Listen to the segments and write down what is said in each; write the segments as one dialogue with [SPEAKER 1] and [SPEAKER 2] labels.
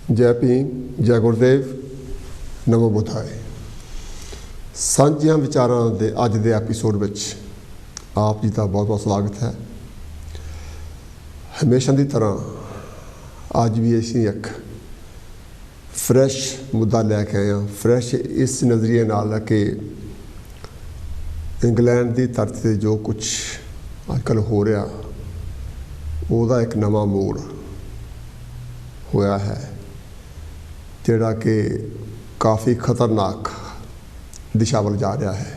[SPEAKER 1] जय भीम, जय गुरुदेव, नमो बुद्धाय। साझियां विचारां दे अज दे एपीसोड विच आप जी का बहुत बहुत स्वागत है। हमेशा की तरह अज भी असीं एक फ्रैश मुद्दा लैके आए हैं। फ्रैश इस नज़रिए नाल कि इंग्लैंड की धरती से जो कुछ अजकल हो रहा उसका एक नवा मोड़ होया है, जिहड़ा कि काफ़ी खतरनाक दिशा वाल जा रहा है।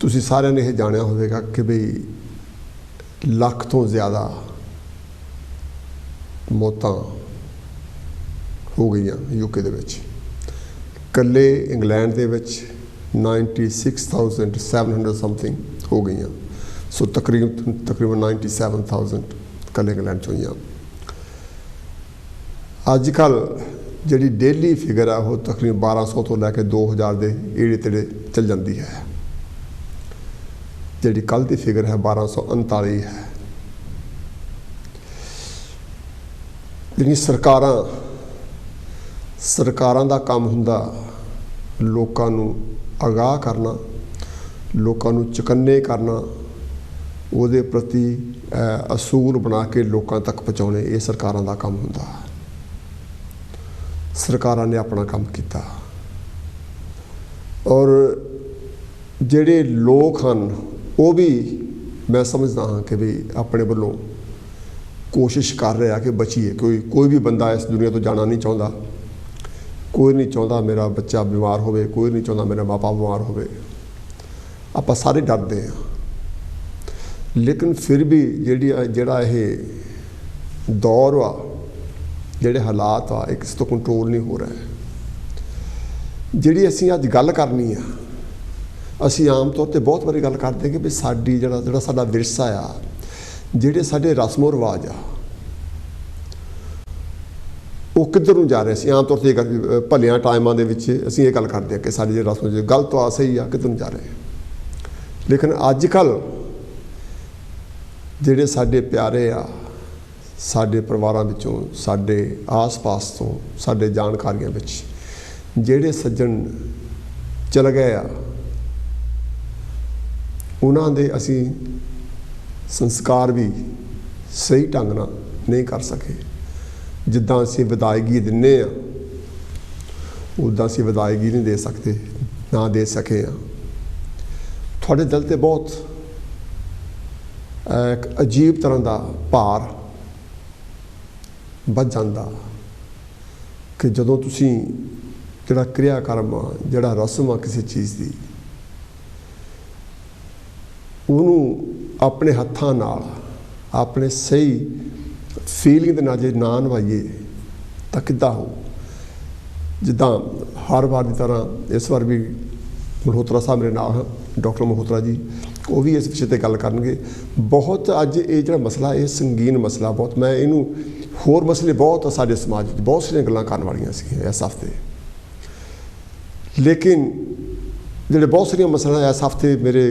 [SPEAKER 1] तुसीं सारिਆਂ ने यह जानिया होगा कि बई लाख तो ज़्यादा मौतां हो गई यूके दे विच। कल्ले इंग्लैंड दे विच 96,700 समथिंग हो गई। सो तकरीबन 97,000 कल इंग्लैंड चो हुई। अजकल जी डेली फिगर है वो तकरीबन 1200 तो लैके 2000 के एड़े तेड़े चल जाती है। जी कल की फिगर है 1239 है। जी सरकारां दा काम हुंदा लोकां नूं आगाह करना, लोकां नूं चकन्ने करना, उहदे प्रति असूल बना के लोकां तक पहुँचाने, ये सरकारां दा काम हुंदा। सरकारां ने अपना काम किया और जिहड़े लोग हैं वो भी मैं समझदा हाँ कि भी अपने वालों कोशिश कर रहे हैं कि बचीए। कोई भी बंदा इस दुनिया तो जाना नहीं चाहता। कोई नहीं चाहता मेरा बच्चा बीमार होवे, कोई नहीं चाहता मेरा माँ बाप बीमार होवे। आपां सारे डरते हैं, लेकिन फिर भी जिहड़ा ये दौर वा, जिहड़े हालात आ, किसी तो कंट्रोल नहीं हो रहा है। जिहड़ी असीं अज गल करनी है, असीं आम तौर पर बहुत बारी गल करते हैं कि भी साडी जिहड़ा साडा विरसा आ, जिहड़े साडे रस्मो रिवाज आ, वो किधर नूं जा रहे। असीं आम तौर पर भलियां टाइमां दे विच असीं ये गल करते हैं कि साडी जिहड़ी रस्म गलत आ सही आ, किधर नूं जा रहे। लेकिन अजकल जिहड़े साडे प्यारे आ, साडे परिवारां विचों, साडे आस पास तो, साडे जानकारियां विच जिहड़े सज्जन चल गए आ, उन्हां दे असीं संस्कार भी सही ढंग नाल नहीं कर सके। जिद्दां असीं विदायगी दिंदे आ उद्दां असीं विदायगी नहीं दे सकते, ना दे सके आ। तुहाडे दिल ते बहुत एक अजीब तरह का भार बच जाता कि जदों तुसीं जिहड़ा क्रियाक्रम आ, जिहड़ा रस्म आ किसी चीज़ की, उन्होंने अपने हत्थां नाल अपने सही फीलिंग दे नाल जे ना निभाइए तो किद्दां हो। जिद्दां हर बार की तरह इस बार भी मल्होत्रा साहब मेरे नाल हैं, डॉक्टर मल्होत्रा जी, वो भी इस विषय पर गल करनगे। बहुत अज ये जो मसला, ये संगीन मसला बहुत, मैं इनू होर मसले बहुत साडे समाज में बहुत सारियां गल्लां करन वालियां सी इस हफ्ते, लेकिन जिहड़े बहुत सारियां मसला इस हफ्ते मेरे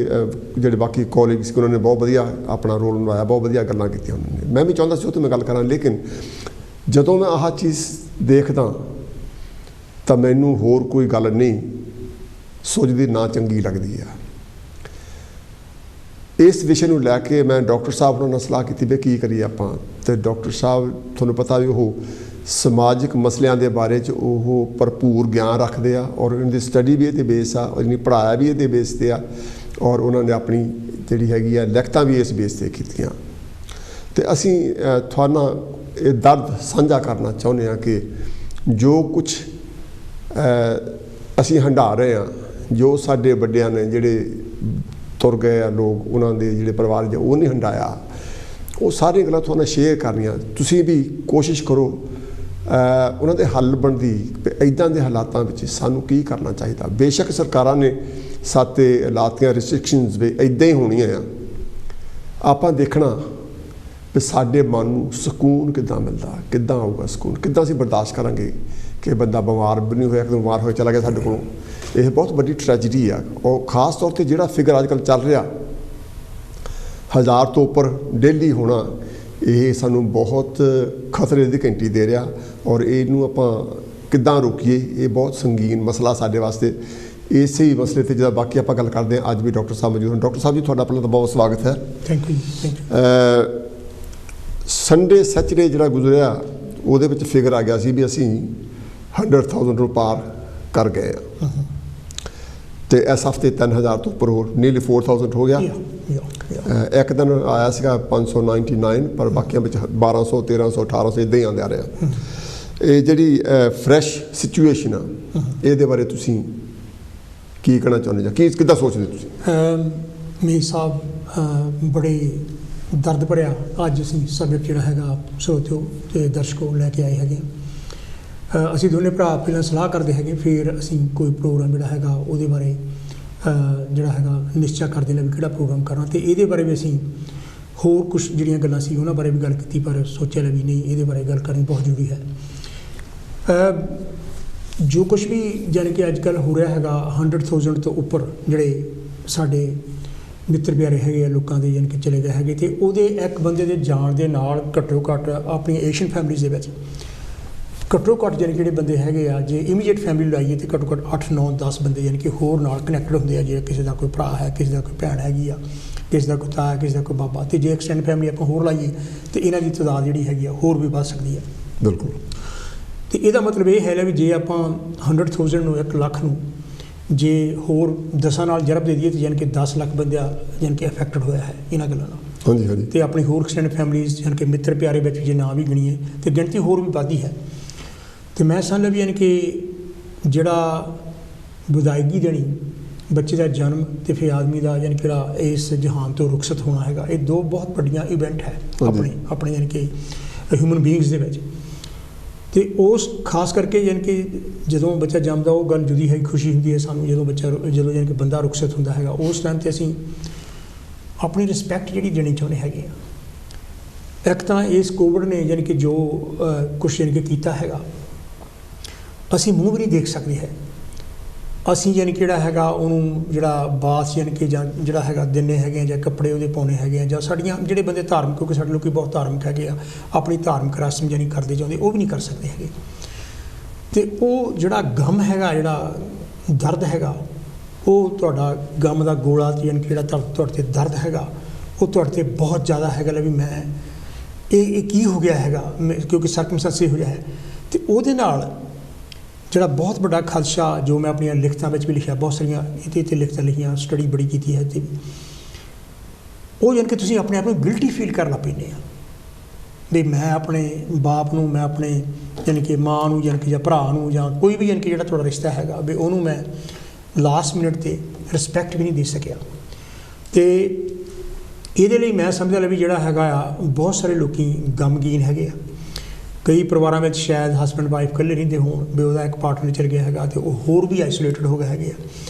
[SPEAKER 1] जिहड़े बाकी कॉलीग्स उन्होंने बहुत वधिया अपना रोल निभाया, बहुत वधिया गल्लां कीतियां उन्होंने। मैं भी चाहुंदा सी उत्ते मैं गल करां, लेकिन जदों मैं आह चीज़ देखदा तां मैनूं होर कोई गल नहीं सोचदी, ना चंगी लगदी है। इस विषय को लैके मैं डॉक्टर साहब नाल सलाह की भी की करिए आपां, ते डॉक्टर साहब तुहानूं पता भी वो समाजिक मसलियां के बारे भरपूर ज्ञान रखते हैं और उनकी स्टडी भी ये बेस आ, और इन्हें पढ़ाया भी ये बेस से आ, और उन्होंने अपनी जी हैगी आ लिखतां भी इस बेस से कीतियां। तो असीं तुहाडे नाल ये दर्द साझा करना चाहुंदे हां कि जो कुछ असीं हंडा रहे हैं, जो साडे वड्डियां ने जिहड़े तुर गए लोग, उन्होंने जिहड़े परिवार वो नहीं हंडाया, वो सारी गल्लां तुहाडे नाल शेयर करनियां। तुसीं भी कोशिश करो उन्होंने हल बनती इदां के हालातों में सानू की करना चाहिए। बेशक सरकारां ने साते लातियां रिस्ट्रिक्शनस भी इदां ही होणियां, आपां देखना भी साडे मन नूं सकून किद्दां मिलदा, किद्दां आऊगा सकून, किद्दां असीं बर्दाश्त करांगे कि बंदा बीमार भी नहीं होया, एकदम बीमार होया चला गया साडे कोलों। यह बहुत बड़ी ट्रैजिडी आ, और खास तौर पर जिहड़ा फिगर अजकल चल रहा 1000 तो उपर डेली होना, ਇਹ ਸਾਨੂੰ ਬਹੁਤ ਖਤਰੇ ਦੀ ਘੰਟੀ ਦੇ ਰਿਹਾ ਔਰ ਇਹਨੂੰ ਆਪਾਂ ਕਿੱਦਾਂ ਰੋਕੀਏ, ਇਹ ਬਹੁਤ ਸੰਗੀਨ ਮਸਲਾ ਸਾਡੇ ਵਾਸਤੇ। ਇਸੇ ਹੀ ਮਸਲੇ 'ਤੇ ਜਿਹੜਾ ਬਾਕੀ ਆਪਾਂ ਗੱਲ ਕਰਦੇ ਹਾਂ, ਅੱਜ ਵੀ ਡਾਕਟਰ ਸਾਹਿਬ ਮੌਜੂਦ ਹਨ। ਡਾਕਟਰ ਸਾਹਿਬ ਜੀ, ਤੁਹਾਡਾ ਪਹਿਲਾਂ ਤਾਂ ਬਹੁਤ ਸਵਾਗਤ ਹੈ।
[SPEAKER 2] Thank you.
[SPEAKER 1] ਸੰਡੇ ਸੈਚਰਡੇ ਜਿਹੜਾ ਗੁਜ਼ਰਿਆ ਉਹਦੇ ਵਿੱਚ ਫਿਗਰ ਆ ਗਿਆ ਸੀ ਵੀ ਅਸੀਂ 100,000 ਨੂੰ ਪਾਰ ਕਰ ਗਏ ਹਾਂ, ਅਤੇ ਇਸ ਹਫ਼ਤੇ 3,000 ਤੋਂ ਉੱਪਰ ਹੋਰ ਨੀਅਰਲੀ 4,000 ਹੋ ਗਿਆ। ਇੱਕ ਦਿਨ ਆਇਆ ਸੀਗਾ 599, ਪਰ ਬਾਕੀਆਂ ਵਿੱਚ 1,200, 1,300, 1,800 ਇੱਦਾਂ ਹੀ ਆਉਂਦੇ ਆ ਰਿਹਾ। ਇਹ ਜਿਹੜੀ ਫਰੈਸ਼ ਸਿਚੁਏਸ਼ਨ ਆ, ਇਹਦੇ ਬਾਰੇ ਤੁਸੀਂ ਕੀ ਕਹਿਣਾ ਚਾਹੁੰਦੇ ਜਾਂ ਕਿੱਦਾਂ ਸੋਚਦੇ ਤੁਸੀਂ?
[SPEAKER 2] ਮੀਰ ਸਾਹਿਬ, ਬੜੇ ਦਰਦ ਭਰਿਆ ਅੱਜ ਅਸੀਂ ਸਬਜੈਕਟ ਜਿਹੜਾ ਹੈਗਾ ਸਰੋਤਿਓ ਅਤੇ ਦਰਸ਼ਕੋ ਲੈ ਕੇ ਆਏ ਹੈਗੇ। ਅਸੀਂ ਦੋਨੇ ਭਰਾ ਪਹਿਲਾਂ ਸਲਾਹ ਕਰਦੇ ਹੈਗੇ, ਫਿਰ ਅਸੀਂ ਕੋਈ ਪ੍ਰੋਗਰਾਮ ਜਿਹੜਾ ਹੈਗਾ ਉਹਦੇ ਬਾਰੇ ਜਿਹੜਾ ਹੈਗਾ ਨਿਸ਼ਚਾ ਕਰਦੇ ਨੇ ਵੀ ਕਿਹੜਾ ਪ੍ਰੋਗਰਾਮ ਕਰਨਾ। ਅਤੇ ਇਹਦੇ ਬਾਰੇ ਵੀ ਅਸੀਂ ਹੋਰ ਕੁਛ ਜਿਹੜੀਆਂ ਗੱਲਾਂ ਸੀ ਉਹਨਾਂ ਬਾਰੇ ਵੀ ਗੱਲ ਕੀਤੀ, ਪਰ ਸੋਚਿਆ ਵੀ ਨਹੀਂ, ਇਹਦੇ ਬਾਰੇ ਗੱਲ ਕਰਨੀ ਬਹੁਤ ਜ਼ਰੂਰੀ ਹੈ। ਜੋ ਕੁਛ ਵੀ ਜਾਣੀ ਕਿ ਅੱਜ ਕੱਲ੍ਹ ਹੋ ਰਿਹਾ ਹੈਗਾ, 100,000 ਤੋਂ ਉੱਪਰ ਜਿਹੜੇ ਸਾਡੇ ਮਿੱਤਰ ਪਿਆਰੇ ਹੈਗੇ ਆ ਲੋਕਾਂ ਦੇ ਜਾਣੀ ਕਿ ਚਲੇ ਗਏ ਹੈਗੇ, ਅਤੇ ਉਹਦੇ ਇੱਕ ਬੰਦੇ ਦੇ ਜਾਣ ਦੇ ਨਾਲ ਘੱਟੋ ਘੱਟ ਆਪਣੀਆਂ ਏਸ਼ੀਅਨ ਫੈਮਲੀਜ਼ ਦੇ ਵਿੱਚ ਘੱਟੋ ਘੱਟ ਜਾਣੀ ਜਿਹੜੇ ਬੰਦੇ ਹੈਗੇ ਆ, ਜੇ ਇਮੀਡੀਏਟ ਫੈਮਿਲੀ ਲਾਈਏ ਤਾਂ ਘੱਟੋ ਘੱਟ 8, 9, 10 ਬੰਦੇ ਜਾਣੀ ਕਿ ਹੋਰ ਨਾਲ ਕਨੈਕਟਡ ਹੁੰਦੇ ਆ। ਜੇ ਕਿਸੇ ਦਾ ਕੋਈ ਭਰਾ ਹੈ, ਕਿਸੇ ਦਾ ਕੋਈ ਭੈਣ ਹੈਗੀ ਆ, ਕਿਸੇ ਦਾ ਕੋਈ ਤਾਇਆ, ਕਿਸੇ ਦਾ ਕੋਈ ਬਾਬਾ, ਅਤੇ ਜੇ ਐਕਸਟੈਂਡ ਫੈਮਿਲੀ ਆਪਾਂ ਹੋਰ ਲਾਈਏ ਤਾਂ ਇਹਨਾਂ ਦੀ ਤਾਦਾਦ ਜਿਹੜੀ ਹੈਗੀ ਆ ਹੋਰ ਵੀ ਵੱਧ ਸਕਦੀ ਹੈ।
[SPEAKER 1] ਬਿਲਕੁਲ।
[SPEAKER 2] ਅਤੇ ਇਹਦਾ ਮਤਲਬ ਇਹ ਹੈ ਵੀ ਜੇ ਆਪਾਂ 100,000 ਨੂੰ 1 ਲੱਖ ਨੂੰ ਜੇ ਹੋਰ 10 ਨਾਲ ਜਰਬ ਦੇ ਦਈਏ ਤਾਂ ਯਾਨੀ ਕਿ 10 ਲੱਖ ਬੰਦਾ ਯਾਨੀ ਕਿ ਅਫੈਕਟਡ ਹੋਇਆ ਹੈ ਇਹਨਾਂ ਗੱਲਾਂ ਨਾਲ।
[SPEAKER 1] ਹਾਂਜੀ ਹਾਂਜੀ।
[SPEAKER 2] ਅਤੇ ਆਪਣੀ ਹੋਰ ਐਕਸਟੈਂਡ ਫੈਮਲੀਜ਼ ਯਾਨੀ ਕਿ ਮਿੱਤਰ ਪਿਆਰੇ ਵਿੱਚ ਜੇ ਨਾ ਵੀ ਗਣੀਏ ਤਾਂ ਗਿਣਤੀ ਹੋਰ ਵੀ ਵੱਧਦੀ ਹੈ। ਅਤੇ ਮੈਂ ਸਮਝਦਾ ਵੀ ਯਾਨੀ ਕਿ ਜਿਹੜਾ ਵਿਦਾਇਗੀ ਦੇਣੀ ਬੱਚੇ ਦਾ ਜਨਮ ਅਤੇ ਫਿਰ ਆਦਮੀ ਦਾ ਯਾਨੀ ਕਿ ਜਿਹੜਾ ਇਸ ਜਹਾਨ ਤੋਂ ਰੁਖਸਤ ਹੋਣਾ ਹੈਗਾ, ਇਹ ਦੋ ਬਹੁਤ ਵੱਡੀਆਂ ਇਵੈਂਟ ਹੈ ਆਪਣੇ ਯਾਨੀ ਕਿ ਹਿਊਮਨ ਬੀਇੰਗਸ ਦੇ ਵਿੱਚ। ਅਤੇ ਉਸ ਖਾਸ ਕਰਕੇ ਯਾਨੀ ਕਿ ਜਦੋਂ ਬੱਚਾ ਜੰਮਦਾ ਉਹ ਗੱਲ ਜੁਦੀ ਹੈ, ਖੁਸ਼ੀ ਹੁੰਦੀ ਹੈ ਸਾਨੂੰ ਜਦੋਂ ਯਾਨੀ ਕਿ ਬੰਦਾ ਰੁਖਸਤ ਹੁੰਦਾ ਹੈਗਾ, ਉਸ ਟਾਈਮ 'ਤੇ ਅਸੀਂ ਆਪਣੀ ਰਿਸਪੈਕਟ ਜਿਹੜੀ ਦੇਣੀ ਚਾਹੁੰਦੇ ਹੈਗੇ ਆ। ਇੱਕ ਤਾਂ ਇਸ ਕੋਵਿਡ ਨੇ ਯਾਨੀ ਕਿ ਜੋ ਕੁਛ ਯਾਨੀ ਕਿ ਕੀਤਾ ਹੈਗਾ, ਅਸੀਂ ਮੂੰਹ ਵੀ ਨਹੀਂ ਦੇਖ ਸਕਦੇ ਹੈ। ਅਸੀਂ ਯਾਨੀ ਕਿ ਜਿਹੜਾ ਹੈਗਾ ਉਹਨੂੰ ਜਿਹੜਾ ਬਾਸ ਯਾਨੀ ਕਿ ਜਾਂ ਜਿਹੜਾ ਹੈਗਾ ਦਿੰਦੇ ਹੈਗੇ ਆ, ਜਾਂ ਕੱਪੜੇ ਉਹਦੇ ਪਾਉਣੇ ਹੈਗੇ ਆ, ਜਾਂ ਸਾਡੀਆਂ ਜਿਹੜੇ ਬੰਦੇ ਧਾਰਮਿਕ, ਕਿਉਂਕਿ ਸਾਡੇ ਲੋਕ ਬਹੁਤ ਧਾਰਮਿਕ ਹੈਗੇ ਆ, ਆਪਣੀ ਧਾਰਮਿਕ ਰਸਮ ਯਾਨੀ ਕਰਦੇ ਚਾਹੁੰਦੇ, ਉਹ ਵੀ ਨਹੀਂ ਕਰ ਸਕਦੇ ਹੈਗੇ। ਅਤੇ ਉਹ ਜਿਹੜਾ ਗਮ ਹੈਗਾ, ਜਿਹੜਾ ਦਰਦ ਹੈਗਾ, ਉਹ ਤੁਹਾਡਾ ਗਮ ਦਾ ਗੋਲਾ ਯਾਨੀ ਕਿ ਜਿਹੜਾ ਤੁਹਾਡੇ 'ਤੇ ਦਰਦ ਹੈਗਾ ਉਹ ਤੁਹਾਡੇ 'ਤੇ ਬਹੁਤ ਜ਼ਿਆਦਾ ਹੈਗਾ ਲੈ ਵੀ ਮੈਂ ਇਹ ਕੀ ਹੋ ਗਿਆ ਹੈਗਾ, ਕਿਉਂਕਿ ਸਰਕਮਸਟੈਂਸ ਇਹੋ ਜਿਹਾ ਹੈ। ਅਤੇ ਉਹਦੇ ਨਾਲ ਜਿਹੜਾ ਬਹੁਤ ਵੱਡਾ ਖਦਸ਼ਾ, ਜੋ ਮੈਂ ਆਪਣੀਆਂ ਲਿਖਤਾਂ ਵਿੱਚ ਵੀ ਲਿਖਿਆ, ਬਹੁਤ ਸਾਰੀਆਂ ਇਹਦੇ 'ਤੇ ਲਿਖਤਾਂ ਲਿਖੀਆਂ, ਸਟੱਡੀ ਬੜੀ ਕੀਤੀ ਹੈ, ਅਤੇ ਉਹ ਯਾਨੀ ਕਿ ਤੁਸੀਂ ਆਪਣੇ ਆਪ ਨੂੰ ਗਿਲਟੀ ਫੀਲ ਕਰਨ ਲੱਗ ਪੈਂਦੇ ਆ ਵੀ ਮੈਂ ਆਪਣੇ ਬਾਪ ਨੂੰ, ਮੈਂ ਆਪਣੇ ਯਾਨੀ ਕਿ ਮਾਂ ਨੂੰ ਯਾਨੀ ਕਿ ਜਾਂ ਭਰਾ ਨੂੰ, ਜਾਂ ਕੋਈ ਵੀ ਯਾਨੀ ਕਿ ਜਿਹੜਾ ਤੁਹਾਡਾ ਰਿਸ਼ਤਾ ਹੈਗਾ ਵੀ ਉਹਨੂੰ ਮੈਂ ਲਾਸਟ ਮਿੰਟ 'ਤੇ ਰਿਸਪੈਕਟ ਵੀ ਨਹੀਂ ਦੇ ਸਕਿਆ। ਅਤੇ ਇਹਦੇ ਲਈ ਮੈਂ ਸਮਝਦਾ ਵੀ ਜਿਹੜਾ ਹੈਗਾ ਆ, ਬਹੁਤ ਸਾਰੇ ਲੋਕ ਗਮਗੀਨ ਹੈਗੇ ਆ। ਕਈ ਪਰਿਵਾਰਾਂ ਵਿੱਚ ਸ਼ਾਇਦ ਹਸਬੈਂਡ ਵਾਈਫ ਇਕੱਲੇ ਰਹਿੰਦੇ ਹੋਣ ਵੀ ਉਹਦਾ ਇੱਕ ਪਾਰਟਨਰ ਚਲ ਗਿਆ ਹੈਗਾ, ਅਤੇ ਉਹ ਹੋਰ ਵੀ ਆਈਸੋਲੇਟਡ ਹੋ ਗਏ ਹੈਗੇ ਆ,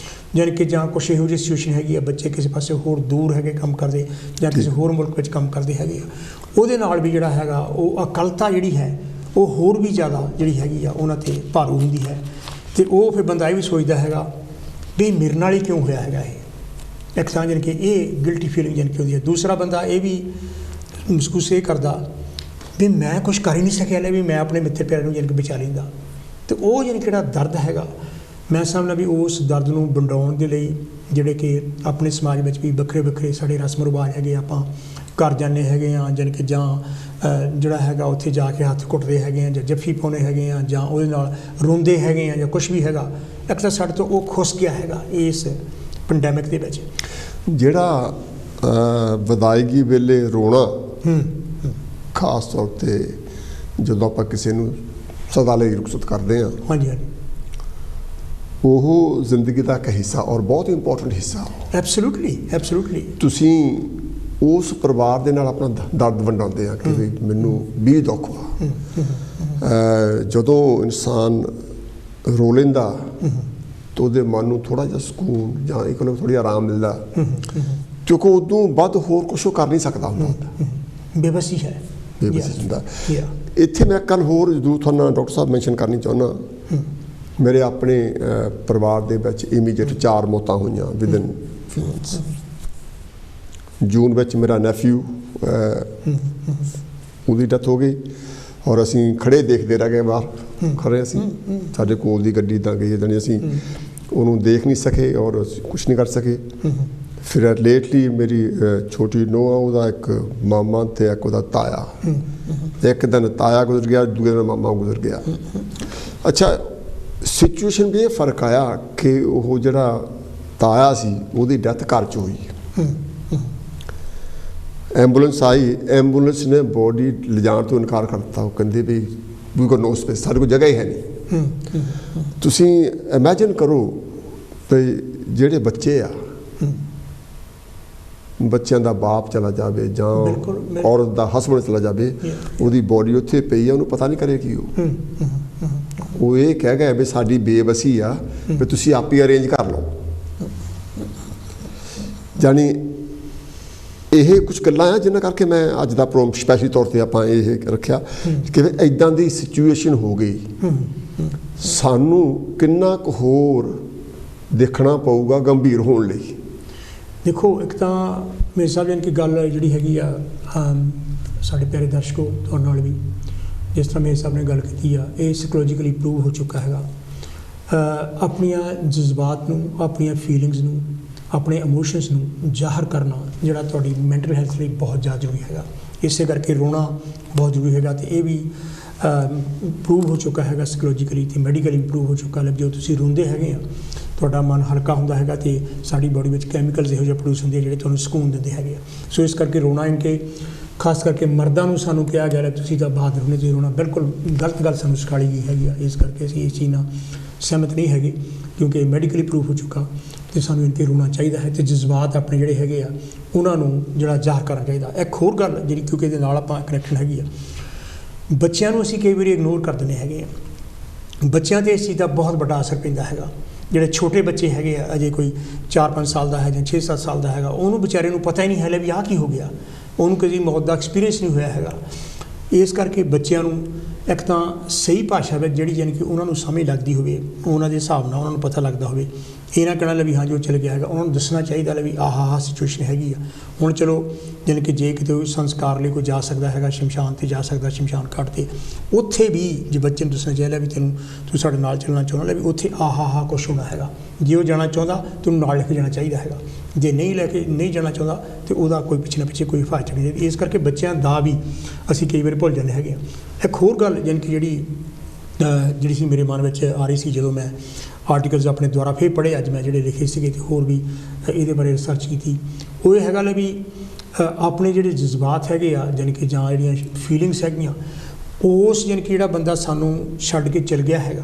[SPEAKER 2] ਯਾਨੀ ਕਿ ਜਾਂ ਕੁਛ ਇਹੋ ਜਿਹੀ ਸਿਚੁਏਸ਼ਨ ਹੈਗੀ ਆ, ਬੱਚੇ ਕਿਸੇ ਪਾਸੇ ਹੋਰ ਦੂਰ ਹੈਗੇ ਕੰਮ ਕਰਦੇ, ਜਾਂ ਕਿਸੇ ਹੋਰ ਮੁਲਕ ਵਿੱਚ ਕੰਮ ਕਰਦੇ ਹੈਗੇ ਆ। ਉਹਦੇ ਨਾਲ ਵੀ ਜਿਹੜਾ ਹੈਗਾ ਉਹ ਇਕੱਲਤਾ ਜਿਹੜੀ ਹੈ ਉਹ ਹੋਰ ਵੀ ਜ਼ਿਆਦਾ ਜਿਹੜੀ ਹੈਗੀ ਆ ਉਹਨਾਂ 'ਤੇ ਭਾਰੂ ਹੁੰਦੀ ਹੈ। ਅਤੇ ਉਹ ਫਿਰ ਬੰਦਾ ਇਹ ਵੀ ਸੋਚਦਾ ਹੈਗਾ ਵੀ ਮੇਰੇ ਨਾਲ ਹੀ ਕਿਉਂ ਹੋਇਆ ਹੈਗਾ ਇਹ। ਇੱਕ ਤਾਂ ਯਾਨੀ ਕਿ ਇਹ ਗਿਲਟੀ ਫੀਲਿੰਗ ਯਾਨੀ ਕਿ ਹੁੰਦੀ ਹੈ। ਦੂਸਰਾ ਬੰਦਾ ਇਹ ਵੀ ਮਹਿਸੂਸ ਇਹ ਕਰਦਾ ਵੀ ਮੈਂ ਕੁਛ ਕਰ ਹੀ ਨਹੀਂ ਸਕਿਆ, ਲੈ ਵੀ ਮੈਂ ਆਪਣੇ ਮਿੱਤਰ ਪਿਆਰੇ ਨੂੰ ਯਾਨੀ ਕਿ ਬਚਾ ਲੈਂਦਾ। ਅਤੇ ਉਹ ਯਾਨੀ ਕਿਹੜਾ ਦਰਦ ਹੈਗਾ, ਮੈਂ ਸਮਝਦਾ ਵੀ ਉਸ ਦਰਦ ਨੂੰ ਵੰਡਾਉਣ ਦੇ ਲਈ ਜਿਹੜੇ ਕਿ ਆਪਣੇ ਸਮਾਜ ਵਿੱਚ ਵੀ ਵੱਖਰੇ ਵੱਖਰੇ ਸਾਡੇ ਰਸਮ ਰਿਵਾਜ ਹੈਗੇ, ਆਪਾਂ ਘਰ ਜਾਂਦੇ ਹੈਗੇ ਆ, ਯਾਨੀ ਕਿ ਜਾਂ ਜਿਹੜਾ ਹੈਗਾ ਉੱਥੇ ਜਾ ਕੇ ਹੱਥ ਘੁੱਟਦੇ ਹੈਗੇ ਆ, ਜਾਂ ਜੱਫੀ ਪਾਉਂਦੇ ਹੈਗੇ ਆ, ਜਾਂ ਉਹਦੇ ਨਾਲ ਰੋਂਦੇ ਹੈਗੇ ਆ, ਜਾਂ ਕੁਛ ਵੀ ਹੈਗਾ। ਇੱਕ ਤਾਂ ਸਾਡੇ ਤੋਂ ਉਹ ਖੁੱਸ ਗਿਆ ਹੈਗਾ ਇਸ ਪੈਂਡੈਮਿਕ ਦੇ ਵਿੱਚ।
[SPEAKER 1] ਜਿਹੜਾ ਵਿਦਾਇਗੀ ਵੇਲੇ ਰੋਣਾ, ਖਾਸ ਤੌਰ 'ਤੇ ਜਦੋਂ ਆਪਾਂ ਕਿਸੇ ਨੂੰ ਸਦਾ ਲਈ ਰੁਖਸਤ ਕਰਦੇ ਹਾਂ,
[SPEAKER 2] ਹਾਂਜੀ ਹਾਂਜੀ,
[SPEAKER 1] ਉਹ ਜ਼ਿੰਦਗੀ ਦਾ ਇੱਕ ਹਿੱਸਾ ਔਰ ਬਹੁਤ ਇੰਪੋਰਟੈਂਟ ਹਿੱਸਾ।
[SPEAKER 2] Absolutely absolutely.
[SPEAKER 1] ਤੁਸੀਂ ਉਸ ਪਰਿਵਾਰ ਦੇ ਨਾਲ ਆਪਣਾ ਦਰਦ ਵੰਡਾਉਂਦੇ ਆ ਕਿ ਵੀ ਮੈਨੂੰ ਵੀ ਦੁੱਖ ਵਾ। ਜਦੋਂ ਇਨਸਾਨ ਰੋ ਲੈਂਦਾ ਤਾਂ ਉਹਦੇ ਮਨ ਨੂੰ ਥੋੜ੍ਹਾ ਜਿਹਾ ਸਕੂਨ ਜਾਂ ਇੱਕ ਨੂੰ ਥੋੜ੍ਹੀ ਆਰਾਮ ਮਿਲਦਾ, ਕਿਉਂਕਿ ਉਦੋਂ ਵੱਧ ਹੋਰ ਕੁਛ ਉਹ ਕਰ ਨਹੀਂ ਸਕਦਾ ਹੁੰਦਾ।
[SPEAKER 2] ਬੇਬਸੀ ਹੈ,
[SPEAKER 1] ਬੇਬਸੀ ਹੁੰਦਾ। ਇੱਥੇ ਮੈਂ ਕੱਲ੍ਹ ਹੋਰ ਜ਼ਰੂਰ ਤੁਹਾਨੂੰ ਡਾਕਟਰ ਸਾਹਿਬ ਮੈਂਸ਼ਨ ਕਰਨੀ ਚਾਹੁੰਦਾ, ਮੇਰੇ ਆਪਣੇ ਪਰਿਵਾਰ ਦੇ ਵਿੱਚ ਇਮੀਡੀਏਟ 4 ਮੌਤਾਂ ਹੋਈਆਂ ਵਿਦਨ ਫਿਊ ਮੰਥਸ। ਜੂਨ ਵਿੱਚ ਮੇਰਾ ਨੈਫਿਊ ਉਹਦੀ ਡੈਥ ਹੋ ਗਈ ਔਰ ਅਸੀਂ ਖੜੇ ਦੇਖਦੇ ਰਹਿ ਗਏ ਬਾਹਰ ਖੜੇ ਅਸੀਂ ਸਾਡੇ ਕੋਲ ਦੀ ਗੱਡੀ ਤਾਂ ਗਈ ਜਾਣੀ ਅਸੀਂ ਉਹਨੂੰ ਦੇਖ ਨਹੀਂ ਸਕੇ ਔਰ ਕੁਛ ਨਹੀਂ ਕਰ ਸਕੇ। ਫਿਰ ਲੇਟਲੀ ਮੇਰੀ ਛੋਟੀ ਨੂੰਹ ਆ ਉਹਦਾ ਇੱਕ ਮਾਮਾ ਅਤੇ ਇੱਕ ਉਹਦਾ ਤਾਇਆ, ਇੱਕ ਦਿਨ ਤਾਇਆ ਗੁਜ਼ਰ ਗਿਆ, ਦੂਜੇ ਦਿਨ ਮਾਮਾ ਗੁਜ਼ਰ ਗਿਆ। ਅੱਛਾ ਸਿਚੁਏਸ਼ਨ ਵੀ ਇਹ ਫਰਕ ਆਇਆ ਕਿ ਉਹ ਜਿਹੜਾ ਤਾਇਆ ਸੀ ਉਹਦੀ ਡੈਥ ਘਰ 'ਚ ਹੋਈ। ਐਂਬੂਲੈਂਸ ਆਈ, ਐਂਬੂਲੈਂਸ ਨੇ ਬੋਡੀ ਲਿਜਾਣ ਤੋਂ ਇਨਕਾਰ ਕਰ ਦਿੱਤਾ। ਉਹ ਕਹਿੰਦੇ ਵੀ ਵੀ ਕੋ ਨੋ ਸਪੇਸ, ਸਾਡੇ ਕੋਲ ਜਗ੍ਹਾ ਹੀ ਹੈ ਨਹੀਂ। ਤੁਸੀਂ ਇਮੈਜਿਨ ਕਰੋ ਵੀ ਜਿਹੜੇ ਬੱਚੇ ਆ, ਬੱਚਿਆਂ ਦਾ ਬਾਪ ਚਲਾ ਜਾਵੇ ਜਾਂ ਔਰਤ ਦਾ ਹਸਬੈਂਡ ਚਲਾ ਜਾਵੇ, ਉਹਦੀ ਬੋਡੀ ਉੱਥੇ ਪਈ ਆ, ਉਹਨੂੰ ਪਤਾ ਨਹੀਂ ਕਰੇ ਕੀ ਉਹ ਇਹ ਕਹਿ ਗਿਆ ਵੀ ਸਾਡੀ ਬੇਬਸੀ ਆ ਵੀ ਤੁਸੀਂ ਆਪ ਹੀ ਅਰੇਂਜ ਕਰ ਲਓ। ਜਾਣੀ ਇਹ ਕੁਛ ਗੱਲਾਂ ਆ ਜਿਨ੍ਹਾਂ ਕਰਕੇ ਮੈਂ ਅੱਜ ਦਾ ਪ੍ਰੋਗਰਾਮ ਸਪੈਸ਼ਲੀ ਤੌਰ 'ਤੇ ਆਪਾਂ ਇਹ ਰੱਖਿਆ ਕਿ ਇੱਦਾਂ ਦੀ ਸਿਚੁਏਸ਼ਨ ਹੋ ਗਈ, ਸਾਨੂੰ ਕਿੰਨਾ ਕੁ ਹੋਰ ਦੇਖਣਾ ਪਊਗਾ ਗੰਭੀਰ ਹੋਣ ਲਈ।
[SPEAKER 2] ਦੇਖੋ ਇੱਕ ਤਾਂ ਮੇਰੇ ਹਿਸਾਬ ਨਾਲ ਕਿ ਗੱਲ ਜਿਹੜੀ ਹੈਗੀ ਆ ਸਾਡੇ ਪਿਆਰੇ ਦਰਸ਼ਕੋ ਤੁਹਾਡੇ ਨਾਲ ਵੀ ਜਿਸ ਤਰ੍ਹਾਂ ਮੇਰੇ ਹਿਸਾਬ ਨਾਲ ਗੱਲ ਕੀਤੀ ਆ, ਇਹ ਸਾਈਕੋਲੋਜੀਕਲੀ ਪ੍ਰੂਵ ਹੋ ਚੁੱਕਾ ਹੈਗਾ। ਆਪਣੀਆਂ ਜਜ਼ਬਾਤ ਨੂੰ, ਆਪਣੀਆਂ ਫੀਲਿੰਗਸ ਨੂੰ, ਆਪਣੇ ਇਮੋਸ਼ਨਸ ਨੂੰ ਜ਼ਾਹਰ ਕਰਨਾ ਜਿਹੜਾ ਤੁਹਾਡੀ ਮੈਂਟਲ ਹੈਲਥ ਲਈ ਬਹੁਤ ਜ਼ਿਆਦਾ ਜ਼ਰੂਰੀ ਹੈਗਾ। ਇਸੇ ਕਰਕੇ ਰੋਣਾ ਬਹੁਤ ਜ਼ਰੂਰੀ ਹੈਗਾ ਅਤੇ ਇਹ ਵੀ ਪ੍ਰੂਵ ਹੋ ਚੁੱਕਾ ਹੈਗਾ ਸਾਈਕੋਲੋਜੀਕਲੀ ਅਤੇ ਮੈਡੀਕਲੀ ਵੀ ਪ੍ਰੂਵ ਹੋ ਚੁੱਕਾ। ਜਦੋਂ ਤੁਸੀਂ ਰੋਂਦੇ ਹੈਗੇ ਆ ਤੁਹਾਡਾ ਮਨ ਹਲਕਾ ਹੁੰਦਾ ਹੈਗਾ ਅਤੇ ਸਾਡੀ ਬੋਡੀ ਵਿੱਚ ਕੈਮੀਕਲਸ ਇਹੋ ਜਿਹੇ ਪ੍ਰੋਡਿਊਸ ਹੁੰਦੇ ਆ ਜਿਹੜੇ ਤੁਹਾਨੂੰ ਸਕੂਨ ਦਿੰਦੇ ਹੈਗੇ ਆ। ਸੋ ਇਸ ਕਰਕੇ ਰੋਣਾ ਕਿ ਖਾਸ ਕਰਕੇ ਮਰਦਾਂ ਨੂੰ ਸਾਨੂੰ ਕਿਹਾ ਗਿਆ ਤੁਸੀਂ ਤਾਂ ਬਹਾਦਰ ਹੋਣੇ, ਤੁਸੀਂ ਰੋਣਾ, ਬਿਲਕੁਲ ਗਲਤ ਗੱਲ ਸਾਨੂੰ ਸਿਖਾਈ ਗਈ ਹੈਗੀ ਆ। ਇਸ ਕਰਕੇ ਅਸੀਂ ਇਸ ਚੀਜ਼ ਨਾਲ ਸਹਿਮਤ ਨਹੀਂ ਹੈਗੇ ਕਿਉਂਕਿ ਮੈਡੀਕਲੀ ਪ੍ਰੂਫ ਹੋ ਚੁੱਕਾ ਅਤੇ ਸਾਨੂੰ ਇਨਕੇ ਰੋਣਾ ਚਾਹੀਦਾ ਹੈ ਅਤੇ ਜਜ਼ਬਾਤ ਆਪਣੇ ਜਿਹੜੇ ਹੈਗੇ ਆ ਉਹਨਾਂ ਨੂੰ ਜਿਹੜਾ ਜ਼ਾਹਰ ਕਰਨਾ ਚਾਹੀਦਾ। ਇੱਕ ਹੋਰ ਗੱਲ ਜਿਹੜੀ ਕਿਉਂਕਿ ਇਹਦੇ ਨਾਲ ਆਪਾਂ ਕਨੈਕਸ਼ਨ ਹੈਗੀ ਆ, ਬੱਚਿਆਂ ਨੂੰ ਅਸੀਂ ਕਈ ਵਾਰੀ ਇਗਨੋਰ ਕਰ ਦਿੰਦੇ ਹੈਗੇ ਆ। ਬੱਚਿਆਂ 'ਤੇ ਇਸ ਚੀਜ਼ ਦਾ ਬਹੁਤ ਵੱਡਾ ਅਸਰ ਪੈਂਦਾ ਹੈਗਾ। ਜਿਹੜੇ ਛੋਟੇ ਬੱਚੇ ਹੈਗੇ ਆ, ਅਜੇ ਕੋਈ 4-5 ਸਾਲ ਦਾ ਹੈ ਜਾਂ 6-7 ਸਾਲ ਦਾ ਹੈਗਾ, ਉਹਨੂੰ ਵਿਚਾਰੇ ਨੂੰ ਪਤਾ ਹੀ ਨਹੀਂ ਹੈ ਵੀ ਆਹ ਕੀ ਹੋ ਗਿਆ, ਉਹਨੂੰ ਕਦੀ ਮੌਤ ਦਾ ਐਕਸਪੀਰੀਅੰਸ ਨਹੀਂ ਹੋਇਆ ਹੈਗਾ। ਇਸ ਕਰਕੇ ਬੱਚਿਆਂ ਨੂੰ ਇੱਕ ਤਾਂ ਸਹੀ ਭਾਸ਼ਾ ਵਿੱਚ ਜਿਹੜੀ ਜਾਣੀ ਕਿ ਉਹਨਾਂ ਨੂੰ ਸਮਝ ਲੱਗਦੀ ਹੋਵੇ, ਉਹਨਾਂ ਦੇ ਹਿਸਾਬ ਨਾਲ ਉਹਨਾਂ ਨੂੰ ਪਤਾ ਲੱਗਦਾ ਹੋਵੇ, ਇਹ ਨਾ ਕਹਿਣਾ ਵੀ ਹਾਂ ਜੋ ਚਲ ਗਿਆ ਹੈਗਾ, ਉਹਨਾਂ ਨੂੰ ਦੱਸਣਾ ਚਾਹੀਦਾ ਵੀ ਆਹ ਸਿਚੁਏਸ਼ਨ ਹੈਗੀ ਆ। ਹੁਣ ਚਲੋ ਜਾਣੀ ਕਿ ਜੇ ਕਿਤੇ ਸੰਸਕਾਰ ਲਈ ਕੋਈ ਜਾ ਸਕਦਾ ਹੈਗਾ, ਸ਼ਮਸ਼ਾਨ 'ਤੇ ਜਾ ਸਕਦਾ, ਸ਼ਮਸ਼ਾਨ ਘਾਟ 'ਤੇ, ਉੱਥੇ ਵੀ ਜੇ ਬੱਚੇ ਨੂੰ ਦੱਸਣਾ ਚਾਹੀਦਾ ਵੀ ਤੂੰ ਸਾਡੇ ਨਾਲ ਚੱਲਣਾ ਚਾਹੁੰਦਾ ਵੀ ਉੱਥੇ ਆਹ ਕੁਛ ਹੋਣਾ ਹੈਗਾ। ਜੇ ਉਹ ਜਾਣਾ ਚਾਹੁੰਦਾ ਤੈਨੂੰ ਨਾਲ ਲੈ ਕੇ ਜਾਣਾ ਚਾਹੀਦਾ ਹੈਗਾ, ਜੇ ਨਹੀਂ ਜਾਣਾ ਚਾਹੁੰਦਾ ਤਾਂ ਉਹਦਾ ਕੋਈ ਪਿੱਛੇ ਨਾ ਪਿੱਛੇ ਕੋਈ ਹਿਫਾਜ਼ਤ ਨਹੀਂ ਚਾਹੀਦੀ। ਇਸ ਕਰਕੇ ਬੱਚਿਆਂ ਦਾ ਵੀ ਅਸੀਂ ਕਈ ਵਾਰ ਭੁੱਲ ਜਾਂਦੇ ਹੈਗੇ ਹਾਂ। ਇੱਕ ਹੋਰ ਗੱਲ ਜਾਣੀ ਕਿ ਜਿਹੜੀ ਸੀ ਮੇਰੇ ਮਨ ਵਿੱਚ ਆ ਰਹੀ ਸੀ ਜਦੋਂ ਮੈਂ ਆਰਟੀਕਲਸ ਆਪਣੇ ਦੁਆਰਾ ਫਿਰ ਪੜ੍ਹੇ ਅੱਜ ਮੈਂ ਜਿਹੜੇ ਲਿਖੇ ਸੀਗੇ ਅਤੇ ਹੋਰ ਵੀ ਇਹਦੇ ਬਾਰੇ ਰਿਸਰਚ ਕੀਤੀ, ਉਹ ਇਹ ਹੈਗਾ ਵੀ ਆਪਣੇ ਜਿਹੜੇ ਜਜ਼ਬਾਤ ਹੈਗੇ ਆ ਜਾਣੀ ਕਿ ਜਾਂ ਜਿਹੜੀਆਂ ਫੀਲਿੰਗਸ ਹੈਗੀਆਂ, ਉਸ ਜਾਣੀ ਕਿ ਜਿਹੜਾ ਬੰਦਾ ਸਾਨੂੰ ਛੱਡ ਕੇ ਚਲ ਗਿਆ ਹੈਗਾ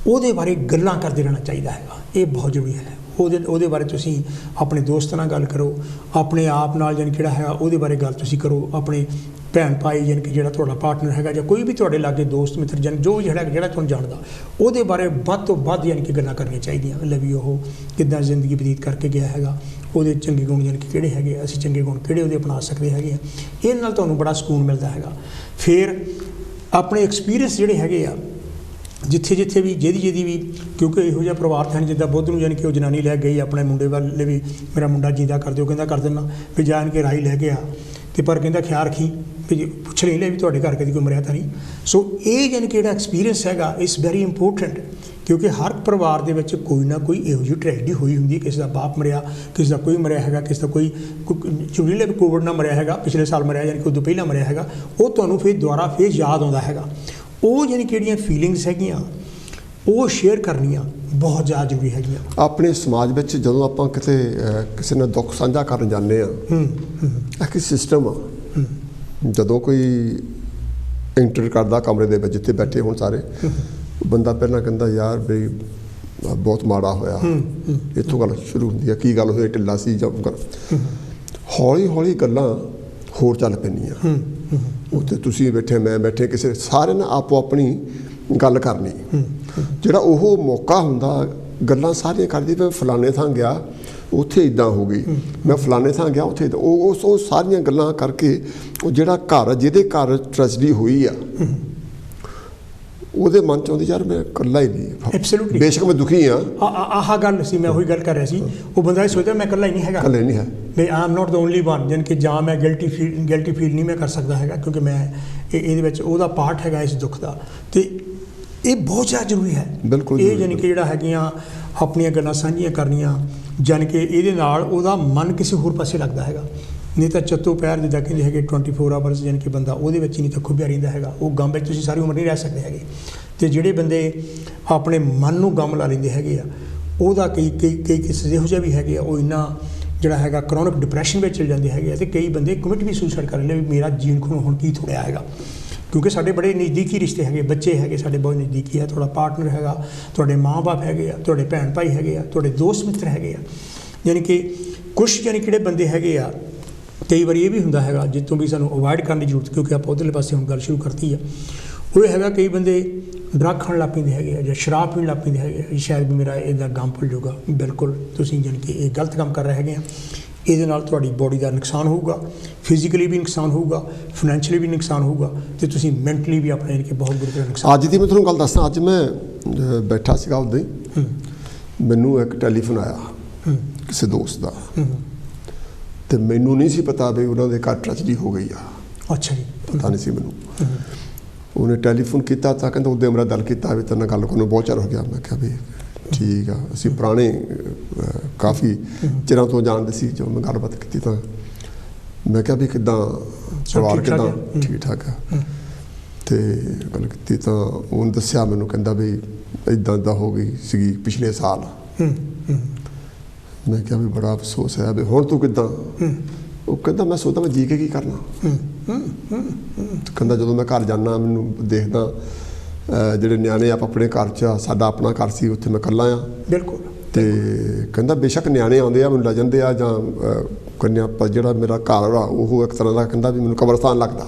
[SPEAKER 2] ਉਹਦੇ ਬਾਰੇ ਗੱਲਾਂ ਕਰਦੇ ਰਹਿਣਾ ਚਾਹੀਦਾ ਹੈਗਾ। ਇਹ ਬਹੁਤ ਜ਼ਰੂਰੀ ਹੈ। ਉਹਦੇ ਬਾਰੇ ਤੁਸੀਂ ਆਪਣੇ ਦੋਸਤਾਂ ਨਾਲ ਗੱਲ ਕਰੋ, ਆਪਣੇ ਆਪ ਨਾਲ ਜਾਣੀ ਜਿਹੜਾ ਹੈਗਾ ਉਹਦੇ ਬਾਰੇ ਗੱਲ ਤੁਸੀਂ ਕਰੋ, ਆਪਣੇ ਭੈਣ ਭਾਈ ਜਾਣੀ ਕਿ ਜਿਹੜਾ ਤੁਹਾਡਾ ਪਾਰਟਨਰ ਹੈਗਾ ਜਾਂ ਕੋਈ ਵੀ ਤੁਹਾਡੇ ਲਾਗੇ ਦੋਸਤ ਮਿੱਤਰ ਜਾਂ ਜੋ ਵੀ ਜਿਹੜਾ ਤੁਹਾਨੂੰ ਜਾਣਦਾ, ਉਹਦੇ ਬਾਰੇ ਵੱਧ ਤੋਂ ਵੱਧ ਯਾਨੀ ਕਿ ਗੱਲਾਂ ਕਰਨੀਆਂ ਚਾਹੀਦੀਆਂ। ਵੀ ਉਹ ਕਿੱਦਾਂ ਜ਼ਿੰਦਗੀ ਬਤੀਤ ਕਰਕੇ ਗਿਆ ਹੈਗਾ, ਉਹਦੇ ਚੰਗੇ ਗੁਣ ਯਾਨੀ ਕਿ ਕਿਹੜੇ ਹੈਗੇ, ਅਸੀਂ ਚੰਗੇ ਗੁਣ ਕਿਹੜੇ ਉਹਦੇ ਅਪਣਾ ਸਕਦੇ ਹੈਗੇ ਆ। ਇਹਦੇ ਨਾਲ ਤੁਹਾਨੂੰ ਬੜਾ ਸਕੂਨ ਮਿਲਦਾ ਹੈਗਾ। ਫਿਰ ਆਪਣੇ ਐਕਸਪੀਰੀਅੰਸ ਜਿਹੜੇ ਹੈਗੇ ਆ ਜਿੱਥੇ ਵੀ ਜਿਹਦੀ ਵੀ, ਕਿਉਂਕਿ ਇਹੋ ਜਿਹਾ ਪਰਿਵਾਰ ਹਨ ਜਿੱਦਾਂ ਬੁੱਧ ਨੂੰ ਯਾਨੀ ਕਿ ਉਹ ਜਨਾਨੀ ਲੈ ਗਈ ਆਪਣੇ ਮੁੰਡੇ ਵੱਲ ਵੀ ਮੇਰਾ ਮੁੰਡਾ ਜਿੰਦਾ ਕਰ ਦਿਓ, ਕਹਿੰਦਾ ਕਰ ਦਿੰਦਾ ਵੀ ਜਾਣ ਕੇ ਰਾਹੀ ਲੈ ਗਿਆ ਅਤੇ ਪਰ ਕਹਿੰਦਾ ਖਿਆਲ ਰੱਖੀ ਵੀ ਪੁੱਛ ਲਈ ਵੀ ਤੁਹਾਡੇ ਘਰ ਕਦੀ ਕੋਈ ਮਰਿਆ ਤਾਂ ਨਹੀਂ। ਸੋ ਇਹ ਯਾਨੀ ਕਿ ਜਿਹੜਾ ਐਕਸਪੀਰੀਅੰਸ ਹੈਗਾ ਇਸ ਵੈਰੀ ਇੰਪੋਰਟੈਂਟ ਕਿਉਂਕਿ ਹਰ ਪਰਿਵਾਰ ਦੇ ਵਿੱਚ ਕੋਈ ਨਾ ਕੋਈ ਇਹੋ ਜਿਹੀ ਟ੍ਰੈਜਡੀ ਹੋਈ ਹੁੰਦੀ ਹੈ। ਕਿਸੇ ਦਾ ਬਾਪ ਮਰਿਆ, ਕਿਸੇ ਦਾ ਕੋਈ ਮਰਿਆ ਹੈਗਾ, ਕਿਸੇ ਦਾ ਕੋਈ ਚੁਗਲੀ ਕੋਵਿਡ ਨਾਲ ਮਰਿਆ ਹੈਗਾ, ਪਿਛਲੇ ਸਾਲ ਮਰਿਆ ਯਾਨੀ ਕਿ ਉਦੋਂ ਪਹਿਲਾਂ ਮਰਿਆ ਹੈਗਾ। ਉਹ ਤੁਹਾਨੂੰ ਫਿਰ ਦੁਬਾਰਾ ਫਿਰ ਯਾਦ ਆਉਂਦਾ ਹੈਗਾ। ਉਹ ਯਾਨੀ ਕਿਹੜੀਆਂ ਫੀਲਿੰਗਸ ਹੈਗੀਆਂ ਉਹ ਸ਼ੇਅਰ ਕਰਨੀਆਂ ਬਹੁਤ ਜ਼ਿਆਦਾ ਜ਼ਰੂਰੀ ਹੈਗੀਆਂ।
[SPEAKER 1] ਆਪਣੇ ਸਮਾਜ ਵਿੱਚ ਜਦੋਂ ਆਪਾਂ ਕਿਤੇ ਕਿਸੇ ਨਾਲ ਦੁੱਖ ਸਾਂਝਾ ਕਰਨ ਜਾਂਦੇ ਹਾਂ, ਇੱਕ ਸਿਸਟਮ ਆ, ਜਦੋਂ ਕੋਈ ਐਂਟਰ ਕਰਦਾ ਕਮਰੇ ਦੇ ਵਿੱਚ ਜਿੱਥੇ ਬੈਠੇ ਹੋਣ ਸਾਰੇ, ਬੰਦਾ ਪਹਿਲਾਂ ਕਹਿੰਦਾ ਯਾਰ ਬਈ ਬਹੁਤ ਮਾੜਾ ਹੋਇਆ, ਇੱਥੋਂ ਗੱਲ ਸ਼ੁਰੂ ਹੁੰਦੀ ਹੈ, ਕੀ ਗੱਲ ਹੋਈ, ਢਿੱਲਾ ਸੀ ਜਾਂ ਹੌਲੀ ਹੌਲੀ ਗੱਲਾਂ ਹੋਰ ਚੱਲ ਪੈਂਦੀਆਂ। ਉੱਥੇ ਤੁਸੀਂ ਬੈਠੇ, ਮੈਂ ਬੈਠੇ, ਕਿਸੇ ਸਾਰੇ ਨੇ ਆਪੋ ਆਪਣੀ ਗੱਲ ਕਰਨੀ। ਜਿਹੜਾ ਉਹ ਮੌਕਾ ਹੁੰਦਾ ਗੱਲਾਂ ਸਾਰੀਆਂ ਕਰਦੀ ਵੀ ਫਲਾਣੇ ਥਾਂ ਗਿਆ ਉੱਥੇ ਇੱਦਾਂ ਹੋ ਗਈ, ਮੈਂ ਫਲਾਣੇ ਥਾਂ ਗਿਆ ਉੱਥੇ ਉਹ ਸਾਰੀਆਂ ਗੱਲਾਂ ਕਰਕੇ ਉਹ ਜਿਹੜਾ ਘਰ ਜਿਹਦੇ ਘਰ ਟ੍ਰੈਜਡੀ ਹੋਈ ਆ ਉਹਦੇ ਮਨ 'ਚ ਆਉਂਦੀ ਯਾਰ ਮੈਂ ਇਕੱਲਾ ਹੀ ਨਹੀਂ,
[SPEAKER 2] Absolutely.
[SPEAKER 1] ਬੇਸ਼ੱਕ ਮੈਂ ਦੁਖੀ ਹਾਂ,
[SPEAKER 2] ਆਹ ਗੱਲ ਸੀ, ਮੈਂ ਉਹੀ ਗੱਲ ਕਰ ਰਿਹਾ ਸੀ। ਉਹ ਬੰਦਾ ਇਹ ਸੋਚਦਾ ਮੈਂ ਇਕੱਲਾ ਹੀ ਨਹੀਂ ਹੈਗਾ,
[SPEAKER 1] ਇਕੱਲੇ ਨਹੀਂ ਹੈ,
[SPEAKER 2] ਵੀ I am not the only one, ਜਾਣੀ ਕਿ ਜਾਂ ਮੈਂ ਗਿਲਟੀ ਫੀਲ ਨਹੀਂ ਮੈਂ ਕਰ ਸਕਦਾ ਹੈਗਾ, ਕਿਉਂਕਿ ਮੈਂ ਇਹਦੇ ਵਿੱਚ ਉਹਦਾ ਪਾਰਟ ਹੈਗਾ ਇਸ ਦੁੱਖ ਦਾ। ਤੇ ਇਹ ਬਹੁਤ ਜ਼ਿਆਦਾ ਜ਼ਰੂਰੀ ਹੈ।
[SPEAKER 1] ਬਿਲਕੁਲ
[SPEAKER 2] ਇਹ ਜਾਣੀ ਕਿ ਜਿਹੜਾ ਹੈਗੀਆਂ ਆਪਣੀਆਂ ਗੱਲਾਂ ਸਾਂਝੀਆਂ ਕਰਨੀਆਂ, ਜਾਣੀ ਕਿ ਇਹਦੇ ਨਾਲ ਉਹਦਾ ਮਨ ਕਿਸੇ ਹੋਰ ਪਾਸੇ ਲੱਗਦਾ ਹੈਗਾ। ਨਹੀਂ ਤਾਂ ਚੱਤੋ ਪੈਰ ਜਿੱਦਾਂ ਕਹਿੰਦੇ ਹੈਗੇ 24 ਆਵਰਸ, ਜਾਣੀ ਕਿ ਬੰਦਾ ਉਹਦੇ ਵਿੱਚ ਹੀ ਨਹੀਂ ਤਾਂ ਖੁੱਭਿਆ ਰਹਿੰਦਾ ਹੈਗਾ। ਉਹ ਗਮ ਵਿੱਚ ਤੁਸੀਂ ਸਾਰੀ ਉਮਰ ਨਹੀਂ ਰਹਿ ਸਕਦੇ ਹੈਗੇ। ਅਤੇ ਜਿਹੜੇ ਬੰਦੇ ਆਪਣੇ ਮਨ ਨੂੰ ਗਮ ਲਾ ਲੈਂਦੇ ਹੈਗੇ ਆ, ਉਹਦਾ ਕਈ ਕੇਸਿਸ ਇਹੋ ਜਿਹੇ ਵੀ ਹੈਗੇ ਆ, ਉਹ ਇੰਨਾ ਜਿਹੜਾ ਹੈਗਾ ਕਰੋਨਿਕ ਡਿਪਰੈਸ਼ਨ ਵਿੱਚ ਚਲ ਜਾਂਦੇ ਹੈਗੇ ਆ। ਅਤੇ ਕਈ ਬੰਦੇ ਕਮਿਟ ਵੀ ਸੁਸਾਈਡ ਕਰ ਲੈਂਦੇ ਵੀ ਮੇਰਾ ਜੀਣ ਖੂਨ ਹੁਣ ਕੀ ਥੋੜ੍ਹਾ ਹੈਗਾ, ਕਿਉਂਕਿ ਸਾਡੇ ਬੜੇ ਨਜ਼ਦੀਕੀ ਰਿਸ਼ਤੇ ਹੈਗੇ, ਬੱਚੇ ਹੈਗੇ ਸਾਡੇ ਬਹੁਤ ਨਜ਼ਦੀਕੀ ਹੈ, ਤੁਹਾਡਾ ਪਾਰਟਨਰ ਹੈਗਾ, ਤੁਹਾਡੇ ਮਾਂ-ਬਾਪ ਹੈਗੇ ਆ, ਤੁਹਾਡੇ ਭੈਣ ਭਾਈ ਹੈਗੇ ਆ, ਤੁਹਾਡੇ ਦੋਸਤ ਮਿੱਤਰ ਹੈਗੇ ਆ। ਯਾਨੀ ਕਿ ਕੁਛ ਯਾਨੀ ਕਿਹੜੇ ਬੰਦੇ ਹੈਗੇ ਆ, ਕਈ ਵਾਰੀ ਇਹ ਵੀ ਹੁੰਦਾ ਹੈਗਾ ਜਿੱਥੋਂ ਵੀ ਸਾਨੂੰ ਅਵੋਇਡ ਕਰਨ ਦੀ ਜ਼ਰੂਰਤ, ਕਿਉਂਕਿ ਆਪਾਂ ਉੱਧਰਲੇ ਪਾਸੇ ਹੁਣ ਗੱਲ ਸ਼ੁਰੂ ਕਰਤੀ ਆ। ਉਹ ਹੈਗਾ ਕਈ ਬੰਦੇ ਡਰੱਗ ਖਾਣ ਲੱਗ ਪੈਂਦੇ ਹੈਗੇ ਆ, ਜਾਂ ਸ਼ਰਾਬ ਪੀਣ ਲੱਗ ਪੈਂਦੇ ਹੈਗੇ ਆ, ਸ਼ਾਇਦ ਵੀ ਮੇਰਾ ਇਹਦਾ ਗਮ ਭੁੱਲ ਜਾਊਗਾ। ਬਿਲਕੁਲ ਤੁਸੀਂ ਜਾਣੀ ਕਿ ਇਹ ਗਲਤ ਕੰਮ ਕਰ ਰਹੇ ਹੈਗੇ ਆ। ਇਹਦੇ ਨਾਲ ਤੁਹਾਡੀ ਬੋਡੀ ਦਾ ਨੁਕਸਾਨ ਹੋਊਗਾ, ਫਿਜ਼ੀਕਲੀ ਵੀ ਨੁਕਸਾਨ ਹੋਊਗਾ, ਫਾਈਨੈਂਸ਼ੀਅਲੀ ਵੀ ਨੁਕਸਾਨ ਹੋਊਗਾ, ਅਤੇ ਤੁਸੀਂ ਮੈਂਟਲੀ ਵੀ ਆਪਣਾ ਯਾਨੀ ਕਿ ਬਹੁਤ ਬੁਰੀ ਤਰ੍ਹਾਂ ਨੁਕਸਾਨ।
[SPEAKER 1] ਅੱਜ ਦੀ ਮੈਂ ਤੁਹਾਨੂੰ ਗੱਲ ਦੱਸਦਾ। ਅੱਜ ਮੈਂ ਬੈਠਾ ਸੀਗਾ ਉੱਦਾਂ ਹੀ, ਮੈਨੂੰ ਇੱਕ ਟੈਲੀਫੋਨ ਆਇਆ ਕਿਸੇ ਦੋਸਤ ਦਾ, ਅਤੇ ਮੈਨੂੰ ਨਹੀਂ ਸੀ ਪਤਾ ਵੀ ਉਹਨਾਂ ਦੇ ਘਰ ਟ੍ਰੈਜਡੀ ਹੋ ਗਈ ਆ।
[SPEAKER 2] ਅੱਛਾ ਜੀ।
[SPEAKER 1] ਪਤਾ ਨਹੀਂ ਸੀ ਮੈਨੂੰ। ਉਹਨੇ ਟੈਲੀਫੋਨ ਕੀਤਾ ਤਾਂ ਕਹਿੰਦਾ ਉਹਦੇ ਮੇਰਾ ਦਿਲ ਕੀਤਾ ਵੀ ਤੇਰੇ ਨਾਲ ਗੱਲ ਕਰਨ ਨੂੰ ਬਹੁਤ ਚਿਰ ਹੋ ਗਿਆ। ਮੈਂ ਕਿਹਾ ਵੀ ਠੀਕ ਆ, ਅਸੀਂ ਪੁਰਾਣੇ ਕਾਫੀ ਚਿਰਾਂ ਤੋਂ ਜਾਣਦੇ ਸੀ। ਜੋ ਮੈਂ ਗੱਲਬਾਤ ਕੀਤੀ ਤਾਂ ਮੈਂ ਕਿਹਾ ਵੀ ਕਿੱਦਾਂ ਪਰਿਵਾਰ, ਕਿੱਦਾਂ ਠੀਕ ਠਾਕ ਆ। ਅਤੇ ਗੱਲ ਕੀਤੀ ਤਾਂ ਉਹਨੇ ਦੱਸਿਆ ਮੈਨੂੰ, ਕਹਿੰਦਾ ਵੀ ਇੱਦਾਂ ਇੱਦਾਂ ਹੋ ਗਈ ਸੀਗੀ ਪਿਛਲੇ ਸਾਲ। ਮੈਂ ਕਿਹਾ ਵੀ ਬੜਾ ਅਫਸੋਸ ਹੈ ਵੀ ਹੁਣ ਤੂੰ ਕਿੱਦਾਂ। ਉਹ ਕਹਿੰਦਾ ਮੈਂ ਸੋਚਦਾ ਮੈਂ ਜੀ ਕੇ ਕੀ ਕਰਨਾ। ਕਹਿੰਦਾ ਜਦੋਂ ਮੈਂ ਘਰ ਜਾਂਦਾ ਮੈਨੂੰ ਦੇਖਦਾ ਜਿਹੜੇ ਨਿਆਣੇ ਆਪ ਆਪਣੇ ਘਰ 'ਚ, ਸਾਡਾ ਆਪਣਾ ਘਰ ਸੀ, ਉੱਥੇ ਮੈਂ ਇਕੱਲਾ ਆ।
[SPEAKER 2] ਬਿਲਕੁਲ।
[SPEAKER 1] ਅਤੇ ਕਹਿੰਦਾ ਬੇਸ਼ੱਕ ਨਿਆਣੇ ਆਉਂਦੇ ਆ ਮੈਨੂੰ ਲੈ ਜਾਂਦੇ ਆ, ਜਾਂ ਕੰਨਿਆ, ਪਰ ਜਿਹੜਾ ਮੇਰਾ ਘਰ ਆ ਉਹ ਇੱਕ ਤਰ੍ਹਾਂ ਦਾ ਕਹਿੰਦਾ ਵੀ ਮੈਨੂੰ ਕਬਰਸਤਾਨ ਲੱਗਦਾ।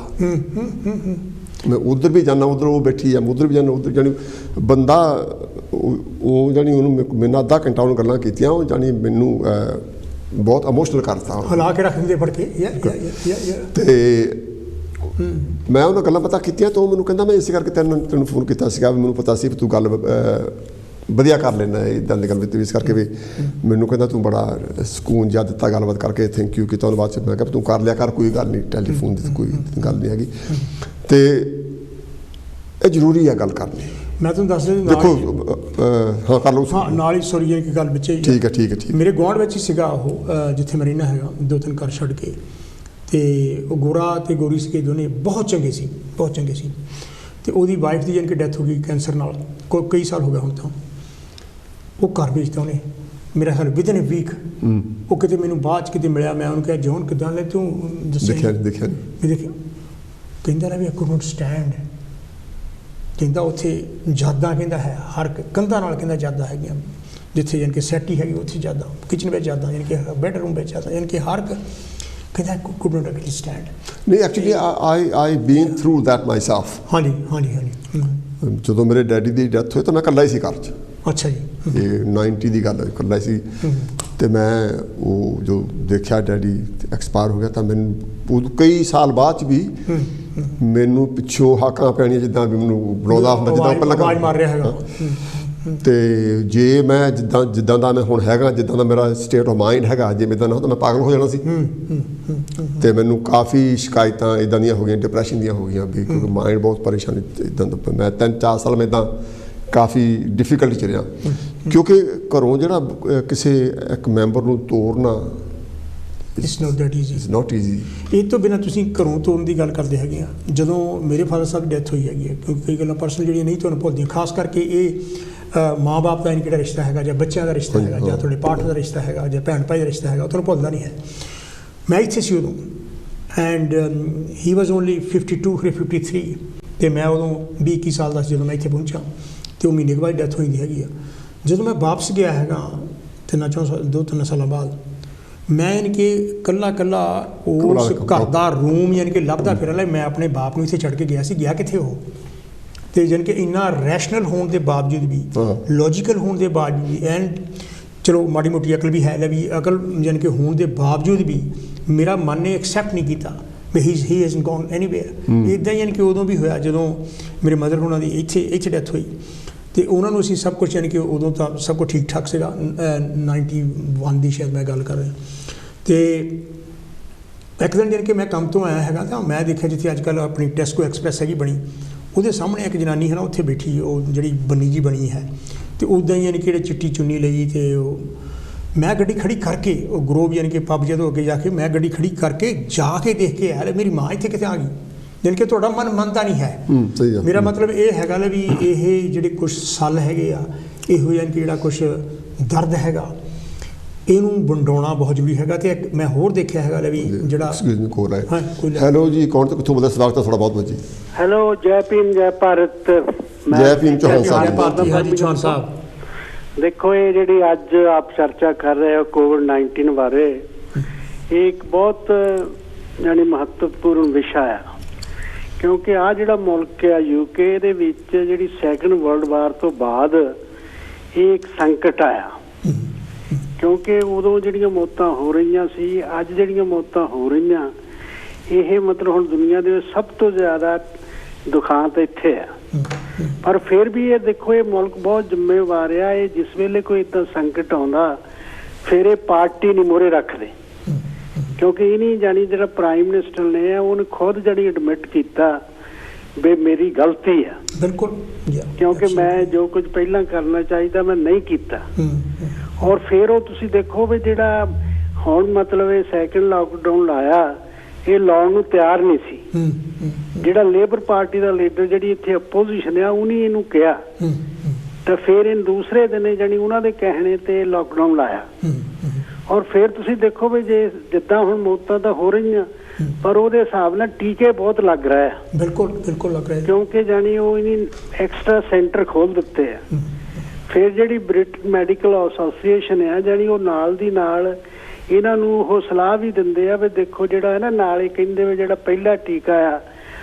[SPEAKER 1] ਮੈਂ ਉੱਧਰ ਵੀ ਜਾਂਦਾ, ਉੱਧਰ ਉਹ ਬੈਠੀ ਆ, ਮੈਂ ਉੱਧਰ ਵੀ ਜਾਂਦਾ, ਉੱਧਰ ਜਾਣੀ ਬੰਦਾ ਉਹ ਜਾਣੀ ਉਹਨੂੰ ਮੈਨੂੰ ਅੱਧਾ ਘੰਟਾ ਉਹਨੂੰ ਗੱਲਾਂ ਕੀਤੀਆਂ, ਉਹ ਜਾਣੀ ਮੈਨੂੰ ਬਹੁਤ ਇਮੋਸ਼ਨਲ ਕਰਤਾ,
[SPEAKER 2] ਹਿਲਾ ਕੇ ਰੱਖ ਦਿੰਦੇ ਫੜ ਕੇ।
[SPEAKER 1] ਅਤੇ ਮੈਂ ਉਹਨਾਂ ਗੱਲਾਂ ਪਤਾ ਕੀਤੀਆਂ ਤਾਂ ਉਹ ਮੈਨੂੰ ਕਹਿੰਦਾ ਮੈਂ ਇਸੇ ਕਰਕੇ ਤੈਨੂੰ ਫੋਨ ਕੀਤਾ ਸੀਗਾ ਵੀ ਮੈਨੂੰ ਪਤਾ ਸੀ ਵੀ ਤੂੰ ਗੱਲ ਵਧੀਆ ਕਰ ਲੈਂਦਾ ਇੱਦਾਂ ਦੀ ਗੱਲ ਵੀ, ਇਸ ਕਰਕੇ ਵੀ ਮੈਨੂੰ ਕਹਿੰਦਾ ਤੂੰ ਬੜਾ ਸਕੂਨ ਜਿਹਾ ਦਿੱਤਾ ਗੱਲਬਾਤ ਕਰਕੇ, ਥੈਂਕ ਯੂ ਕੀਤਾ। ਉਹਨੂੰ ਬਾਅਦ 'ਚ ਮੈਂ ਕਿਹਾ ਤੂੰ ਕਰ ਲਿਆ ਕਰ, ਕੋਈ ਗੱਲ ਨਹੀਂ, ਟੈਲੀਫੋਨ ਦੀ ਕੋਈ ਗੱਲ ਨਹੀਂ ਹੈਗੀ। ਅਤੇ ਇਹ ਜ਼ਰੂਰੀ ਹੈ ਗੱਲ ਕਰਨੀ।
[SPEAKER 2] ਮੈਂ ਤੁਹਾਨੂੰ ਦੱਸ ਦਿੰਦਾ,
[SPEAKER 1] ਦੇਖੋ ਹਾਂ ਕਰ ਲਓ।
[SPEAKER 2] ਹਾਂ ਨਾਲ ਹੀ ਸੋਰੀ ਜਿਹੜੀ ਗੱਲ ਵਿੱਚ ਹੀ
[SPEAKER 1] ਠੀਕ ਹੈ ਠੀਕ ਹੈ ਠੀਕ।
[SPEAKER 2] ਮੇਰੇ ਗੁਆਂਢ ਵਿੱਚ ਹੀ ਸੀਗਾ ਉਹ, ਜਿੱਥੇ ਮੈਂ ਰਹਿੰਦਾ ਹੈਗਾ, 2-3 ਘਰ ਛੱਡ ਕੇ। ਅਤੇ ਉਹ ਗੋਰਾ ਅਤੇ ਗੋਰੀ ਸੀਗੇ, ਦੋਨੇ ਬਹੁਤ ਚੰਗੇ ਸੀ, ਬਹੁਤ ਚੰਗੇ ਸੀ। ਅਤੇ ਉਹਦੀ ਵਾਈਫ ਦੀ ਜਾਣੀ ਕਿ ਡੈਥ ਹੋ ਗਈ ਕੈਂਸਰ ਨਾਲ, ਕਈ ਸਾਲ ਹੋ ਗਿਆ ਹੁਣ ਤਾਂ। ਉਹ ਘਰ ਵੇਚਦਾ ਉਹਨੇ, ਮੇਰਾ ਖਿਆਲ ਵਿਦਨ ਏ ਵੀਕ। ਉਹ ਕਿਤੇ ਮੈਨੂੰ ਬਾਅਦ 'ਚ ਕਿਤੇ ਮਿਲਿਆ, ਮੈਂ ਉਹਨੂੰ ਕਿਹਾ ਜੌਨ ਕਿੱਦਾਂ ਲੈ ਤੂੰ ਦੱਸਿਆ। ਦੇਖਿਆ ਕਹਿੰਦਾ ਨਾ ਵੀ ਆਈ ਕੁਡ ਨਾਟ ਸਟੈਂਡ। ਕਹਿੰਦਾ ਉੱਥੇ ਯਾਦਾਂ ਕਹਿੰਦਾ ਹੈ, ਹਰ ਕੰਧਾਂ ਨਾਲ ਕਹਿੰਦਾ ਯਾਦਾਂ ਹੈਗੀਆਂ, ਜਿੱਥੇ ਜਾਣੀ ਕਿ ਸੈਟੀ ਹੈਗੀ ਉੱਥੇ ਯਾਦਾਂ, ਕਿਚਨ ਵਿੱਚ ਯਾਦਾਂ, ਜਾਣੀ ਕਿ ਬੈਡਰੂਮ ਵਿੱਚ ਯਾਦਾਂ, ਜਾਣੀ ਕਿ ਹਰ ਕਹਿੰਦਾ ਕੁਡ ਨਾਟ ਐਕਚੁਅਲੀ ਸਟੈਂਡ।
[SPEAKER 1] ਨਹੀਂ actually I been through that my self.
[SPEAKER 2] ਹਾਂਜੀ ਹਾਂਜੀ ਹਾਂਜੀ।
[SPEAKER 1] ਜਦੋਂ ਮੇਰੇ ਡੈਡੀ ਦੀ ਡੈਥ ਹੋਈ ਤਾਂ ਮੈਂ ਇਕੱਲਾ ਹੀ ਸੀ ਘਰ 'ਚ।
[SPEAKER 2] ਅੱਛਾ ਜੀ।
[SPEAKER 1] ਇਹ 90 ਦੀ ਗੱਲ ਇਕੱਲਾ ਸੀ। ਅਤੇ ਮੈਂ ਉਹ ਜੋ ਦੇਖਿਆ ਡੈਡੀ ਐਕਸਪਾਇਰ ਹੋ ਗਿਆ, ਤਾਂ ਮੈਨੂੰ ਕਈ ਸਾਲ ਬਾਅਦ 'ਚ ਵੀ ਮੈਨੂੰ ਪਿੱਛੋਂ ਹਾਕਾਂ ਪੈਣੀਆਂ, ਜਿੱਦਾਂ ਵੀ ਮੈਨੂੰ ਬੁਲਾਉਂਦਾ ਹੁੰਦਾ, ਜਿੱਦਾਂ ਪਹਿਲਾਂ ਆਵਾਜ਼ ਮਾਰ ਰਿਹਾ ਹੈਗਾ। ਅਤੇ ਜੇ ਮੈਂ ਜਿੱਦਾਂ ਦਾ ਮੈਂ ਹੁਣ ਹੈਗਾ, ਜਿੱਦਾਂ ਦਾ ਮੇਰਾ ਸਟੇਟ ਆਫ ਮਾਈਂਡ ਹੈਗਾ, ਜੇ ਇੱਦਾਂ ਨਾ ਤਾਂ ਮੈਂ ਪਾਗਲ ਹੋ ਜਾਣਾ ਸੀ। ਅਤੇ ਮੈਨੂੰ ਕਾਫੀ ਸ਼ਿਕਾਇਤਾਂ ਇੱਦਾਂ ਦੀਆਂ ਹੋ ਗਈਆਂ, ਡਿਪਰੈਸ਼ਨ ਦੀਆਂ ਹੋ ਗਈਆਂ ਵੀ, ਕਿਉਂਕਿ ਮਾਈਂਡ ਬਹੁਤ ਪਰੇਸ਼ਾਨ ਇੱਦਾਂ ਦਾ। ਮੈਂ 3-4 ਸਾਲ ਮੈਂ ਇੱਦਾਂ ਕਾਫੀ ਡਿਫੀਕਲਟ 'ਚ ਰਿਹਾ, ਕਿਉਂਕਿ ਘਰੋਂ ਜਿਹੜਾ ਕਿਸੇ ਇੱਕ ਮੈਂਬਰ ਨੂੰ ਤੋਰਨਾ
[SPEAKER 2] ਇਟਸ ਨਾਟ ਈਜ਼ੀ। ਇਹ ਤੋਂ ਬਿਨਾਂ ਤੁਸੀਂ ਘਰੋਂ ਤੋਰਨ ਦੀ ਗੱਲ ਕਰਦੇ ਹੈਗੇ ਆ। ਜਦੋਂ ਮੇਰੇ ਫਾਦਰ ਸਾਹਿਬ ਦੀ ਡੈਥ ਹੋਈ ਹੈਗੀ ਹੈ, ਕਿਉਂਕਿ ਕਈ ਗੱਲਾਂ ਪਰਸਨਲ ਜਿਹੜੀਆਂ ਨਹੀਂ ਤੁਹਾਨੂੰ ਭੁੱਲਦੀਆਂ, ਖਾਸ ਕਰਕੇ ਇਹ ਮਾਂ-ਬਾਪ ਦਾ ਕਿਹੜਾ ਰਿਸ਼ਤਾ ਹੈਗਾ, ਜਾਂ ਬੱਚਿਆਂ ਦਾ ਰਿਸ਼ਤਾ ਹੈਗਾ, ਜਾਂ ਤੁਹਾਡੇ ਪਾਰਟਨਰ ਦਾ ਰਿਸ਼ਤਾ ਹੈਗਾ, ਜਾਂ ਭੈਣ ਭਾਈ ਦਾ ਰਿਸ਼ਤਾ ਹੈਗਾ, ਉਹ ਤੁਹਾਨੂੰ ਭੁੱਲਦਾ ਨਹੀਂ ਹੈ। ਮੈਂ ਇੱਥੇ ਸੀ ਉਦੋਂ, ਐਂਡ ਹੀ ਵਾਜ਼ ਓਨਲੀ 52 ਜਾਂ 53, ਅਤੇ ਮੈਂ ਉਦੋਂ 20-21 ਸਾਲ ਦਾ ਸੀ ਜਦੋਂ ਮੈਂ ਇੱਥੇ ਪਹੁੰਚਾ, ਅਤੇ ਉਹ ਮਹੀਨੇ ਕੁ ਬਾਅਦ ਡੈਥ ਹੋਈ ਹੈਗੀ ਆ। ਜਦੋਂ ਮੈਂ ਵਾਪਸ ਗਿਆ ਹੈਗਾ 2-3 ਸਾਲਾਂ ਬਾਅਦ, ਮੈਂ ਯਾਨੀ ਕਿ ਇਕੱਲਾ ਉਸ ਘਰ ਦਾ ਰੂਮ ਯਾਨੀ ਕਿ ਲੱਭਦਾ ਫਿਰਨ ਲਈ, ਮੈਂ ਆਪਣੇ ਬਾਪ ਨੂੰ ਇੱਥੇ ਛੱਡ ਕੇ ਗਿਆ ਸੀ। ਗਿਆ ਕਿੱਥੇ ਉਹ? ਅਤੇ ਯਾਨੀ ਕਿ ਇੰਨਾ ਰੈਸ਼ਨਲ ਹੋਣ ਦੇ ਬਾਵਜੂਦ ਵੀ, ਲੌਜੀਕਲ ਹੋਣ ਦੇ ਬਾਵਜੂਦ ਵੀ, ਐਂਡ ਚਲੋ ਮਾੜੀ ਮੋਟੀ ਅਕਲ ਵੀ ਹੈ, ਵੀ ਅਕਲ ਯਾਨੀ ਕਿ ਹੋਣ ਦੇ ਬਾਵਜੂਦ ਵੀ ਮੇਰਾ ਮਨ ਨੇ ਐਕਸੈਪਟ ਨਹੀਂ ਕੀਤਾ। ਵੀ ਹੀ ਹੈਜ਼ਨਟ ਗੋਨ ਐਨੀਵੇਅਰ। ਇੱਦਾਂ ਯਾਨੀ ਕਿ ਉਦੋਂ ਵੀ ਹੋਇਆ ਜਦੋਂ ਮੇਰੇ ਮਦਰ ਉਹਨਾਂ ਦੀ ਇੱਥੇ ਡੈਥ ਹੋਈ, ਅਤੇ ਉਹਨਾਂ ਨੂੰ ਅਸੀਂ ਸਭ ਕੁਛ ਯਾਨੀ ਕਿ ਉਦੋਂ ਤਾਂ ਸਭ ਕੁਛ ਠੀਕ ਠਾਕ ਸੀਗਾ। 91 ਦੀ ਸ਼ਾਇਦ ਮੈਂ ਗੱਲ ਕਰ ਰਿਹਾ। ਅਤੇ ਇੱਕ ਦਿਨ ਯਾਨੀ ਕਿ ਮੈਂ ਕੰਮ ਤੋਂ ਆਇਆ ਹੈਗਾ ਤਾਂ ਮੈਂ ਦੇਖਿਆ ਜਿੱਥੇ ਅੱਜ ਕੱਲ੍ਹ ਆਪਣੀ ਟੈਸਕੋ ਐਕਸਪ੍ਰੈਸ ਹੈਗੀ ਬਣੀ, ਉਹਦੇ ਸਾਹਮਣੇ ਇੱਕ ਜਨਾਨੀ ਹੈ ਨਾ ਉੱਥੇ ਬੈਠੀ, ਉਹ ਜਿਹੜੀ ਬੰਨੀ ਜੀ ਬਣੀ ਹੈ, ਅਤੇ ਉੱਦਾਂ ਹੀ ਯਾਨੀ ਕਿ ਚਿੱਟੀ ਚੁੰਨੀ ਲਈ। ਅਤੇ ਉਹ ਮੈਂ ਗੱਡੀ ਖੜੀ ਕਰਕੇ, ਉਹ ਗਰੋਵ ਯਾਨੀ ਕਿ ਪੱਬ ਜਦੋਂ ਅੱਗੇ ਜਾ ਕੇ ਮੈਂ ਗੱਡੀ ਖੜੀ ਕਰਕੇ ਜਾ ਕੇ ਦੇਖ ਕੇ ਆਇਆ ਮੇਰੀ ਮਾਂ ਇੱਥੇ ਕਿਤੇ ਆ ਗਈ। ਯਾਨੀ ਕਿ ਤੁਹਾਡਾ ਮਨ ਮੰਨਦਾ ਨਹੀਂ ਹੈ। ਮੇਰਾ ਮਤਲਬ ਇਹ ਹੈਗਾ ਵੀ ਇਹ ਜਿਹੜੇ ਕੁਛ ਸਾਲ ਹੈਗੇ ਆ, ਇਹੋ ਯਾਨੀ ਕਿ ਜਿਹੜਾ ਕੁਛ ਦਰਦ ਹੈਗਾ ਇਹਨੂੰ ਵੰਡਾਉਣਾ ਬਹੁਤ ਜ਼ਰੂਰੀ ਹੈਗਾ। ਅਤੇ ਇੱਕ ਮੈਂ ਹੋਰ ਦੇਖਿਆ ਹੈਗਾ ਵੀ ਜਿਹੜਾ
[SPEAKER 1] ਹੈਲੋ ਜੀ, ਕੌਣ ਤੋਂ ਕਿੱਥੋਂ ਬੋਲਦਾ? ਸਵਾਗਤ ਹੈ ਤੁਹਾਡਾ ਬਹੁਤ ਬਹੁਤ ਜੀ।
[SPEAKER 3] ਹੈਲੋ, ਜੈ ਭੀਮ, ਜੈ ਭਾਰਤ।
[SPEAKER 1] ਜੈ ਭੀਮ ਚੌਹਾਨ ਸਾਹਿਬ।
[SPEAKER 3] ਦੇਖੋ, ਇਹ ਜਿਹੜੀ ਅੱਜ ਆਪ ਚਰਚਾ ਕਰ ਰਹੇ ਹੋ ਕੋਵਿਡ-19 ਬਾਰੇ, ਇਹ ਇੱਕ ਬਹੁਤ ਯਾਨੀ ਮਹੱਤਵਪੂਰਨ ਵਿਸ਼ਾ ਆ, ਕਿਉਂਕਿ ਆਹ ਜਿਹੜਾ ਮੁਲਕ ਆ UK, ਇਹਦੇ ਵਿੱਚ ਜਿਹੜੀ ਸੈਕੰਡ ਵਰਲਡ ਵਾਰ ਤੋਂ ਬਾਅਦ ਇਹ ਇੱਕ ਸੰਕਟ ਆਇਆ। ਕਿਉਂਕਿ ਉਦੋਂ ਜਿਹੜੀਆਂ ਮੌਤਾਂ ਹੋ ਰਹੀਆਂ ਸੀ, ਅੱਜ ਜਿਹੜੀਆਂ ਮੌਤਾਂ ਹੋ ਰਹੀਆਂ, ਇਹ ਮਤਲਬ ਹੁਣ ਦੁਨੀਆ ਦੇ ਸਭ ਤੋਂ ਜ਼ਿਆਦਾ ਦੁਖਾਂਤ ਇੱਥੇ ਆ। ਪਰ ਫਿਰ ਵੀ ਇਹ ਦੇਖੋ, ਇਹ ਮੁਲਕ ਬਹੁਤ ਜ਼ਿੰਮੇਵਾਰ ਆ। ਇਹ ਜਿਸ ਵੇਲੇ ਕੋਈ ਇੱਦਾਂ ਸੰਕਟ ਆਉਂਦਾ, ਫਿਰ ਇਹ ਪਾਰਟੀ ਨਹੀਂ ਮੂਹਰੇ ਰੱਖਦੇ, ਕਿਉਂਕਿ ਇਹ ਨਹੀਂ ਜਾਣੀ ਜਿਹੜਾ ਪ੍ਰਾਈਮ ਮਿਨਿਸਟਰ ਨੇ ਆ, ਉਹਨੇ ਖੁਦ ਜਿਹੜੀ ਐਡਮਿਟ ਕੀਤਾ ਵੀ ਮੇਰੀ ਗਲਤੀ ਆ।
[SPEAKER 2] ਬਿਲਕੁਲ,
[SPEAKER 3] ਕਿਉਂਕਿ ਮੈਂ ਜੋ ਕੁਝ ਪਹਿਲਾਂ ਕਰਨਾ ਚਾਹੀਦਾ ਮੈਂ ਨਹੀਂ ਕੀਤਾ। ਔਰ ਫਿਰ ਉਹ ਤੁਸੀਂ ਦੇਖੋ ਵੀ ਜਿਹੜਾ ਹੁਣ ਮਤਲਬ ਇਹ ਸੈਕਿੰਡ ਲਾਕਡਾਊਨ ਲਾਇਆ, ਇਹ ਲਾਉਣ ਨੂੰ ਤਿਆਰ ਨਹੀਂ ਸੀ। ਜਿਹੜਾ ਲੇਬਰ ਪਾਰਟੀ ਦਾ ਲੀਡਰ ਜਿਹੜੀ ਇੱਥੇ ਅਪੋਜੀਸ਼ਨ ਆ, ਉਹਨੇ ਇਹਨੂੰ ਕਿਹਾ, ਤਾਂ ਫਿਰ ਇਹ ਦੂਸਰੇ ਦਿਨ ਜਾਣੀ ਉਹਨਾਂ ਦੇ ਕਹਿਣੇ ਤੇ ਲਾਕਡਾਊਨ ਲਾਇਆ। ਔਰ ਫਿਰ ਤੁਸੀਂ ਦੇਖੋ ਵੀ ਜੇ ਜਿੱਦਾਂ ਹੁਣ ਮੌਤਾਂ ਤਾਂ ਹੋ ਰਹੀਆਂ, ਪਰ ਉਹਦੇ ਹਿਸਾਬ ਨਾਲ ਟੀਕੇ ਬਹੁਤ ਲੱਗ ਰਿਹਾ ਹੈ।
[SPEAKER 2] ਬਿਲਕੁਲ ਲੱਗ ਰਿਹਾ,
[SPEAKER 3] ਕਿਉਂਕਿ ਜਾਣੀ ਉਹ ਇਹਨੀ ਐਕਸਟਰਾ ਸੈਂਟਰ ਖੋਲ ਦਿੱਤੇ ਆ। ਫਿਰ ਜਿਹੜੀ ਬ੍ਰਿਟਿਸ਼ ਮੈਡੀਕਲ ਐਸੋਸੀਏਸ਼ਨ ਆ, ਜਾਣੀ ਉਹ ਨਾਲ ਦੀ ਨਾਲ ਇਹਨਾਂ ਨੂੰ ਉਹ ਸਲਾਹ ਵੀ ਦਿੰਦੇ ਆ ਵੀ ਦੇਖੋ ਜਿਹੜਾ ਹੈ ਨਾ, ਨਾਲ ਹੀ ਕਹਿੰਦੇ ਵੀ ਜਿਹੜਾ ਪਹਿਲਾ ਟੀਕਾ ਆ,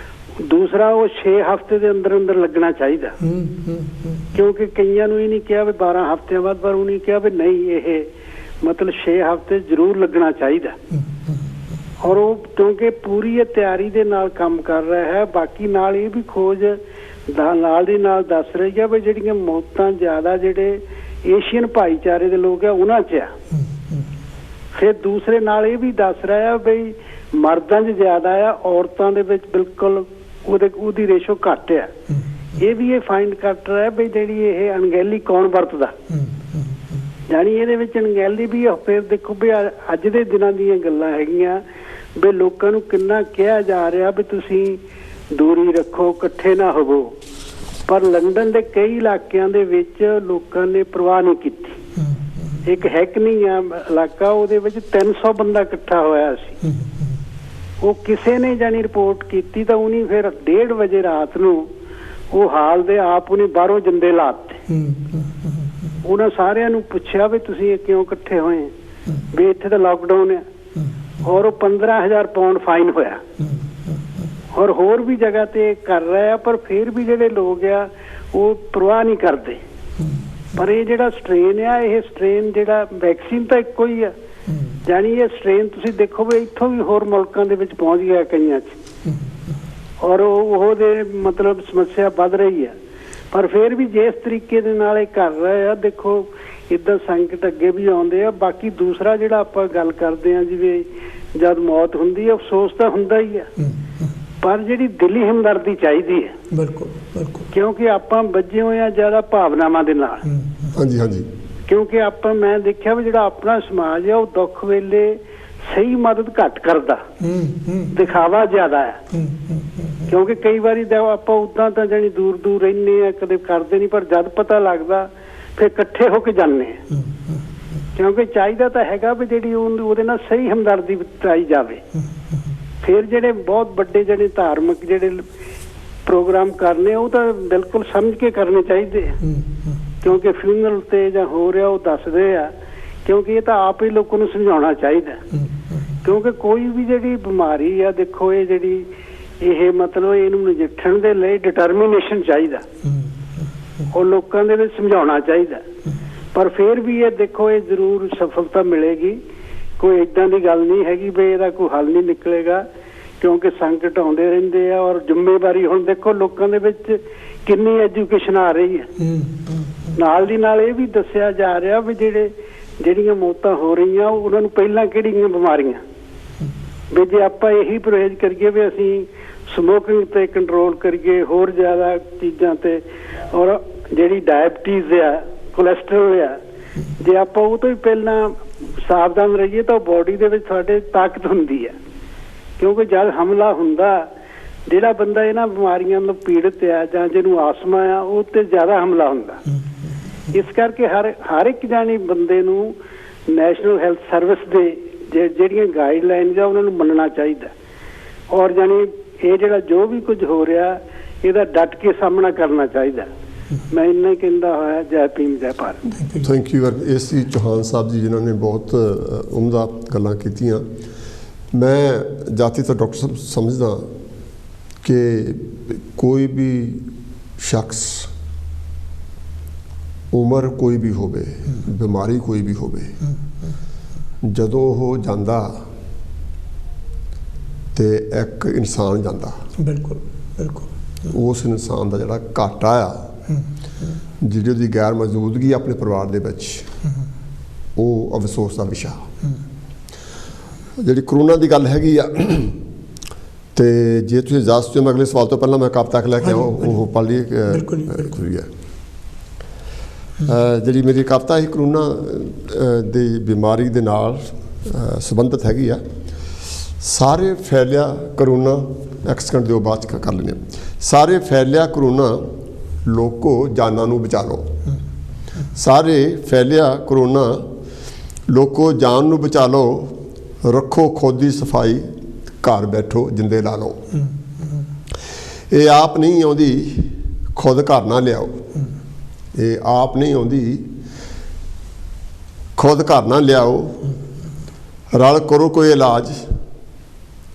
[SPEAKER 3] ਦੂਸਰਾ ਉਹ 6 ਹਫ਼ਤੇ ਦੇ ਅੰਦਰ ਅੰਦਰ ਲੱਗਣਾ ਚਾਹੀਦਾ। ਕਿਉਂਕਿ ਕਈਆਂ ਨੂੰ ਇਹ ਨਹੀਂ ਕਿਹਾ ਵੀ 12 ਹਫ਼ਤਿਆਂ ਬਾਅਦ, ਪਰ ਉਹਨੇ ਕਿਹਾ ਵੀ ਨਹੀਂ, ਇਹ ਮਤਲਬ 6 ਹਫ਼ਤੇ ਜ਼ਰੂਰ ਲੱਗਣਾ ਚਾਹੀਦਾ। ਔਰ ਉਹ ਕਿਉਂਕਿ ਪੂਰੀ ਇਹ ਤਿਆਰੀ ਦੇ ਨਾਲ ਕੰਮ ਕਰ ਰਿਹਾ ਹੈ। ਬਾਕੀ ਨਾਲ ਇਹ ਵੀ ਖੋਜ ਨਾਲ ਦੀ ਨਾਲ ਦੱਸ ਰਹੀ ਆ ਵੀ ਜਿਹੜੀਆਂ ਮੌਤਾਂ ਜ਼ਿਆਦਾ ਜਿਹੜੇ ਏਸ਼ੀਅਨ ਭਾਈਚਾਰੇ ਦੇ ਲੋਕ ਆ ਉਹਨਾਂ 'ਚ ਆ। ਫਿਰ ਦੂਸਰੇ ਨਾਲ ਇਹ ਵੀ ਦੱਸ ਰਿਹਾ ਬਈ ਮਰਦਾਂ 'ਚ ਜ਼ਿਆਦਾ ਆ, ਔਰਤਾਂ ਦੇ ਵਿੱਚ ਬਿਲਕੁਲ ਉਹਦੀ ਰੇਸ਼ੋ ਘੱਟ ਆ। ਇਹ ਵੀ ਇਹ ਫਾਈਂਡ ਕਰ ਰਿਹਾ ਬਈ ਜਿਹੜੀ ਇਹ ਅਣਗਹਿਲੀ ਕੌਣ ਵਰਤਦਾ, ਜਾਣੀ ਇਹਦੇ ਵਿੱਚ ਅਣਗਹਿਲੀ ਵੀ ਆ। ਫਿਰ ਦੇਖੋ ਵੀ ਅੱਜ ਦੇ ਦਿਨਾਂ ਦੀਆਂ ਗੱਲਾਂ ਹੈਗੀਆਂ ਵੀ ਲੋਕਾਂ ਨੂੰ ਕਿੰਨਾ ਕਿਹਾ ਜਾ ਰਿਹਾ ਵੀ ਤੁਸੀਂ ਦੂਰੀ ਰੱਖੋ, ਇਕੱਠੇ ਨਾ ਹੋਵੋ, ਪਰ ਲੰਡਨ ਦੇ ਕਈ ਇਲਾਕਿਆਂ ਦੇ ਵਿੱਚ ਲੋਕਾਂ ਨੇ ਪਰਵਾਹ ਨਹੀਂ ਕੀਤੀ। ਇੱਕ ਹੈਕਨਿੰਗ ਆ ਇਲਾਕਾ, ਉਹਦੇ ਵਿੱਚ 300 ਬੰਦਾ ਇਕੱਠਾ ਹੋਇਆ ਸੀ। ਉਹ ਕਿਸੇ ਨੇ ਜਾਣੀ ਰਿਪੋਰਟ ਕੀਤੀ ਤਾਂ ਉਹਨੇ ਫਿਰ 1:30 ਵਜੇ ਰਾਤ ਨੂੰ ਉਹ ਹਾਲ ਦੇ ਆਪ ਉਹਨੇ ਬਾਹਰੋਂ ਜਿੰਦੇ ਲਾਤੇ। ਉਹਨਾਂ ਸਾਰਿਆਂ ਨੂੰ ਪੁੱਛਿਆ ਵੀ ਤੁਸੀਂ ਕਿਉਂ ਇਕੱਠੇ ਹੋਏ, ਵੀ ਇੱਥੇ ਤਾਂ ਲਾਕਡਾਊਨ ਹੈ। ਔਰ ਉਹ 15,000 ਪਾਉਂਡ ਫਾਈਨ ਹੋਇਆ। ਔਰ ਹੋਰ ਵੀ ਜਗ੍ਹਾ ਤੇ ਕਰ ਰਹੇ ਆ, ਪਰ ਫਿਰ ਵੀ ਜਿਹੜੇ ਲੋਕ ਆ ਉਹ ਪਰਵਾਹ ਨਹੀਂ ਕਰਦੇ। ਪਰ ਇਹ ਜਿਹੜਾ ਸਟ੍ਰੇਨ ਆ, ਇਹ ਸਟ੍ਰੇਨ ਜਿਹੜਾ ਵੈਕਸੀਨ ਤਾਂ ਇੱਕੋ ਹੀ ਆ, ਜਾਣੀ ਇਹ ਸਟ੍ਰੇਨ ਤੁਸੀਂ ਦੇਖੋ ਵੀ ਇੱਥੋਂ ਵੀ ਹੋਰ ਮੁਲਕਾਂ ਦੇ ਵਿੱਚ ਪਹੁੰਚ ਗਿਆ ਕਈਆਂ 'ਚ, ਔਰ ਉਹਦੇ ਮਤਲਬ ਸਮੱਸਿਆ ਵੱਧ ਰਹੀ ਆ। ਪਰ ਫਿਰ ਵੀ ਜਿਸ ਤਰੀਕੇ ਦੇ ਨਾਲ ਇਹ ਕਰ ਰਹੇ ਆ, ਦੇਖੋ ਇੱਦਾਂ ਸੰਕਟ ਅੱਗੇ ਵੀ ਆਉਂਦੇ ਆ। ਬਾਕੀ ਦੂਸਰਾ ਜਿਹੜਾ ਆਪਾਂ ਗੱਲ ਕਰਦੇ ਆ, ਜਿਵੇਂ ਜਦ ਮੌਤ ਹੁੰਦੀ ਹੈ ਅਫਸੋਸ ਤਾਂ ਹੁੰਦਾ ਹੀ ਆ, ਪਰ ਜਿਹੜੀ ਦਿਲੀ ਹਮਦਰਦੀ ਚਾਹੀਦੀ ਹੈ।
[SPEAKER 2] ਬਿਲਕੁਲ,
[SPEAKER 3] ਕਿਉਂਕਿ ਆਪਾਂ ਬੱਝੇ ਹੋਏ ਆ ਜ਼ਿਆਦਾ ਭਾਵਨਾਵਾਂ ਦੇ ਨਾਲ।
[SPEAKER 1] ਹਾਂਜੀ।
[SPEAKER 3] ਕਿਉਂਕਿ ਮੈਂ ਦੇਖਿਆ ਵੀ ਜਿਹੜਾ ਆਪਣਾ ਸਮਾਜ ਆ, ਉਹ ਦੁੱਖ ਵੇਲੇ ਸਹੀ ਮਦਦ ਘੱਟ ਕਰਦਾ, ਦਿਖਾਵਾ ਜ਼ਿਆਦਾ ਹੈ। ਕਿਉਂਕਿ ਕਈ ਵਾਰੀ ਆਪਾਂ ਉਦਾਂ ਤਾਂ ਜਾਣੀ ਦੂਰ ਦੂਰ ਰਹਿੰਦੇ ਆ, ਕਦੇ ਕਰਦੇ ਨਹੀਂ, ਪਰ ਜਦ ਪਤਾ ਲੱਗਦਾ ਫਿਰ ਇਕੱਠੇ ਹੋ ਕੇ ਜਾਂਦੇ ਆ। ਕਿਉਂਕਿ ਚਾਹੀਦਾ ਤਾਂ ਹੈਗਾ ਵੀ ਜਿਹੜੀ ਉਹਦੇ ਨਾਲ ਸਹੀ ਹਮਦਰਦੀ ਬਤਾਈ ਜਾਵੇ। ਫਿਰ ਜਿਹੜੇ ਬਹੁਤ ਵੱਡੇ ਜਿਹੜੇ ਧਾਰਮਿਕ ਜਿਹੜੇ ਪ੍ਰੋਗਰਾਮ ਕਰਨੇ, ਉਹ ਤਾਂ ਬਿਲਕੁਲ ਸਮਝ ਕੇ ਕਰਨੇ ਚਾਹੀਦੇ ਆ। ਕਿਉਂਕਿ ਫਿਊਨਰਲ ਤੇ ਜਾਂ ਹੋ ਰਿਹਾ ਉਹ ਦੱਸਦੇ ਆ, ਕਿਉਂਕਿ ਇਹ ਤਾਂ ਆਪ ਹੀ ਲੋਕਾਂ ਨੂੰ ਸਮਝਾਉਣਾ ਚਾਹੀਦਾ। ਕਿਉਂਕਿ ਕੋਈ ਵੀ ਜਿਹੜੀ ਬਿਮਾਰੀ ਆ, ਦੇਖੋ ਇਹ ਜਿਹੜੀ ਇਹ ਮਤਲਬ ਇਹਨੂੰ ਨਜਿੱਠਣ ਦੇ ਲਈ ਡਿਟਰਮੀਨੇਸ਼ਨ ਚਾਹੀਦਾ, ਉਹ ਲੋਕਾਂ ਦੇ ਵਿੱਚ ਸਮਝਾਉਣਾ ਚਾਹੀਦਾ। ਪਰ ਫਿਰ ਵੀ ਇਹ ਦੇਖੋ ਇਹ ਜ਼ਰੂਰ ਸਫਲਤਾ ਮਿਲੇਗੀ। ਕੋਈ ਏਦਾਂ ਦੀ ਗੱਲ ਨਹੀਂ ਹੈਗੀ ਵੀ ਇਹਦਾ ਕੋਈ ਹੱਲ ਨਹੀਂ ਨਿਕਲੇਗਾ, ਕਿਉਂਕਿ ਸੰਕਟ ਆਉਂਦੇ ਰਹਿੰਦੇ ਆ। ਔਰ ਜ਼ਿੰਮੇਵਾਰੀ ਹੁਣ ਦੇਖੋ ਲੋਕਾਂ ਦੇ ਵਿੱਚ ਕਿੰਨੀ ਐਜੂਕੇਸ਼ਨ ਆ ਰਹੀ ਹੈ। ਨਾਲ ਦੀ ਨਾਲ ਇਹ ਵੀ ਦੱਸਿਆ ਜਾ ਰਿਹਾ ਵੀ ਜਿਹੜੀਆਂ ਮੌਤਾਂ ਹੋ ਰਹੀਆਂ ਉਹਨਾਂ ਨੂੰ ਪਹਿਲਾਂ ਕਿਹੜੀਆਂ ਬਿਮਾਰੀਆਂ, ਵੀ ਜੇ ਆਪਾਂ ਇਹੀ ਪਰਹੇਜ਼ ਕਰੀਏ ਵੀ ਅਸੀਂ ਸਮੋਕਿੰਗ ਤੇ ਕੰਟਰੋਲ ਕਰੀਏ, ਹੋਰ ਜ਼ਿਆਦਾ ਚੀਜ਼ਾਂ ਤੇ, ਔਰ ਜਿਹੜੀ ਡਾਇਬਟੀਜ਼ ਆ, ਕੋਲੈਸਟਰੋਲ ਆ, ਜੇ ਆਪਾਂ ਉਹ ਤੋਂ ਹੀ ਪਹਿਲਾਂ ਸਾਵਧਾਨ ਰਹੀਏ ਤਾਂ ਬੋਡੀ ਦੇ ਵਿੱਚ ਸਾਡੇ ਤਾਕਤ ਹੁੰਦੀ ਹੈ। ਕਿਉਂਕਿ ਜਦ ਹਮਲਾ ਹੁੰਦਾ, ਜਿਹੜਾ ਬੰਦਾ ਇਹਨਾਂ ਬਿਮਾਰੀਆਂ ਨੂੰ ਪੀੜਤ ਆ ਜਾਂ ਜਿਹਨੂੰ ਆਸਮਾ ਆ, ਉਹ ਤੇ ਜ਼ਿਆਦਾ ਹਮਲਾ ਹੁੰਦਾ। ਇਸ ਕਰਕੇ ਹਰ ਇੱਕ ਜਾਣੀ ਬੰਦੇ ਨੂੰ ਨੈਸ਼ਨਲ ਹੈਲਥ ਸਰਵਿਸ ਦੇ ਜਿਹੜੀਆਂ ਗਾਈਡਲਾਈਨਸ ਆ ਉਹਨਾਂ ਨੂੰ ਮੰਨਣਾ ਚਾਹੀਦਾ। ਔਰ ਜਾਣੀ ਇਹ ਜਿਹੜਾ ਜੋ ਵੀ ਕੁਝ ਹੋ ਰਿਹਾ ਇਹਦਾ ਡਟ ਕੇ ਸਾਹਮਣਾ ਕਰਨਾ ਚਾਹੀਦਾ। ਮੈਂ ਇੰਨਾ ਹੀ ਕਹਿੰਦਾ ਹੋਇਆ, ਜੈ ਭੀਮ ਜੈ Bharat.
[SPEAKER 1] Thank you AC Chauhan Sahib ji, ਜਿਨ੍ਹਾਂ ਨੇ ਬਹੁਤ ਉਮਦਾ ਗੱਲਾਂ ਕੀਤੀਆਂ। ਮੈਂ ਜਾਤੀ ਤੋਂ ਡਾਕਟਰ ਸਾਹਿਬ ਸਮਝਦਾ ਕਿ ਕੋਈ ਵੀ ਸ਼ਖਸ, ਉਮਰ ਕੋਈ ਵੀ ਹੋਵੇ, ਬਿਮਾਰੀ ਕੋਈ ਵੀ ਹੋਵੇ, ਜਦੋਂ ਉਹ ਜਾਂਦਾ ਤੇ ਇੱਕ ਇਨਸਾਨ ਜਾਂਦਾ,
[SPEAKER 2] ਬਿਲਕੁਲ ਬਿਲਕੁਲ,
[SPEAKER 1] ਉਸ ਇਨਸਾਨ ਦਾ ਜਿਹੜਾ ਘਾਟਾ ਆ, ਜਿਹੜੀ ਉਹਦੀ ਗੈਰ ਮੌਜੂਦਗੀ ਆਪਣੇ ਪਰਿਵਾਰ ਦੇ ਵਿੱਚ, ਉਹ ਅਫਸੋਸ ਦਾ ਵਿਸ਼ਾ। ਜਿਹੜੀ ਕਰੋਨਾ ਦੀ ਗੱਲ ਹੈਗੀ ਆ, ਤੇ ਜੇ ਤੁਸੀਂ ਇਜਾਜ਼ਤ ਦਿਓ ਮੈਂ ਅਗਲੇ ਸਵਾਲ ਤੋਂ ਪਹਿਲਾਂ ਮੈਂ ਕਬ ਤੱਕ ਲੈ ਕੇ ਆਉਂ ਉਹ ਪੜ੍ਹ ਲਈਏ। ਬਿਲਕੁਲ। ਜਿਹੜੀ ਮੇਰੀ ਕਵਿਤਾ ਇਹ ਕਰੋਨਾ ਦੀ ਬਿਮਾਰੀ ਦੇ ਨਾਲ ਸੰਬੰਧਿਤ ਹੈਗੀ ਆ। ਸਾਰੇ ਫੈਲਿਆ ਕਰੋਨਾ, ਇੱਕ ਸਕਿੰਟ ਦਿਓ ਬਾਅਦ 'ਚ ਕਰ ਲੈਂਦੇ। ਸਾਰੇ ਫੈਲਿਆ ਕਰੋਨਾ, ਲੋਕੋ ਜਾਨਾਂ ਨੂੰ ਬਚਾ ਲਓ। ਸਾਰੇ ਫੈਲਿਆ ਕਰੋਨਾ, ਲੋਕੋ ਜਾਨ ਨੂੰ ਬਚਾ ਲਓ। ਰੱਖੋ ਖੁਦ ਦੀ ਸਫਾਈ, ਘਰ ਬੈਠੋ ਜਿੰਦੇ ਲਾ ਲਓ। ਇਹ ਆਪ ਨਹੀਂ ਆਉਂਦੀ, ਖੁਦ ਘਰ ਨਾ ਲਿਆਓ। ਇਹ ਆਪ ਨਹੀਂ ਆਉਂਦੀ, ਖੁਦ ਘਰ ਨਾ ਲਿਆਓ। ਰਲ ਕਰੋ ਕੋਈ ਇਲਾਜ,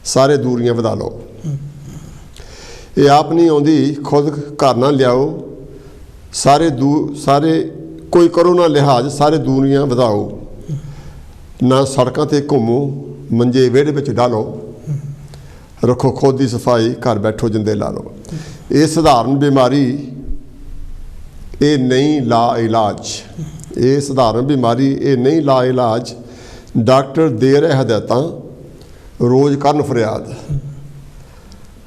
[SPEAKER 1] ਸਾਰੇ ਦੂਰੀਆਂ ਵਧਾ ਲਓ। ਇਹ ਆਪ ਨਹੀਂ ਆਉਂਦੀ, ਖੁਦ ਘਰ ਨਾ ਲਿਆਓ। ਸਾਰੇ ਕੋਈ ਕਰੋ ਨਾ ਲਿਹਾਜ਼, ਸਾਰੇ ਦੂਰੀਆਂ ਵਧਾਓ। ਨਾ ਸੜਕਾਂ 'ਤੇ ਘੁੰਮੋ, ਮੰਜੇ ਵਿਹੜੇ ਵਿੱਚ ਡਾਲੋ। ਰੱਖੋ ਖੁਦ ਦੀ ਸਫਾਈ, ਘਰ ਬੈਠੋ ਜਿੰਦੇ ਲਾ ਲਓ। ਇਹ ਸਧਾਰਨ ਬਿਮਾਰੀ, ਇਹ ਨਹੀਂ ਲਾ ਇਲਾਜ। ਇਹ ਸਧਾਰਨ ਬਿਮਾਰੀ, ਇਹ ਨਹੀਂ ਲਾ ਇਲਾਜ। ਡਾਕਟਰ ਦੇ ਰਹੇ ਹਦਾਇਤਾਂ, ਰੋਜ਼ ਕਰਨ ਫਰਿਆਦ।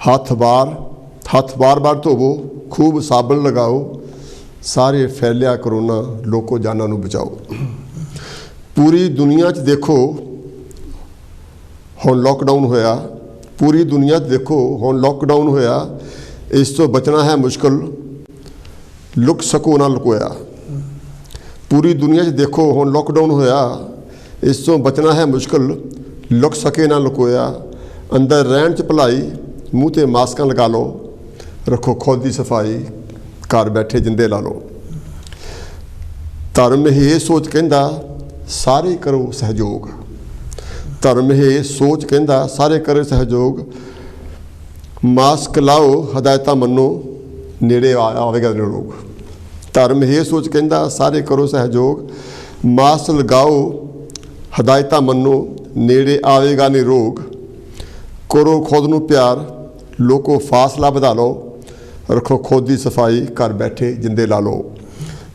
[SPEAKER 1] ਹੱਥ ਬਾਰ ਧੋਵੋ, ਖੂਬ ਸਾਬਣ ਲਗਾਓ। ਸਾਰੇ ਫੈਲਿਆ ਕਰੋਨਾ, ਲੋਕੋ ਜਾਨਾਂ ਨੂੰ ਬਚਾਓ। ਪੂਰੀ ਦੁਨੀਆ 'ਚ ਦੇਖੋ ਹੁਣ ਲੋਕਡਾਊਨ ਹੋਇਆ। ਪੂਰੀ ਦੁਨੀਆ 'ਚ ਦੇਖੋ ਹੁਣ ਲੋਕਡਾਊਨ ਹੋਇਆ। ਇਸ ਤੋਂ ਬਚਣਾ ਹੈ ਮੁਸ਼ਕਿਲ, ਲੁਕ ਸਕੋ ਨਾ ਲੁਕੋਇਆ। ਪੂਰੀ ਦੁਨੀਆ 'ਚ ਦੇਖੋ ਹੁਣ ਲੋਕਡਾਊਨ ਹੋਇਆ। ਇਸ ਤੋਂ ਬਚਣਾ ਹੈ ਮੁਸ਼ਕਿਲ, ਲੁਕ ਸਕੇ ਨਾ ਲੁਕੋਇਆ। ਅੰਦਰ ਰਹਿਣ 'ਚ ਭਲਾਈ, ਮੂੰਹ 'ਤੇ ਮਾਸਕਾਂ ਲਗਾ ਲਓ। ਰੱਖੋ ਖੁਦ ਦੀ ਸਫਾਈ, ਘਰ ਬੈਠੇ ਜਿੰਦੇ ਲਾ ਲਓ। ਧਰਮ ਇਹ ਸੋਚ ਕਹਿੰਦਾ, ਸਾਰੇ ਕਰੋ ਸਹਿਯੋਗ। ਧਰਮ ਇਹ ਸੋਚ ਕਹਿੰਦਾ, ਸਾਰੇ ਕਰੋ ਸਹਿਯੋਗ। ਮਾਸਕ ਲਾਓ, ਹਦਾਇਤਾਂ ਮੰਨੋ, ਨੇੜੇ ਆਵੇਗਾ ਨਿਰੋਗ। ਧਰਮ ਇਹ ਸੋਚ ਕਹਿੰਦਾ, ਸਾਰੇ ਕਰੋ ਸਹਿਯੋਗ। ਮਾਸਕ ਲਗਾਓ, ਹਦਾਇਤਾਂ ਮੰਨੋ, ਨੇੜੇ ਆਵੇਗਾ ਨਿਰੋਗ। ਕਰੋ ਖੁਦ ਨੂੰ ਪਿਆਰ, ਲੋਕੋ ਫਾਸਲਾ ਵਧਾ ਲਓ। ਰੱਖੋ ਖੁਦ ਦੀ ਸਫਾਈ, ਘਰ ਬੈਠੇ ਜਿੰਦੇ ਲਾ ਲਓ।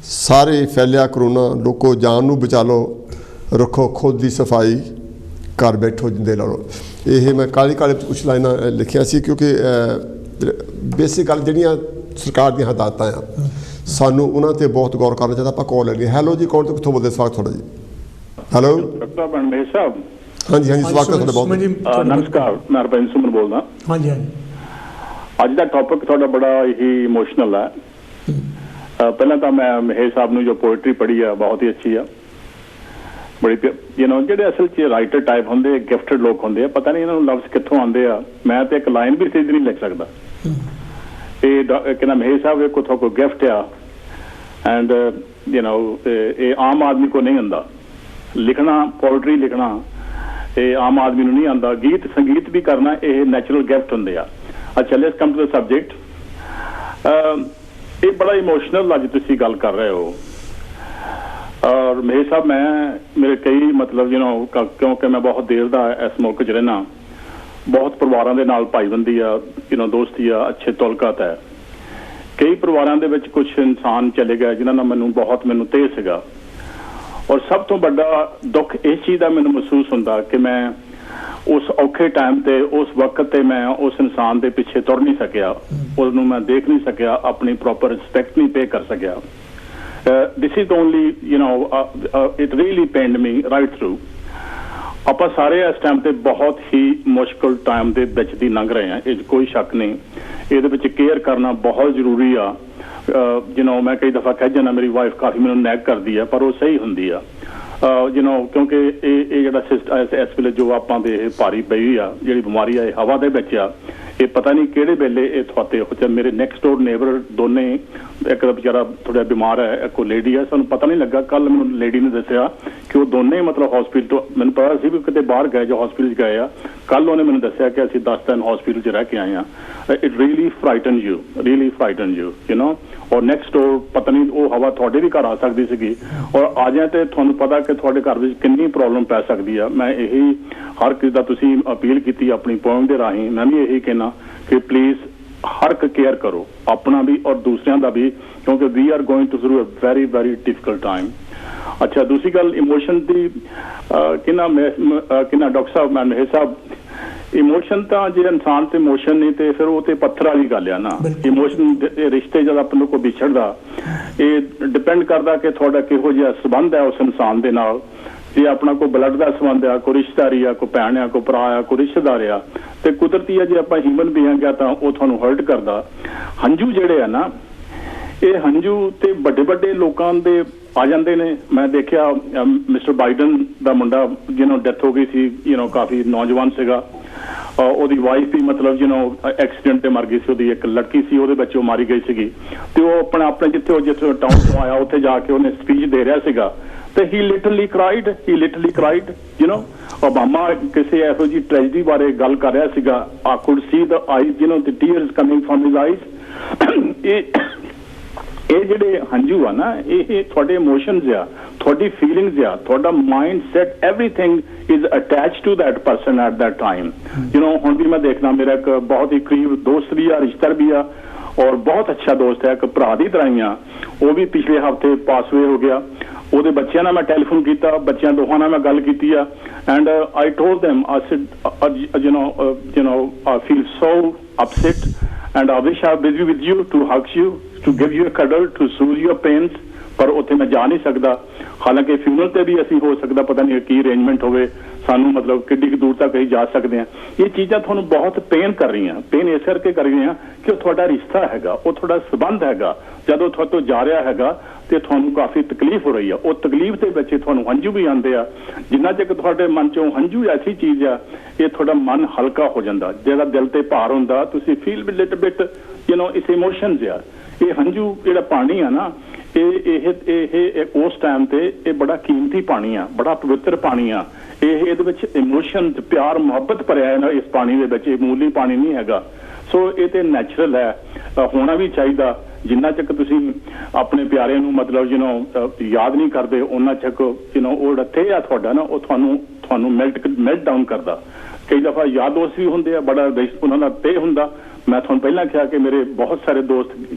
[SPEAKER 1] ਸਾਰੇ ਫੈਲਿਆ ਕਰੋਨਾ, ਲੋਕੋ ਜਾਨ ਨੂੰ ਬਚਾ ਲਓ। ਰੱਖੋ ਖੁਦ ਦੀ ਸਫਾਈ, ਘਰ ਬੈਠੋ ਜਿੰਦੇ ਲਾ ਲਓ। ਇਹ ਮੈਂ ਕਾਹਲੀ ਕੁਛ ਲਾਈਨਾਂ ਲਿਖਿਆ ਸੀ, ਕਿਉਂਕਿ ਬੇਸਿਕ ਗੱਲ ਜਿਹੜੀਆਂ ਸਰਕਾਰ ਦੀਆਂ ਹਦਾਇਤਾਂ ਆ, ਸਾਨੂੰ ਉਹਨਾਂ 'ਤੇ ਬਹੁਤ ਗੌਰ ਕਰਨਾ ਚਾਹੀਦਾ। ਆਪਾਂ ਕਾਲ ਲੈਣੀ। ਹੈਲੋ ਜੀ, ਕੌਣ ਤੋਂ ਕਿੱਥੋਂ ਬੋਲਦੇ? ਸਵਾਗਤ ਤੁਹਾਡਾ ਜੀ। ਹੈਲੋ
[SPEAKER 4] ਸਾਹਿਬ।
[SPEAKER 1] ਹਾਂਜੀ ਸਵਾਗਤ ਹੈ ਤੁਹਾਡਾ ਬਹੁਤ।
[SPEAKER 4] ਨਮਸਕਾਰ, ਮੈਂ ਹਰਭਜਨ ਸੁਮਨ ਬੋਲਦਾ।
[SPEAKER 2] ਹਾਂਜੀ।
[SPEAKER 4] ਅੱਜ ਦਾ ਟੌਪਿਕ ਤੁਹਾਡਾ ਬੜਾ ਹੀ ਇਮੋਸ਼ਨਲ ਹੈ। ਪਹਿਲਾਂ ਤਾਂ ਮੈਂ ਮਹੇਸ਼ ਸਾਹਿਬ ਨੂੰ ਜੋ ਪੋਇਟਰੀ ਪੜ੍ਹੀ ਆ, ਬਹੁਤ ਹੀ ਅੱਛੀ ਆ। ਬੜੀ ਜਿਹੜੇ ਅਸਲ 'ਚ ਰਾਈਟਰ ਟਾਈਪ ਹੁੰਦੇ, ਗਿਫਟਡ ਲੋਕ ਹੁੰਦੇ ਆ, ਪਤਾ ਨਹੀਂ ਇਹਨਾਂ ਨੂੰ ਲਫ਼ਜ਼ ਕਿੱਥੋਂ ਆਉਂਦੇ ਆ। ਮੈਂ ਤਾਂ ਇੱਕ ਲਾਈਨ ਵੀ ਸਿੱਧ ਨਹੀਂ ਲਿਖ ਸਕਦਾ। ਇਹ ਕਹਿੰਦਾ ਮਹੇਸ਼ ਸਾਹਿਬ ਇਹ ਕੋਥੋਂ ਕੋਈ ਗਿਫਟ ਆ। ਐਂਡ ਇਹ ਆਮ ਆਦਮੀ ਕੋ ਨਹੀਂ ਆਉਂਦਾ ਲਿਖਣਾ। ਪੋਇਟਰੀ ਲਿਖਣਾ ਇਹ ਆਮ ਆਦਮੀ ਨੂੰ ਨਹੀਂ ਆਉਂਦਾ। ਗੀਤ ਸੰਗੀਤ ਵੀ ਕਰਨਾ ਇਹ ਨੈਚੁਰਲ ਗਿਫਟ ਹੁੰਦੇ ਆ। ਅੱਛਾ, let's come to the subject. ਇਹ ਬੜਾ ਇਮੋਸ਼ਨਲ ਅੱਜ ਤੁਸੀਂ ਗੱਲ ਕਰ ਰਹੇ ਹੋ। ਔਰ ਮਹੇਸ਼ ਸਾਹਿਬ, ਮੇਰੇ ਕਈ ਮਤਲਬ ਕਿਉਂਕਿ ਮੈਂ ਬਹੁਤ ਦੇਰ ਦਾ ਇਸ ਮੁਲਕ 'ਚ ਰਹਿਣਾ, ਬਹੁਤ ਪਰਿਵਾਰਾਂ ਦੇ ਨਾਲ ਭਾਈਬੰਦੀ ਆ, ਦੋਸਤੀ ਆ, ਅੱਛੇ ਤਾਲੁਕਾਤ ਹੈ। ਕਈ ਪਰਿਵਾਰਾਂ ਦੇ ਵਿੱਚ ਕੁਝ ਇਨਸਾਨ ਚਲੇ ਗਏ ਜਿਨ੍ਹਾਂ ਨਾਲ ਮੈਨੂੰ ਤੇਹ ਸੀਗਾ, ਔਰ ਸਭ ਤੋਂ ਵੱਡਾ ਦੁੱਖ ਇਸ ਚੀਜ਼ ਦਾ ਮੈਨੂੰ ਮਹਿਸੂਸ ਹੁੰਦਾ ਕਿ ਮੈਂ ਉਸ ਔਖੇ ਟਾਈਮ ਤੇ, ਉਸ ਵਕਤ ਤੇ ਮੈਂ ਉਸ ਇਨਸਾਨ ਦੇ ਪਿੱਛੇ ਤੁਰ ਨਹੀਂ ਸਕਿਆ, ਉਹਨੂੰ ਮੈਂ ਦੇਖ ਨਹੀਂ ਸਕਿਆ, ਆਪਣੀ ਪ੍ਰੋਪਰ ਰਿਸਪੈਕਟ ਨਹੀਂ ਪੇ ਕਰ ਸਕਿਆ। This is only it really pained me right through. ਆਪਾਂ ਸਾਰੇ ਇਸ ਟਾਈਮ ਤੇ ਬਹੁਤ ਹੀ ਮੁਸ਼ਕਲ ਟਾਈਮ ਦੇ ਵਿੱਚ ਦੀ ਲੰਘ ਰਹੇ ਹਾਂ, ਇਹ 'ਚ ਕੋਈ ਸ਼ੱਕ ਨਹੀਂ। ਇਹਦੇ ਵਿੱਚ ਕੇਅਰ ਕਰਨਾ ਬਹੁਤ ਜ਼ਰੂਰੀ ਆ। ਮੈਂ ਕਈ ਦਫਾ ਕਹਿ ਜਾਂਦਾ, ਮੇਰੀ ਵਾਈਫ ਕਾਫੀ ਮੈਨੂੰ ਨੈਗ ਕਰਦੀ ਆ, ਪਰ ਉਹ ਸਹੀ ਹੁੰਦੀ ਆ। ਕਿਉਂਕਿ ਇਹ ਜਿਹੜਾ ਇਸ ਵੇਲੇ ਜੋ ਆਪਾਂ ਦੇ ਇਹ ਭਾਰੀ ਪਈ ਆ, ਜਿਹੜੀ ਬਿਮਾਰੀ ਆ, ਇਹ ਹਵਾ ਦੇ ਵਿੱਚ ਆ। ਇਹ ਪਤਾ ਨਹੀਂ ਕਿਹੜੇ ਵੇਲੇ ਇਹ ਤੁਹਾਤੇ ਹੋ। ਮੇਰੇ ਨੈਕਸਟ ਡੋਰ ਨੇਬਰ ਦੋਨੇ, ਇੱਕ ਦਾ ਵਿਚਾਰਾ ਥੋੜਾ ਬਿਮਾਰ ਹੈ, ਇੱਕ ਲੇਡੀ ਹੈ, ਸਾਨੂੰ ਪਤਾ ਨਹੀਂ ਲੱਗਾ। ਕੱਲ ਮੈਨੂੰ ਲੇਡੀ ਨੇ ਦੱਸਿਆ ਕਿ ਉਹ ਦੋਨੇ ਮਤਲਬ ਹਸਪੀਟਲ ਤੋਂ, ਮੈਨੂੰ ਪਤਾ ਸੀ ਵੀ ਕਿਤੇ ਬਾਹਰ ਗਏ ਜਾਂ ਹਸਪੀਟਲ 'ਚ ਗਏ ਆ। ਕੱਲ ਉਹਨੇ ਮੈਨੂੰ ਦੱਸਿਆ ਕਿ ਅਸੀਂ 10 ਦਿਨ ਹਸਪੀਟਲ 'ਚ ਰਹਿ ਕੇ ਆਏ ਆ। ਇਟ ਰੀਅਲੀ ਫਰਾਈਟਨ ਯੂ ਔਰ ਨੈਕਸਟ ਡੋਰ ਪਤਾ ਨਹੀਂ ਉਹ ਹਵਾ ਤੁਹਾਡੇ ਵੀ ਘਰ ਆ ਸਕਦੀ ਸੀਗੀ, ਔਰ ਆ ਜਾਏ ਤੇ ਤੁਹਾਨੂੰ ਪਤਾ ਕਿ ਤੁਹਾਡੇ ਘਰ ਵਿੱਚ ਕਿੰਨੀ ਪ੍ਰੋਬਲਮ ਪੈ ਸਕਦੀ ਆ। ਮੈਂ ਇਹੀ ਹਰ ਕਿਸੇ ਦਾ ਤੁਸੀਂ ਅਪੀਲ ਕੀਤੀ ਆਪਣੀ ਪੋਇਮ ਦੇ ਰਾਹੀਂ, ਮੈਂ ਵੀ ਇਹੀ ਕਹਿਣਾ ਕਿ ਪਲੀਜ਼ ਹਰ ਇੱਕ ਕੇਅਰ ਕਰੋ, ਆਪਣਾ ਵੀ ਔਰ ਦੂਸਰਿਆਂ ਦਾ ਵੀ, ਕਿਉਂਕਿ we are going to through a very very difficult time. ਅੱਛਾ, ਦੂਸਰੀ ਗੱਲ ਇਮੋਸ਼ਨ ਦੀ, ਕਿੰਨਾ ਡਾਕਟਰ ਸਾਹਿਬ, ਮੈਂ ਮਹੇਸ਼ ਸਾਹਿਬ, ਇਮੋਸ਼ਨ ਤਾਂ ਜੇ ਇਨਸਾਨ ਤੇ ਇਮੋਸ਼ਨ ਨਹੀਂ ਤੇ ਫਿਰ ਉਹ ਤੇ ਪੱਥਰ ਵਾਲੀ ਗੱਲ ਆ ਨਾ। ਇਮੋਸ਼ਨ ਰਿਸ਼ਤੇ ਜਦ ਆਪਣੇ ਕੋਲ ਵਿਛੜਦਾ, ਇਹ ਡਿਪੈਂਡ ਕਰਦਾ ਕਿ ਤੁਹਾਡਾ ਕਿਹੋ ਜਿਹਾ ਸੰਬੰਧ ਹੈ ਉਸ ਇਨਸਾਨ ਦੇ ਨਾਲ। ਜੇ ਆਪਣਾ ਕੋਈ ਬਲੱਡ ਦਾ ਸੰਬੰਧ ਆ, ਕੋਈ ਰਿਸ਼ਤੇਦਾਰੀ ਆ, ਕੋਈ ਭੈਣ ਆ, ਕੋਈ ਭਰਾ ਆ, ਕੋਈ ਰਿਸ਼ਤੇਦਾਰ ਆ, ਤੇ ਕੁਦਰਤੀ ਆ ਜੇ ਆਪਾਂ ਹਿਊਮਨ ਬੀਇੰਗ ਆ ਤਾਂ ਉਹ ਤੁਹਾਨੂੰ ਹਰਟ ਕਰਦਾ। ਹੰਝੂ ਜਿਹੜੇ ਆ ਨਾ, ਇਹ ਹੰਝੂ ਤੇ ਵੱਡੇ ਵੱਡੇ ਲੋਕਾਂ ਦੇ ਆ ਜਾਂਦੇ ਨੇ। ਮੈਂ ਦੇਖਿਆ ਮਿਸਟਰ ਬਾਈਡਨ ਦਾ ਮੁੰਡਾ ਜਿਹਨੂੰ ਡੈਥ ਹੋ ਗਈ ਸੀ, ਕਾਫੀ ਨੌਜਵਾਨ ਸੀਗਾ, ਉਹਦੀ ਵਾਈਫ ਵੀ ਮਤਲਬ ਐਕਸੀਡੈਂਟ ਤੇ ਮਰ ਗਈ ਸੀ। ਉਹਦੀ ਇੱਕ ਲੜਕੀ ਸੀ, ਉਹਦੇ ਬੱਚੇ ਮਾਰੀ ਗਈ ਸੀਗੀ, ਤੇ ਉਹ ਆਪਣੇ ਜਿੱਥੇ ਟਾਊਨ ਤੋਂ ਆਇਆ ਉੱਥੇ ਜਾ ਕੇ ਉਹਨੇ ਸਪੀਚ ਦੇ ਰਿਹਾ ਸੀਗਾ, ਤੇ ਹੀ ਲਿਟਰਲੀ ਕਰਾਈਡ ਓਬਾਮਾ ਕਿਸੇ ਇਹੋ ਜਿਹੀ ਟ੍ਰੈਜਡੀ ਬਾਰੇ ਗੱਲ ਕਰ ਰਿਹਾ ਸੀਗਾ। I could see the eyes, the tears coming from his eyes. ਇਹ ਜਿਹੜੇ ਹੰਝੂ ਆ ਨਾ, ਇਹ ਤੁਹਾਡੇ ਇਮੋਸ਼ਨਸ ਆ, ਤੁਹਾਡੀ ਫੀਲਿੰਗਸ ਆ, ਤੁਹਾਡਾ mind set, everything is attached to that person at that time. ਹੁਣ ਵੀ ਮੈਂ ਦੇਖਣਾ, ਮੇਰਾ ਇੱਕ ਬਹੁਤ ਹੀ ਕਰੀਬ ਦੋਸਤ ਵੀ ਆ, ਰਿਸ਼ਤੇਦਾਰ ਵੀ ਆ, ਔਰ ਬਹੁਤ ਅੱਛਾ ਦੋਸਤ ਹੈ, ਇੱਕ ਭਰਾ ਦੀ ਤਰ੍ਹਾਂ ਹੀ ਆ। ਉਹ ਵੀ ਪਿਛਲੇ ਹਫ਼ਤੇ ਪਾਸ ਵੇ ਹੋ ਗਿਆ। ਉਹਦੇ ਬੱਚਿਆਂ ਨਾਲ ਮੈਂ ਟੈਲੀਫੋਨ ਕੀਤਾ, ਬੱਚਿਆਂ ਦੋਹਾਂ ਨਾਲ ਮੈਂ ਗੱਲ ਕੀਤੀ ਆ, and I told them, I said, I feel so upset and I wish I was busy with you to hug you, to give you a cuddle, to soothe your pains, ਪਰ ਉੱਥੇ ਮੈਂ ਜਾ ਨਹੀਂ ਸਕਦਾ। ਹਾਲਾਂਕਿ ਫਿਊਨਰਲ ਤੇ ਵੀ ਅਸੀਂ ਹੋ ਸਕਦਾ, ਪਤਾ ਨਹੀਂ ਕੀ ਅਰੇਂਜਮੈਂਟ ਹੋਵੇ, ਸਾਨੂੰ ਮਤਲਬ ਕਿੱਡੀ ਕੁ ਦੂਰ ਤੱਕ ਅਸੀਂ ਜਾ ਸਕਦੇ ਹਾਂ। ਇਹ ਚੀਜ਼ਾਂ ਤੁਹਾਨੂੰ ਬਹੁਤ ਪੇਨ ਕਰ ਰਹੀਆਂ, ਪੇਨ ਇਸ ਕਰਕੇ ਕਰ ਰਹੀਆਂ ਕਿ ਉਹ ਤੁਹਾਡਾ ਰਿਸ਼ਤਾ ਹੈਗਾ, ਉਹ ਤੁਹਾਡਾ ਸੰਬੰਧ ਹੈਗਾ। ਜਦੋਂ ਤੁਹਾਡੇ ਤੋਂ ਜਾ ਰਿਹਾ ਹੈਗਾ ਤੇ ਤੁਹਾਨੂੰ ਕਾਫੀ ਤਕਲੀਫ ਹੋ ਰਹੀ ਆ, ਉਹ ਤਕਲੀਫ ਦੇ ਵਿੱਚ ਤੁਹਾਨੂੰ ਹੰਝੂ ਵੀ ਆਉਂਦੇ ਆ। ਜਿੰਨਾ ਚਿਰ ਤੁਹਾਡੇ ਮਨ ਚੋਂ ਹੰਝੂ ਐਸੀ ਚੀਜ਼ ਆ, ਇਹ ਤੁਹਾਡਾ ਮਨ ਹਲਕਾ ਹੋ ਜਾਂਦਾ। ਜਿਹੜਾ ਦਿਲ ਤੇ ਭਾਰ ਹੁੰਦਾ, ਤੁਸੀਂ ਫੀਲ ਲਿਟਲ ਬਿਟ ਇਸ ਇਮੋਸ਼ਨਸ ਆ। ਇਹ ਹੰਝੂ ਜਿਹੜਾ ਪਾਣੀ ਆ ਨਾ, ਇਹ ਉਸ ਟਾਈਮ ਤੇ ਇਹ ਬੜਾ ਕੀਮਤੀ ਪਾਣੀ ਆ, ਬੜਾ ਪਵਿੱਤਰ ਪਾਣੀ ਆ। ਇਹਦੇ ਵਿੱਚ ਇਮੋਸ਼ਨ, ਪਿਆਰ, ਮੁਹੱਬਤ ਭਰਿਆ ਹੈ ਨਾ ਇਸ ਪਾਣੀ ਦੇ ਵਿੱਚ। ਇਹ ਮੂਲੀ ਪਾਣੀ ਨਹੀਂ ਹੈਗਾ। ਸੋ ਇਹ ਤੇ ਨੈਚੁਰਲ ਹੈ, ਹੋਣਾ ਵੀ ਚਾਹੀਦਾ। ਜਿੰਨਾ ਚੱਕ ਤੁਸੀਂ ਆਪਣੇ ਪਿਆਰੇ ਨੂੰ ਮਤਲਬ ਯਾਦ ਨਹੀਂ ਕਰਦੇ, ਉਹਨਾਂ ਚੱਕ ਉਹ ਰੱਥੇ ਆ ਤੁਹਾਡਾ ਨਾ, ਉਹ ਤੁਹਾਨੂੰ ਮੈਲਟ ਡਾਊਨ ਕਰਦਾ। ਕਈ ਦਫਾ ਯਾਦ ਦੋਸਤ ਵੀ ਹੁੰਦੇ ਆ, ਬੜਾ ਉਹਨਾਂ ਦਾ ਤੇਹ ਹੁੰਦਾ। ਮੈਂ ਤੁਹਾਨੂੰ ਪਹਿਲਾਂ ਕਿਹਾ ਕਿ ਮੇਰੇ ਬਹੁਤ ਸਾਰੇ ਦੋਸਤ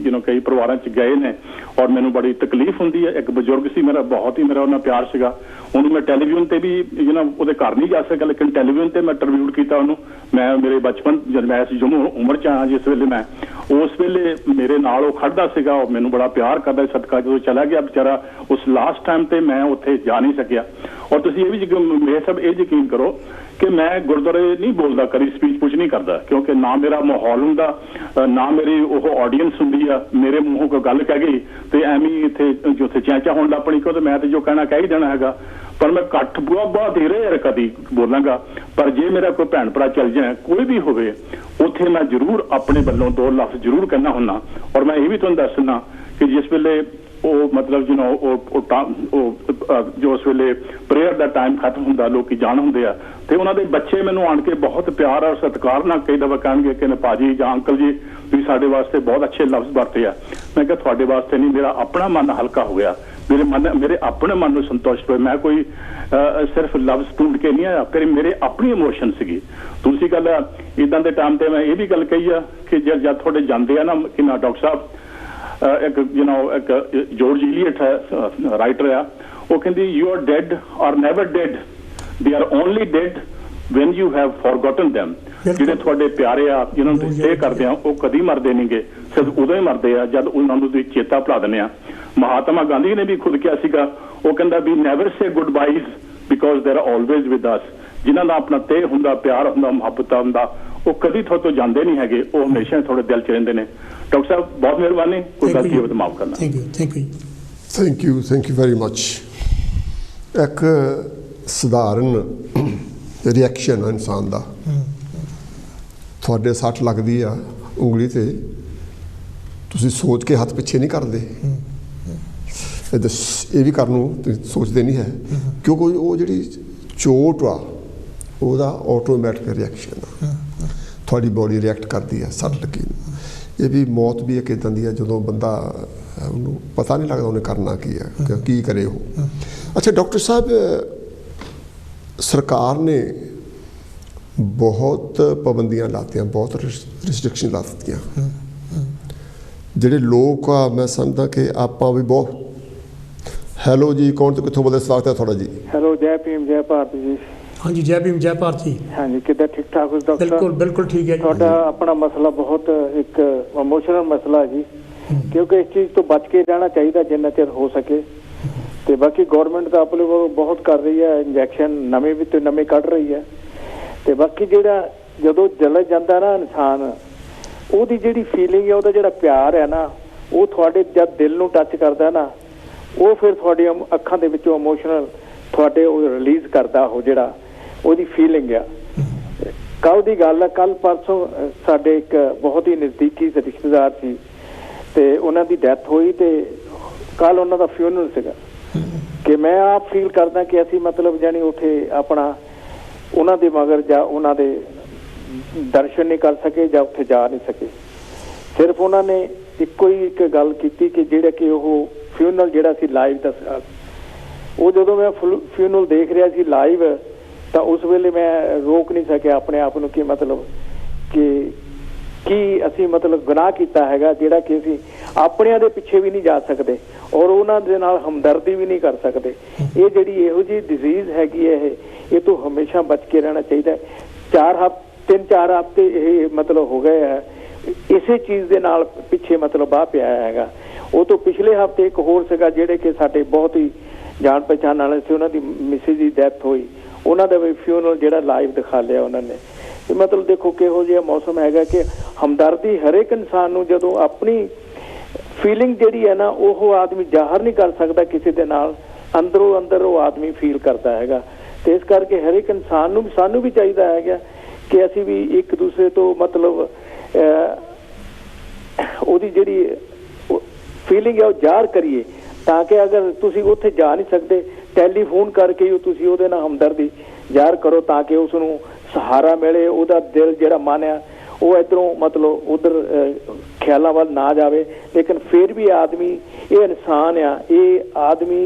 [SPEAKER 4] ਕਈ ਪਰਿਵਾਰਾਂ 'ਚ ਗਏ ਨੇ, ਔਰ ਮੈਨੂੰ ਬੜੀ ਤਕਲੀਫ ਹੁੰਦੀ ਹੈ। ਇੱਕ ਬਜ਼ੁਰਗ ਸੀ ਮੇਰਾ, ਬਹੁਤ ਹੀ ਮੇਰਾ ਉਹਨਾਂ ਪਿਆਰ ਸੀਗਾ। ਉਹਨੂੰ ਮੈਂ ਟੈਲੀਵਿਜ਼ਨ ਤੇ ਵੀ ਉਹਦੇ ਘਰ ਨਹੀਂ ਜਾ ਸਕਿਆ, ਲੇਕਿਨ ਟੈਲੀਵਿਜ਼ਨ ਤੇ ਮੈਂ ਟ੍ਰਿਬਿਊਟ ਕੀਤਾ ਉਹਨੂੰ। ਮੈਂ ਮੇਰੇ ਬਚਪਨ ਜਦ ਮੈਂ ਜੰਮੂ ਉਮਰ 'ਚ ਆਇਆ ਜਿਸ ਵੇਲੇ, ਮੈਂ ਉਸ ਵੇਲੇ ਮੇਰੇ ਨਾਲ ਉਹ ਖੜਦਾ ਸੀਗਾ, ਉਹ ਮੈਨੂੰ ਬੜਾ ਪਿਆਰ ਕਰਦਾ। ਸਦਕਾ ਜਦੋਂ ਚਲਾ ਗਿਆ ਵਿਚਾਰਾ, ਉਸ ਲਾਸਟ ਟਾਈਮ ਤੇ ਮੈਂ ਉੱਥੇ ਜਾ ਨਹੀਂ ਸਕਿਆ। ਔਰ ਤੁਸੀਂ ਇਹ ਵੀ ਮੇਰੇ ਸਭ ਇਹ ਯਕੀਨ ਕਰੋ ਕਿ ਮੈਂ ਗੁਰਦੁਆਰੇ ਨਹੀਂ ਬੋਲਦਾ, ਕਦੀ ਸਪੀਚ ਕੁਝ ਨਹੀਂ ਕਰਦਾ, ਕਿਉਂਕਿ ਨਾ ਮੇਰਾ ਮਾਹੌਲ ਹੁੰਦਾ, ਨਾ ਮੇਰੀ ਉਹ ਆਡੀਅנס ਹੁੰਦੀ ਆ। ਮੇਰੇ ਮੂੰਹੋਂ ਕੋਈ ਗੱਲ ਕਹਿ ਗਈ ਤੇ ਐਵੇਂ ਇੱਥੇ ਉੱਥੇ ਚੈਂਚਾ ਹੋਣ ਲੱਗ ਪਣੀ, ਕਿਉਂਕਿ ਮੈਂ ਤੇ ਜੋ ਕਹਿਣਾ ਕਹਿ ਹੀ ਦੇਣਾ ਹੈਗਾ। ਪਰ ਮੈਂ ਘੱਟ ਬਹੁਤ ਧੀਰੇ ਕਦੀ ਬੋਲਾਂਗਾ। ਪਰ ਜੇ ਮੇਰਾ ਕੋਈ ਭੈਣ ਭਰਾ ਚੱਲ ਜਾਏ, ਕੋਈ ਵੀ ਹੋਵੇ, ਉੱਥੇ ਮੈਂ ਜ਼ਰੂਰ ਆਪਣੇ ਵੱਲੋਂ 2 ਲਫ਼ਜ਼ ਜ਼ਰੂਰ ਕਹਿਣਾ ਹੁੰਦਾ। ਔਰ ਮੈਂ ਇਹ ਵੀ ਤੁਹਾਨੂੰ ਦੱਸਣਾ ਕਿ ਜਿਸ ਵੇਲੇ ਉਹ ਮਤਲਬ ਜੋ ਉਸ ਵੇਲੇ ਪ੍ਰੇਅਰ ਦਾ ਟਾਈਮ ਖਤਮ ਹੁੰਦਾ, ਲੋਕੀ ਜਾਣ ਹੁੰਦੇ ਆ, ਤੇ ਉਹਨਾਂ ਦੇ ਬੱਚੇ ਮੈਨੂੰ ਆਣ ਕੇ ਬਹੁਤ ਪਿਆਰ ਔਰ ਸਤਿਕਾਰ ਨਾਲ ਕਈ ਦਫਾ ਕਹਿਣਗੇ ਕਿ ਭਾਜੀ ਜਾਂ ਅੰਕਲ ਜੀ, ਤੁਸੀਂ ਸਾਡੇ ਵਾਸਤੇ ਬਹੁਤ ਅੱਛੇ ਲਫ਼ਜ਼ ਵਰਤੇ ਆ। ਮੈਂ ਕਿਹਾ ਤੁਹਾਡੇ ਵਾਸਤੇ ਨਹੀਂ, ਮੇਰਾ ਆਪਣਾ ਮਨ ਹਲਕਾ ਹੋ ਗਿਆ। ਮੇਰੇ ਆਪਣੇ ਮਨ ਨੂੰ ਸੰਤੁਸ਼ਟ ਹੋਏ। ਮੈਂ ਕੋਈ ਸਿਰਫ ਲਫ਼ਜ਼ ਢੂੰਡ ਕੇ ਨਹੀਂ ਆਇਆ, ਫਿਰ ਮੇਰੇ ਆਪਣੀ ਇਮੋਸ਼ਨ ਸੀਗੀ। ਦੂਸਰੀ ਗੱਲ ਇਦਾਂ ਦੇ ਟਾਈਮ ਤੇ ਮੈਂ ਇਹ ਵੀ ਗੱਲ ਕਹੀ ਆ ਕਿ ਜਦ ਤੁਹਾਡੇ ਜਾਂਦੇ ਆ ਨਾ ਕਿ ਨਾ ਡਾਕਟਰ ਸਾਹਿਬ, ਇੱਕ ਇੱਕ ਜੋਰਜ ਇਲੀਅਟ ਹੈ ਰਾਈਟਰ ਆ, ਉਹ ਕਹਿੰਦੀ you are dead or never dead, they are only dead when you have forgotten them। ਜਿਹੜੇ ਤੁਹਾਡੇ ਪਿਆਰੇ ਆ ਜਿਹਨਾਂ ਨੂੰ ਤੁਸੀਂ ਸਟੇ ਕਰਦੇ ਆ ਉਹ ਕਦੀ ਮਰਦੇ ਨਹੀਂਗੇ, ਸਿਰਫ ਉਦੋਂ ਹੀ ਮਰਦੇ ਆ ਜਦ ਉਹਨਾਂ ਨੂੰ ਤੁਸੀਂ ਚੇਤਾ ਭੁਲਾ ਦਿੰਦੇ ਆ। ਮਹਾਤਮਾ ਗਾਂਧੀ ਨੇ ਵੀ ਖੁਦ ਕਿਹਾ ਸੀਗਾ, ਉਹ ਕਹਿੰਦਾ we never say goodbyes because they are always with us. ਜਿਨ੍ਹਾਂ ਦਾ ਆਪਣਾ ਤੇਹ ਹੁੰਦਾ, ਪਿਆਰ ਹੁੰਦਾ, ਮੁਹੱਬਤ ਹੁੰਦਾ, ਉਹ ਕਦੀ ਤੁਹਾਡੇ ਤੋਂ ਜਾਂਦੇ ਨਹੀਂ ਹੈਗੇ, ਉਹ ਹਮੇਸ਼ਾ ਤੁਹਾਡੇ ਦਿਲ 'ਚ ਰਹਿੰਦੇ ਨੇ। ਡਾਕਟਰ ਸਾਹਿਬ ਬਹੁਤ ਮਿਹਰਬਾਨੀ, ਕੋਈ ਗਲਤੀ ਹੋਵੇ ਤਾਂ ਮਾਫ ਕਰਨਾ।
[SPEAKER 1] Thank you very much. ਇੱਕ ਸਧਾਰਨ ਰਿਐਕਸ਼ਨ ਇਨਸਾਨ ਦਾ, ਤੁਹਾਡੇ ਸੱਟ ਲੱਗਦੀ ਆ ਉਂਗਲੀ ਤੇ, ਤੁਸੀਂ ਸੋਚ ਕੇ ਹੱਥ ਪਿੱਛੇ ਨਹੀਂ ਕਰਦੇ, ਇਹ ਵੀ ਕਰਨ ਨੂੰ ਤੁਸੀਂ ਸੋਚਦੇ ਨਹੀਂ ਹੈ, ਕਿਉਂਕਿ ਉਹ ਜਿਹੜੀ ਚੋਟ ਆ ਉਹਦਾ ਆਟੋਮੈਟਿਕ ਰਿਐਕਸ਼ਨ ਆ, ਤੁਹਾਡੀ ਬੋਡੀ ਰਿਐਕਟ ਕਰਦੀ ਹੈ ਸੱਟ ਲੱਗੀ ਨੂੰ। ਇਹ ਵੀ ਮੌਤ ਵੀ ਇੱਕ ਇੱਦਾਂ ਦੀ ਹੈ ਜਦੋਂ ਬੰਦਾ ਉਹਨੂੰ ਪਤਾ ਨਹੀਂ ਲੱਗਦਾ ਉਹਨੇ ਕਰਨਾ ਕੀ ਹੈ, ਕੀ ਕਰੇ ਉਹ। ਅੱਛਾ ਡਾਕਟਰ ਸਾਹਿਬ, ਸਰਕਾਰ ਨੇ ਬਹੁਤ ਪਾਬੰਦੀਆਂ ਲਾਤੀਆਂ, ਬਹੁਤ ਰਿਸਟ੍ਰਿਕਸ਼ਨ ਲਾ ਦਿੱਤੀਆਂ। ਜਿਹੜੇ ਲੋਕ ਆ, ਮੈਂ ਸਮਝਦਾ ਕਿ ਆਪਾਂ ਵੀ ਬਹੁਤ। ਹੈਲੋ ਜੀ, ਕੌਣ ਤੇ ਕਿੱਥੋਂ ਬੋਲਦੇ? ਸਵਾਗਤ ਹੈ ਤੁਹਾਡਾ ਜੀ।
[SPEAKER 5] ਹੈਲੋ, ਜੈ ਭੀਮ, ਜੈ ਭਾਰਤ ਜੀ।
[SPEAKER 2] ਹਾਂਜੀ, ਜੈ ਭੀਮ, ਜੈ ਭਾਰਤ ਜੀ।
[SPEAKER 5] ਹਾਂਜੀ, ਕਿੱਦਾਂ? ਠੀਕ ਠਾਕ ਹੋ ਡਾਕਟਰ?
[SPEAKER 2] ਬਿਲਕੁਲ ਬਿਲਕੁਲ ਠੀਕ ਹੈ ਜੀ।
[SPEAKER 5] ਤੁਹਾਡਾ ਆਪਣਾ ਮਸਲਾ ਬਹੁਤ ਇੱਕ ਇਮੋਸ਼ਨਲ ਮਸਲਾ ਜੀ, ਕਿਉਂਕਿ ਇਸ ਚੀਜ਼ ਤੋਂ ਬਚ ਕੇ ਰਹਿਣਾ ਚਾਹੀਦਾ ਜਿੰਨਾ ਚਿਰ ਹੋ ਸਕੇ। ਤੇ ਬਾਕੀ ਗੌਰਮੈਂਟ ਤਾਂ ਆਪਣੇ ਵੱਲੋਂ ਬਹੁਤ ਕਰ ਰਹੀ ਹੈ, ਇੰਜੈਕਸ਼ਨ ਨਵੇਂ ਵੀ ਤੇ ਨਵੇਂ ਕੱਢ ਰਹੀ ਹੈ। ਤੇ ਬਾਕੀ ਜਿਹੜਾ ਜਦੋਂ ਜਲ ਜਾਂਦਾ ਨਾ ਇਨਸਾਨ, ਉਹਦੀ ਜਿਹੜੀ ਫੀਲਿੰਗ ਹੈ, ਉਹਦਾ ਜਿਹੜਾ ਪਿਆਰ ਹੈ ਨਾ, ਉਹ ਤੁਹਾਡੇ ਜਦ ਦਿਲ ਨੂੰ ਟੱਚ ਕਰਦਾ ਨਾ, ਉਹ ਫਿਰ ਤੁਹਾਡੀਆਂ ਅੱਖਾਂ ਦੇ ਵਿੱਚੋਂ ਇਮੋਸ਼ਨਲ ਤੁਹਾਡੇ ਉਹ ਰਿਲੀਜ਼ ਕਰਦਾ, ਉਹ ਜਿਹੜਾ ਉਹਦੀ ਫੀਲਿੰਗ ਆ। ਕੱਲ੍ਹ ਦੀ ਗੱਲ ਹੈ, ਕੱਲ੍ਹ ਪਰਸੋਂ ਸਾਡੇ ਇੱਕ ਬਹੁਤ ਹੀ ਨਜ਼ਦੀਕੀ ਰਿਸ਼ਤੇਦਾਰ ਸੀ ਤੇ ਉਹਨਾਂ ਦੀ ਡੈਥ ਹੋਈ ਤੇ ਕੱਲ੍ਹ ਉਹਨਾਂ ਦਾ ਫਿਊਨਰਲ ਸੀਗਾ। ਕਿ ਮੈਂ ਆਪ ਫੀਲ ਕਰਦਾ ਕਿ ਅਸੀਂ ਮਤਲਬ ਜਾਨੀ ਉੱਥੇ ਆਪਣਾ ਉਹਨਾਂ ਦੇ ਮਗਰ ਜਾਂ ਉਹਨਾਂ ਦੇ ਦਰਸ਼ਨ ਨਹੀਂ ਕਰ ਸਕੇ ਜਾਂ ਉੱਥੇ ਜਾ ਨਹੀਂ ਸਕੇ। ਸਿਰਫ ਉਹਨਾਂ ਨੇ ਇੱਕੋ ਹੀ ਇੱਕ ਗੱਲ ਕੀਤੀ ਕਿ ਜਿਹੜਾ ਕਿ ਉਹ ਫਿਊਨਰਲ ਜਿਹੜਾ ਸੀ ਲਾਈਵ ਦੱਸਿਆ। ਉਹ ਜਦੋਂ ਮੈਂ ਫਿਊਨਰਲ ਦੇਖ ਰਿਹਾ ਸੀ ਲਾਈਵ, ਤਾਂ ਉਸ ਵੇਲੇ ਮੈਂ ਰੋਕ ਨਹੀਂ ਸਕਿਆ ਆਪਣੇ ਆਪ ਨੂੰ ਕਿ ਮਤਲਬ ਕਿ ਕੀ ਅਸੀਂ ਮਤਲਬ ਗੁਨਾਹ ਕੀਤਾ ਹੈਗਾ ਜਿਹੜਾ ਕਿ ਅਸੀਂ ਆਪਣਿਆਂ ਦੇ ਪਿੱਛੇ ਵੀ ਨਹੀਂ ਜਾ ਸਕਦੇ ਔਰ ਉਹਨਾਂ ਦੇ ਨਾਲ ਹਮਦਰਦੀ ਵੀ ਨਹੀਂ ਕਰ ਸਕਦੇ। ਇਹ ਜਿਹੜੀ ਇਹੋ ਜਿਹੀ ਡਿਜ਼ੀਜ਼ ਹੈਗੀ ਹੈ, ਇਹ ਤੋਂ ਹਮੇਸ਼ਾ ਬਚ ਕੇ ਰਹਿਣਾ ਚਾਹੀਦਾ। 3-4 ਹਫ਼ਤੇ ਇਹ ਮਤਲਬ ਹੋ ਗਏ ਹੈ ਇਸੇ ਚੀਜ਼ ਦੇ ਨਾਲ ਪਿੱਛੇ ਮਤਲਬ ਆ ਪਿਆ ਹੈਗਾ। ਉਹ ਤੋਂ ਪਿਛਲੇ ਹਫ਼ਤੇ ਇੱਕ ਹੋਰ ਸੀਗਾ ਜਿਹੜੇ ਕਿ ਸਾਡੇ ਬਹੁਤ ਹੀ ਜਾਣ ਪਛਾਣ ਵਾਲੇ ਸੀ, ਉਹਨਾਂ ਦੀ ਮਿਸਿਸ ਦੀ ਡੈਥ ਹੋਈ, ਉਹਨਾਂ ਦਾ ਵੀ ਫਿਊਨਰਲ ਜਿਹੜਾ ਲਾਈਵ ਦਿਖਾ ਲਿਆ ਉਹਨਾਂ ਨੇ। ਮਤਲਬ ਦੇਖੋ ਕਿਹੋ ਜਿਹਾ ਮੌਸਮ ਹੈਗਾ ਕਿ ਹਮਦਰਦੀ ਹਰੇਕ ਇਨਸਾਨ ਨੂੰ, ਜਦੋਂ ਆਪਣੀ ਫੀਲਿੰਗ ਜਿਹੜੀ ਹੈ ਨਾ ਉਹ ਆਦਮੀ ਜ਼ਾਹਰ ਨਹੀਂ ਕਰ ਸਕਦਾ ਕਿਸੇ ਦੇ ਨਾਲ, ਅੰਦਰੋਂ ਅੰਦਰ ਉਹ ਆਦਮੀ ਫੀਲ ਕਰਦਾ ਹੈਗਾ। ਤੇ ਇਸ ਕਰਕੇ ਹਰੇਕ ਇਨਸਾਨ ਨੂੰ, ਸਾਨੂੰ ਵੀ ਚਾਹੀਦਾ ਹੈਗਾ ਕਿ ਅਸੀਂ ਵੀ ਇੱਕ ਦੂਸਰੇ ਤੋਂ ਮਤਲਬ ਉਹਦੀ ਜਿਹੜੀ ਫੀਲਿੰਗ ਹੈ ਉਹ ਜ਼ਾਹਰ ਕਰੀਏ, ਤਾਂ ਕਿ ਅਗਰ ਤੁਸੀਂ ਉੱਥੇ ਜਾ ਨਹੀਂ ਸਕਦੇ, ਟੈਲੀਫੋਨ ਕਰਕੇ ਤੁਸੀਂ ਉਹਦੇ ਨਾਲ ਹਮਦਰਦੀ ਜ਼ਾਹਰ ਕਰੋ ਤਾਂ ਕਿ ਉਸ ਨੂੰ ਸਹਾਰਾ ਮਿਲੇ, ਉਹਦਾ ਦਿਲ ਜਿਹੜਾ ਮਨ ਆ ਉਹ ਇੱਧਰੋਂ ਮਤਲਬ ਉਧਰ ਖਿਆਲਾਂ ਵੱਲ ਨਾ ਜਾਵੇ। ਲੇਕਿਨ ਫਿਰ ਵੀ ਆਦਮੀ, ਇਹ ਇਨਸਾਨ ਆ, ਇਹ ਆਦਮੀ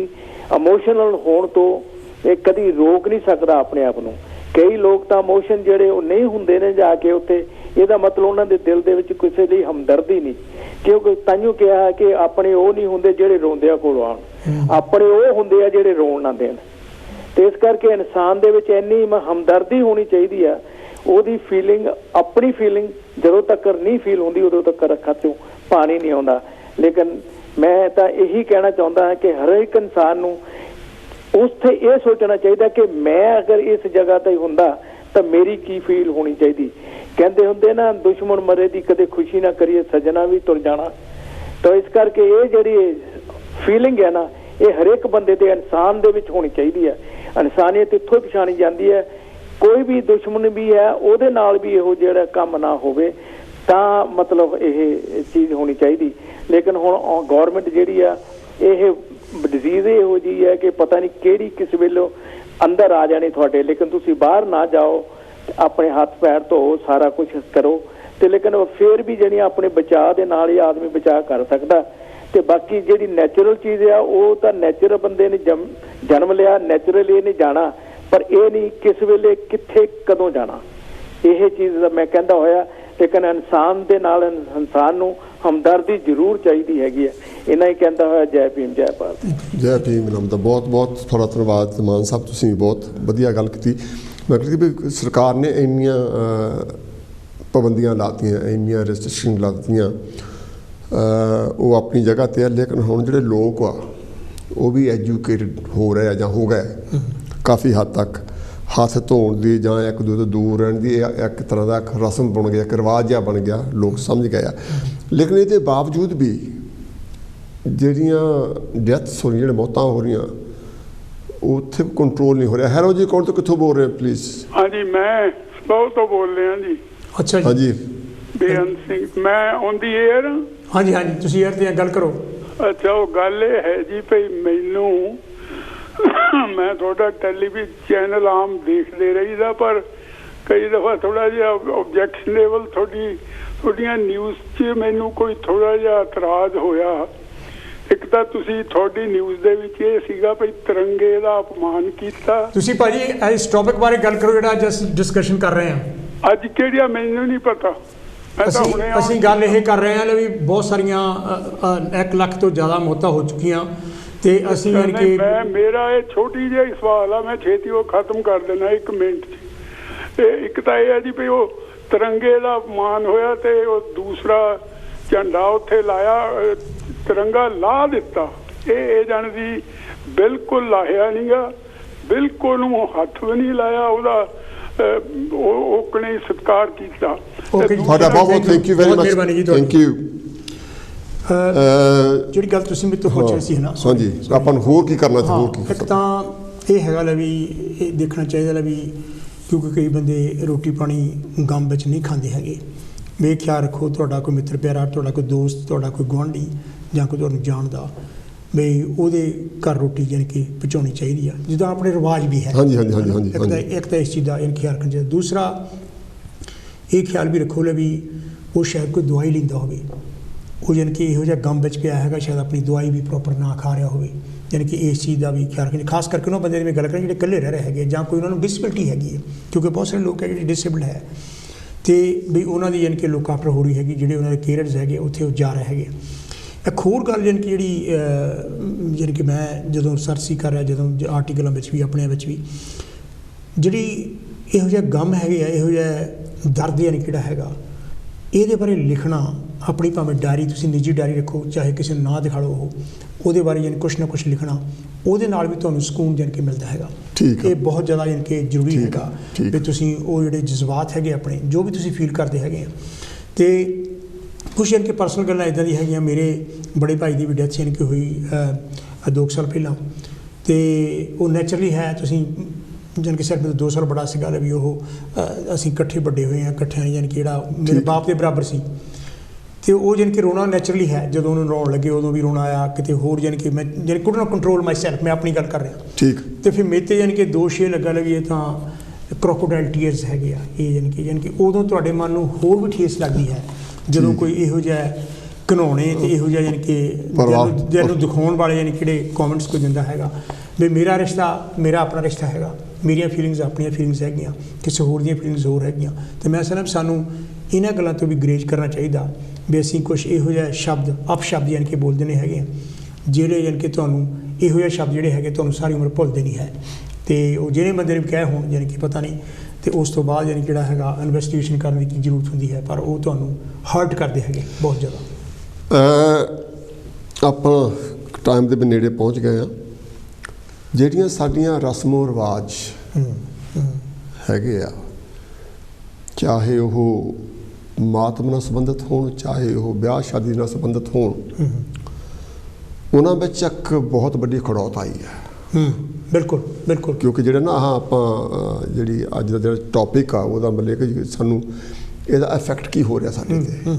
[SPEAKER 5] ਇਮੋਸ਼ਨਲ ਹੋਣ ਤੋਂ ਇਹ ਕਦੀ ਰੋਕ ਨਹੀਂ ਸਕਦਾ ਆਪਣੇ ਆਪ ਨੂੰ। ਕਈ ਲੋਕ ਤਾਂ ਇਮੋਸ਼ਨ ਜਿਹੜੇ ਉਹ ਨਹੀਂ ਹੁੰਦੇ ਨੇ ਜਾ ਕੇ ਉੱਥੇ, ਇਹਦਾ ਮਤਲਬ ਉਹਨਾਂ ਦੇ ਦਿਲ ਦੇ ਵਿੱਚ ਕਿਸੇ ਲਈ ਹਮਦਰਦੀ ਨਹੀਂ। ਕਿਉਂਕਿ ਤਾਂਹੀਓ ਕਿਹਾ ਕਿ ਆਪਣੇ ਉਹ ਨਹੀਂ ਹੁੰਦੇ ਜਿਹੜੇ ਰੋਂਦਿਆਂ ਕੋਲ ਆਉਣ, ਆਪਣੇ ਉਹ ਹੁੰਦੇ ਆ ਜਿਹੜੇ ਰੋਣ ਨਾ ਦੇਣ। ਤੇ ਇਸ ਕਰਕੇ ਇਨਸਾਨ ਦੇ ਵਿੱਚ ਇੰਨੀ ਹਮਦਰਦੀ ਹੋਣੀ ਚਾਹੀਦੀ ਆ, ਉਹਦੀ ਫੀਲਿੰਗ, ਆਪਣੀ ਫੀਲਿੰਗ ਜਦੋਂ ਤੱਕ ਨਹੀਂ ਫੀਲ ਹੁੰਦੀ ਉਦੋਂ ਤੱਕ ਅੱਖਾਂ 'ਚੋਂ ਪਾਣੀ ਨਹੀਂ ਆਉਂਦਾ। ਲੇਕਿਨ ਮੈਂ ਤਾਂ ਇਹੀ ਕਹਿਣਾ ਚਾਹੁੰਦਾ ਹਾਂ ਕਿ ਹਰੇਕ ਇਨਸਾਨ ਨੂੰ ਉੱਥੇ ਇਹ ਸੋਚਣਾ ਚਾਹੀਦਾ ਕਿ ਮੈਂ ਅਗਰ ਇਸ ਜਗ੍ਹਾ ਤੇ ਹੁੰਦਾ ਤਾਂ ਮੇਰੀ ਕੀ ਫੀਲ ਹੋਣੀ ਚਾਹੀਦੀ। ਕਹਿੰਦੇ ਹੁੰਦੇ ਨਾ, ਦੁਸ਼ਮਣ ਮਰੇ ਦੀ ਕਦੇ ਖੁਸ਼ੀ ਨਾ ਕਰੀਏ, ਸੱਜਣਾ ਵੀ ਤੁਰ ਜਾਣਾ। ਤਾਂ ਇਸ ਕਰਕੇ ਇਹ ਜਿਹੜੀ ਫੀਲਿੰਗ ਹੈ ਨਾ, ਇਹ ਹਰੇਕ ਬੰਦੇ ਦੇ, ਇਨਸਾਨ ਦੇ ਵਿੱਚ ਹੋਣੀ ਚਾਹੀਦੀ ਹੈ। ਇਨਸਾਨੀਅਤ ਇੱਥੋਂ ਪਛਾਣੀ ਜਾਂਦੀ ਹੈ। ਕੋਈ ਵੀ ਦੁਸ਼ਮਣ ਵੀ ਹੈ ਉਹਦੇ ਨਾਲ ਵੀ ਇਹੋ ਜਿਹੜਾ ਕੰਮ ਨਾ ਹੋਵੇ, ਤਾਂ ਮਤਲਬ ਇਹ ਚੀਜ਼ ਹੋਣੀ ਚਾਹੀਦੀ। ਲੇਕਿਨ ਹੁਣ ਗੌਰਮੈਂਟ ਜਿਹੜੀ ਆ, ਇਹ ਡਿਜ਼ੀਜ਼ ਇਹੋ ਜਿਹੀ ਹੈ ਕਿ ਪਤਾ ਨਹੀਂ ਕਿਹੜੀ ਕਿਸ ਵੇਲੇ ਅੰਦਰ ਆ ਜਾਣੀ ਤੁਹਾਡੇ। ਲੇਕਿਨ ਤੁਸੀਂ ਬਾਹਰ ਨਾ ਜਾਓ, ਆਪਣੇ ਹੱਥ ਪੈਰ ਧੋ, ਸਾਰਾ ਕੁਝ ਕਰੋ। ਤੇ ਲੇਕਿਨ ਫਿਰ ਵੀ ਜਿਹੜੀਆਂ ਆਪਣੇ ਬਚਾਅ ਦੇ ਨਾਲ ਹੀ ਆਦਮੀ ਬਚਾਅ ਕਰ ਸਕਦਾ। ਤੇ ਬਾਕੀ ਜਿਹੜੀ ਨੈਚੁਰਲ ਚੀਜ਼ ਆ ਉਹ ਤਾਂ ਨੈਚੁਰਲ ਬੰਦੇ ਨੇ ਜਨਮ ਲਿਆ, ਨੈਚੁਰਲੀ ਇਹਨੇ ਜਾਣਾ, ਪਰ ਇਹ ਨਹੀਂ ਕਿਸ ਵੇਲੇ ਕਿੱਥੇ ਕਦੋਂ ਜਾਣਾ। ਇਹ ਚੀਜ਼ ਦਾ ਮੈਂ ਕਹਿੰਦਾ ਹੋਇਆ, ਲੇਕਿਨ ਇਨਸਾਨ ਦੇ ਨਾਲ ਇਨਸਾਨ ਨੂੰ ਹਮਦਰਦੀ ਜ਼ਰੂਰ ਚਾਹੀਦੀ ਹੈਗੀ ਹੈ। ਇਹਨਾਂ ਹੀ ਕਹਿੰਦਾ ਹੋਇਆ ਜੈ ਭੀਮ ਜੈ ਭਾਰਤ।
[SPEAKER 1] ਜੈ ਭੀਮ ਨਾਮ ਦਾ ਬਹੁਤ ਬਹੁਤ ਤੁਹਾਡਾ ਧੰਨਵਾਦ ਮਾਨ ਸਾਹਿਬ, ਤੁਸੀਂ ਬਹੁਤ ਵਧੀਆ ਗੱਲ ਕੀਤੀ। ਮੈਂ ਕਹਿੰਦੀ ਵੀ ਸਰਕਾਰ ਨੇ ਇੰਨੀਆਂ ਪਾਬੰਦੀਆਂ ਲਾਤੀਆਂ, ਇੰਨੀਆਂ ਰੈਸਟ੍ਰਿਕਸ਼ਨ ਲਾ ਦਿੱਤੀਆਂ, ਉਹ ਆਪਣੀ ਜਗ੍ਹਾ 'ਤੇ ਆ, ਲੇਕਿਨ ਹੁਣ ਜਿਹੜੇ ਲੋਕ ਆ ਉਹ ਵੀ ਐਜੂਕੇਟਡ ਹੋ ਰਹੇ ਆ ਜਾਂ ਹੋ ਗਏ ਕਾਫੀ ਹੱਦ ਤੱਕ। ਹੱਥ ਧੋਣ ਦੀ ਜਾਂ ਇੱਕ ਦੂਜੇ ਤੋਂ ਦੂਰ ਰਹਿਣ ਦੀ ਇੱਕ ਤਰ੍ਹਾਂ ਦਾ ਇੱਕ ਰਸਮ ਬਣ ਗਿਆ, ਇੱਕ ਰਿਵਾਜ ਜਿਹਾ ਬਣ ਗਿਆ, ਲੋਕ ਸਮਝ ਗਏ ਆ। ਲੇਕਿਨ ਇਹਦੇ ਬਾਵਜੂਦ ਵੀ ਜਿਹੜੀਆਂ ਡੈਥਸ ਹੋ ਰਹੀਆਂ, ਜਿਹੜੇ ਮੌਤਾਂ ਹੋ ਰਹੀਆਂ, ਉੱਥੇ ਕੰਟਰੋਲ ਨਹੀਂ ਹੋ ਰਿਹਾ। ਹੈਲੋ ਜੀ, ਕੌਣ ਤੋਂ ਕਿੱਥੋਂ ਬੋਲ ਰਹੇ ਪਲੀਜ਼?
[SPEAKER 6] ਹਾਂਜੀ, ਮੈਂ ਸਪੋਲ ਤੋਂ ਬੋਲ ਰਿਹਾ ਜੀ।
[SPEAKER 2] ਅੱਛਾ ਜੀ,
[SPEAKER 1] ਹਾਂਜੀ
[SPEAKER 6] ਬੇਅੰਤ ਸਿੰਘ, ਮੈਂ ਔਨ ਦੀ ਏਅਰ।
[SPEAKER 2] ਹਾਂਜੀ ਹਾਂਜੀ, ਤੁਸੀਂ ਏਅਰ 'ਤੇ ਗੱਲ ਕਰੋ।
[SPEAKER 6] ਅੱਛਾ, ਉਹ ਗੱਲ ਇਹ ਹੈ ਜੀ ਭਈ ਮੈਨੂੰ ਮੈਂ ਤੁਹਾਡਾ ਟੈਲੀਵਿਜ਼ਨ ਚੈਨਲ ਆਮ ਦੇਖਦੇ ਰਹੀਦਾ, ਪਰ ਕਈ ਦਫਾ ਥੋੜਾ ਜਿਹਾ ਆਬਜੈਕਸ਼ਨੇਬਲ ਤੁਹਾਡੀਆਂ ਨਿਊਜ਼ 'ਚ ਮੈਨੂੰ ਕੋਈ ਥੋੜਾ ਜਿਹਾ ਇਤਰਾਜ਼ ਹੋਇਆ। ਇੱਕ ਤਾਂ ਤੁਸੀਂ ਤੁਹਾਡੀ ਨਿਊਜ਼ ਦੇ ਵਿੱਚ ਇਹ ਸੀਗਾ ਭਈ ਤਿਰੰਗੇ ਦਾ ਅਪਮਾਨ ਕੀਤਾ।
[SPEAKER 2] ਤੁਸੀਂ ਭਾਜੀ ਇਸ ਟੌਪਿਕ ਬਾਰੇ ਗੱਲ ਕਰੋ ਜਿਹੜਾ ਅੱਜ ਅਸੀਂ ਡਿਸਕਸ਼ਨ ਕਰ ਰਹੇ ਹਾਂ।
[SPEAKER 6] ਅੱਜ ਕਿਹੜੀਆ ਮੈਨੂੰ ਨਹੀਂ ਪਤਾ।
[SPEAKER 2] ਅਸੀਂ ਗੱਲ ਇਹ ਕਰ ਰਹੇ ਹਾਂ ਵੀ ਬਹੁਤ ਸਾਰੀਆਂ 1 ਲੱਖ ਤੋਂ ਜ਼ਿਆਦਾ ਮੌਤਾਂ ਹੋ ਚੁੱਕੀਆਂ, ਤੇ ਅਸੀਂ
[SPEAKER 6] ਮੇਰਾ ਇਹ ਛੋਟੀ ਜਿਹੀ ਸਵਾਲ ਆ, ਮੈਂ ਛੇਤੀ ਉਹ ਖਤਮ ਕਰ ਦੇਣਾ 1 ਮਿੰਟ 'ਚ। ਇੱਕ ਤਾਂ ਇਹ ਹੈ ਜੀ ਵੀ ਉਹ ਤਿਰੰਗੇ ਦਾ ਅਪਮਾਨ ਹੋਇਆ ਤੇ ਉਹ ਦੂਸਰਾ ਝੰਡਾ ਉੱਥੇ ਲਾਇਆ, ਤਿਰੰਗਾ ਲਾ ਦਿੱਤਾ। ਇਹ ਜਾਣਦੀ ਬਿਲਕੁਲ ਲਾਹਿਆ ਨਹੀਂਗਾ, ਬਿਲਕੁਲ ਨੂੰ ਹੱਥ ਵੀ ਨਹੀਂ ਲਾਇਆ, ਉਹਦਾ ਉਹਨੇ ਸਤਿਕਾਰ ਕੀਤਾ।
[SPEAKER 1] ਤੁਹਾਡਾ ਬਹੁਤ ਬਹੁਤ thank you very much, thank you.
[SPEAKER 2] ਜਿਹੜੀ ਗੱਲ ਤੁਸੀਂ ਮੇਰੇ ਤੋਂ ਪੁੱਛ ਸੀ ਨਾ,
[SPEAKER 1] ਹਾਂਜੀ, ਆਪਾਂ ਨੂੰ ਹੋਰ ਕੀ ਕਰਨਾ ਚਾਹੀਦਾ?
[SPEAKER 2] ਇੱਕ ਤਾਂ ਇਹ ਹੈਗਾ ਲੈ ਵੀ ਇਹ ਦੇਖਣਾ ਚਾਹੀਦਾ ਲੈ ਵੀ, ਕਿਉਂਕਿ ਕਈ ਬੰਦੇ ਰੋਟੀ ਪਾਣੀ ਗਮ ਵਿੱਚ ਨਹੀਂ ਖਾਂਦੇ ਹੈਗੇ। ਵੀ ਖਿਆਲ ਰੱਖੋ, ਤੁਹਾਡਾ ਕੋਈ ਮਿੱਤਰ ਪਿਆਰਾ, ਤੁਹਾਡਾ ਕੋਈ ਦੋਸਤ, ਤੁਹਾਡਾ ਕੋਈ ਗੁਆਂਢੀ ਜਾਂ ਕੋਈ ਤੁਹਾਨੂੰ ਜਾਣਦਾ, ਵੀ ਉਹਦੇ ਘਰ ਰੋਟੀ ਜਾਣੀ ਕਿ ਪਹੁੰਚਾਉਣੀ ਚਾਹੀਦੀ ਆ, ਜਿੱਦਾਂ ਆਪਣੇ ਰਿਵਾਜ ਵੀ ਹੈ।
[SPEAKER 1] ਹਾਂਜੀ ਹਾਂਜੀ ਹਾਂਜੀ ਹਾਂਜੀ।
[SPEAKER 2] ਇੱਕ ਤਾਂ ਇਸ ਚੀਜ਼ ਦਾ ਖਿਆਲ ਰੱਖਣਾ ਚਾਹੀਦਾ। ਦੂਸਰਾ ਇਹ ਖਿਆਲ ਵੀ ਰੱਖੋ ਲੈ ਵੀ ਉਹ ਸ਼ਾਇਦ ਕੋਈ ਦਵਾਈ ਲੈਂਦਾ ਹੋਵੇ, ਉਹ ਜਾਣੀ ਕਿ ਇਹੋ ਜਿਹਾ ਗਮ ਵਿੱਚ ਪਿਆ ਹੈਗਾ, ਸ਼ਾਇਦ ਆਪਣੀ ਦਵਾਈ ਵੀ ਪ੍ਰੋਪਰ ਨਾ ਖਾ ਰਿਹਾ ਹੋਵੇ। ਯਾਨੀ ਕਿ ਇਸ ਚੀਜ਼ ਦਾ ਵੀ ਖਿਆਲ ਰੱਖਣਾ, ਖਾਸ ਕਰਕੇ ਉਹਨਾਂ ਬੰਦੇ ਦੀ ਮੈਂ ਗੱਲ ਕਰਾਂ ਜਿਹੜੇ ਇਕੱਲੇ ਰਹਿ ਰਹੇ ਹੈਗੇ, ਜਾਂ ਕੋਈ ਉਹਨਾਂ ਨੂੰ ਡਿਸੇਬਿਲਟੀ ਹੈਗੀ ਹੈ, ਕਿਉਂਕਿ ਬਹੁਤ ਸਾਰੇ ਲੋਕ ਹੈ ਜਿਹੜੇ ਡਿਸੇਬਲਡ ਹੈ, ਅਤੇ ਵੀ ਉਹਨਾਂ ਦੀ ਯਾਨੀ ਕਿ ਲੁੱਕ ਆਫਟਰ ਹੋ ਰਹੀ ਹੈਗੀ, ਜਿਹੜੇ ਉਹਨਾਂ ਦੇ ਕੇਅਰਰਸ ਹੈਗੇ ਉੱਥੇ ਉਹ ਜਾ ਰਹੇ ਹੈਗੇ। ਇੱਕ ਹੋਰ ਗੱਲ ਯਾਨੀ ਕਿ ਜਿਹੜੀ ਯਾਨੀ ਕਿ ਮੈਂ ਜਦੋਂ ਰਿਸਰਚ ਸੀ ਕਰ ਰਿਹਾ, ਜਦੋਂ ਆਰਟੀਕਲਾਂ ਵਿੱਚ ਵੀ ਆਪਣਿਆਂ ਵਿੱਚ ਵੀ, ਜਿਹੜੀ ਇਹੋ ਜਿਹਾ ਗਮ ਹੈਗੇ ਆ, ਇਹੋ ਜਿਹਾ ਦਰਦ ਯਾਨੀ ਕਿਹੜਾ ਹੈਗਾ, ਇਹਦੇ ਬਾਰੇ ਲਿਖਣਾ, ਆਪਣੀ ਭਾਵੇਂ ਡਾਇਰੀ, ਤੁਸੀਂ ਨਿੱਜੀ ਡਾਇਰੀ ਰੱਖੋ, ਚਾਹੇ ਕਿਸੇ ਨੂੰ ਨਾ ਦਿਖਾ ਲਓ, ਉਹਦੇ ਬਾਰੇ ਯਾਨੀ ਕੁਛ ਨਾ ਕੁਛ ਲਿਖਣਾ, ਉਹਦੇ ਨਾਲ ਵੀ ਤੁਹਾਨੂੰ ਸਕੂਨ ਜਾਣ ਕੇ ਮਿਲਦਾ ਹੈਗਾ। ਇਹ ਬਹੁਤ ਜ਼ਿਆਦਾ ਜਾਣੀ ਕਿ ਜ਼ਰੂਰੀ ਹੈਗਾ ਵੀ ਤੁਸੀਂ ਉਹ ਜਿਹੜੇ ਜਜ਼ਬਾਤ ਹੈਗੇ ਆਪਣੇ, ਜੋ ਵੀ ਤੁਸੀਂ ਫੀਲ ਕਰਦੇ ਹੈਗੇ ਆ। ਅਤੇ ਕੁਛ ਜਾਣੀ ਕਿ ਪਰਸਨਲ ਗੱਲਾਂ ਇੱਦਾਂ ਦੀਆਂ ਹੈਗੀਆਂ। ਮੇਰੇ ਬੜੇ ਭਾਈ ਦੀ ਵੀ ਡੈਥ ਜਾਣੀ ਕਿ ਹੋਈ 2 ਸਾਲ ਪਹਿਲਾਂ, ਅਤੇ ਉਹ ਨੈਚੁਰਲੀ ਹੈ, ਤੁਸੀਂ ਜਾਣੀ ਕਿ ਸਿਰਫ 2 ਸਾਲ ਬੜਾ ਸੀਗਾ ਵੀ ਉਹ, ਅਸੀਂ ਇਕੱਠੇ ਵੱਡੇ ਹੋਏ ਹਾਂ, ਇਕੱਠਿਆਂ ਜਾਣੀ ਕਿ ਜਿਹੜਾ ਮੇਰੇ ਬਾਪ ਦੇ ਬਰਾਬਰ ਸੀ, ਅਤੇ ਉਹ ਜਾਣੀ ਕਿ ਰੋਣਾ ਨੈਚੁਰਲੀ ਹੈ। ਜਦੋਂ ਉਹਨੂੰ ਰੋਣ ਲੱਗੇ ਉਦੋਂ ਵੀ ਰੋਣਾ ਆਇਆ, ਕਿਤੇ ਹੋਰ ਜਾਣੀ ਕਿ ਮੈਂ ਜਾਣੀ could not control my self, ਮੈਂ ਆਪਣੀ ਗੱਲ ਕਰ ਰਿਹਾ। ਠੀਕ। ਅਤੇ ਫਿਰ ਮੇਰੇ 'ਤੇ ਜਾਣੀ ਕਿ ਦੋਸ਼ ਇਹ ਲੱਗਾ ਵੀ ਇਹ ਤਾਂ ਕ੍ਰੋਕੋਡਾਈਲ ਟੀਅਰਸ ਹੈਗੇ ਆ, ਇਹ ਜਾਣੀ ਕਿ ਉਦੋਂ ਤੁਹਾਡੇ ਮਨ ਨੂੰ ਹੋਰ ਵੀ ਠੇਸ ਲੱਗਦੀ ਹੈ ਜਦੋਂ ਕੋਈ ਇਹੋ ਜਿਹਾ ਘਿਨਾਉਣੇ ਅਤੇ ਇਹੋ ਜਿਹਾ ਜਾਣੀ ਕਿ ਦਿਲ ਨੂੰ ਦਿਖਾਉਣ ਵਾਲੇ ਜਾਣੀ ਕਿਹੜੇ ਕੌਮੈਂਟਸ ਕੋਈ ਦਿੰਦਾ ਹੈਗਾ ਵੀ ਮੇਰਾ ਰਿਸ਼ਤਾ ਮੇਰਾ ਆਪਣਾ ਰਿਸ਼ਤਾ ਹੈਗਾ, ਮੇਰੀਆਂ ਫੀਲਿੰਗਸ ਆਪਣੀਆਂ ਫੀਲਿੰਗਸ ਹੈਗੀਆਂ, ਕਿਸੇ ਹੋਰ ਦੀਆਂ ਫੀਲਿੰਗਸ ਹੋਰ ਹੈਗੀਆਂ। ਅਤੇ ਮੈਂ ਸਮਝਦਾ ਸਾਨੂੰ ਇਹਨਾਂ ਗੱਲਾਂ ਤੋਂ ਵੀ ਗਰੇਜ ਕਰਨਾ ਚਾਹੀਦਾ ਵੀ ਅਸੀਂ ਕੁਛ ਇਹੋ ਜਿਹਾ ਸ਼ਬਦ ਅਪਸ਼ਬਦ ਯਾਨੀ ਕਿ ਬੋਲਦੇ ਨੇ ਹੈਗੇ ਆ, ਜਿਹੜੇ ਯਾਨੀ ਕਿ ਤੁਹਾਨੂੰ ਇਹੋ ਜਿਹੇ ਸ਼ਬਦ ਜਿਹੜੇ ਹੈਗੇ ਤੁਹਾਨੂੰ ਸਾਰੀ ਉਮਰ ਭੁੱਲਦੇ ਨਹੀਂ ਹੈ। ਅਤੇ ਉਹ ਜਿਹੜੇ ਬੰਦੇ ਨੇ ਵੀ ਕਹੇ ਹੋਣ ਯਾਨੀ ਕਿ ਪਤਾ ਨਹੀਂ, ਅਤੇ ਉਸ ਤੋਂ ਬਾਅਦ ਯਾਨੀ ਜਿਹੜਾ ਹੈਗਾ ਇਨਵੈਸਟੀਗੇਸ਼ਨ ਕਰਨ ਦੀ ਕੀ ਜ਼ਰੂਰਤ ਹੁੰਦੀ ਹੈ, ਪਰ ਉਹ ਤੁਹਾਨੂੰ ਹਰਟ ਕਰਦੇ ਹੈਗੇ ਬਹੁਤ ਜ਼ਿਆਦਾ।
[SPEAKER 1] ਆਪਾਂ ਟਾਈਮ ਦੇ ਵੀ ਨੇੜੇ ਪਹੁੰਚ ਗਏ ਹਾਂ। ਜਿਹੜੀਆਂ ਸਾਡੀਆਂ ਰਸਮੋ ਰਿਵਾਜ ਹੈਗੇ ਆ, ਚਾਹੇ ਉਹ ਮਾਤਮ ਨਾਲ ਸੰਬੰਧਿਤ ਹੋਣ, ਚਾਹੇ ਉਹ ਵਿਆਹ ਸ਼ਾਦੀ ਨਾਲ ਸੰਬੰਧਿਤ ਹੋਣ, ਉਹਨਾਂ ਵਿੱਚ ਇੱਕ ਬਹੁਤ ਵੱਡੀ ਖੜੌਤ ਆਈ ਹੈ।
[SPEAKER 2] ਬਿਲਕੁਲ ਬਿਲਕੁਲ।
[SPEAKER 1] ਕਿਉਂਕਿ ਜਿਹੜਾ ਨਾ ਆਪਾਂ ਜਿਹੜੀ ਅੱਜ ਦਾ ਜਿਹੜਾ ਟੌਪਿਕ ਆ ਉਹਦਾ ਮਤਲਬ ਕਿ ਸਾਨੂੰ ਇਹਦਾ ਇਫੈਕਟ ਕੀ ਹੋ ਰਿਹਾ ਸਾਡੇ 'ਤੇ।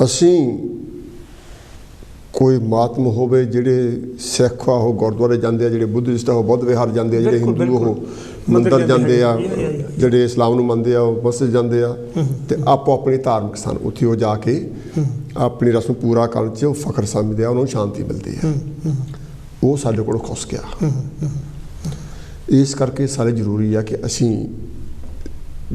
[SPEAKER 1] ਅਸੀਂ ਕੋਈ ਮਾਤਮ ਹੋਵੇ, ਜਿਹੜੇ ਸਿੱਖ ਆ ਉਹ ਗੁਰਦੁਆਰੇ ਜਾਂਦੇ ਆ, ਜਿਹੜੇ ਬੁੱਧਿਸਟ ਆ ਉਹ ਬੁੱਧ ਵਿਹਾਰ ਜਾਂਦੇ ਆ, ਜਿਹੜੇ ਹਿੰਦੂ ਉਹ ਮੰਦਰ ਜਾਂਦੇ ਆ, ਜਿਹੜੇ ਇਸਲਾਮ ਨੂੰ ਮੰਨਦੇ ਆ ਉਹ ਮਸਜਿਦ ਜਾਂਦੇ ਆ, ਅਤੇ ਆਪੋ ਆਪਣੀ ਧਾਰਮਿਕ ਸਥਾਨ ਉੱਥੇ ਉਹ ਜਾ ਕੇ ਆਪਣੀ ਰਸਮ ਪੂਰਾ ਕਰਨ 'ਚ ਉਹ ਫਖਰ ਸਮਝਦੇ ਆ, ਉਹਨਾਂ ਨੂੰ ਸ਼ਾਂਤੀ ਮਿਲਦੀ ਹੈ। ਉਹ ਸਾਡੇ ਕੋਲੋਂ ਖੁੱਸ ਗਿਆ। ਇਸ ਕਰਕੇ ਸਾਰੇ ਜ਼ਰੂਰੀ ਆ ਕਿ ਅਸੀਂ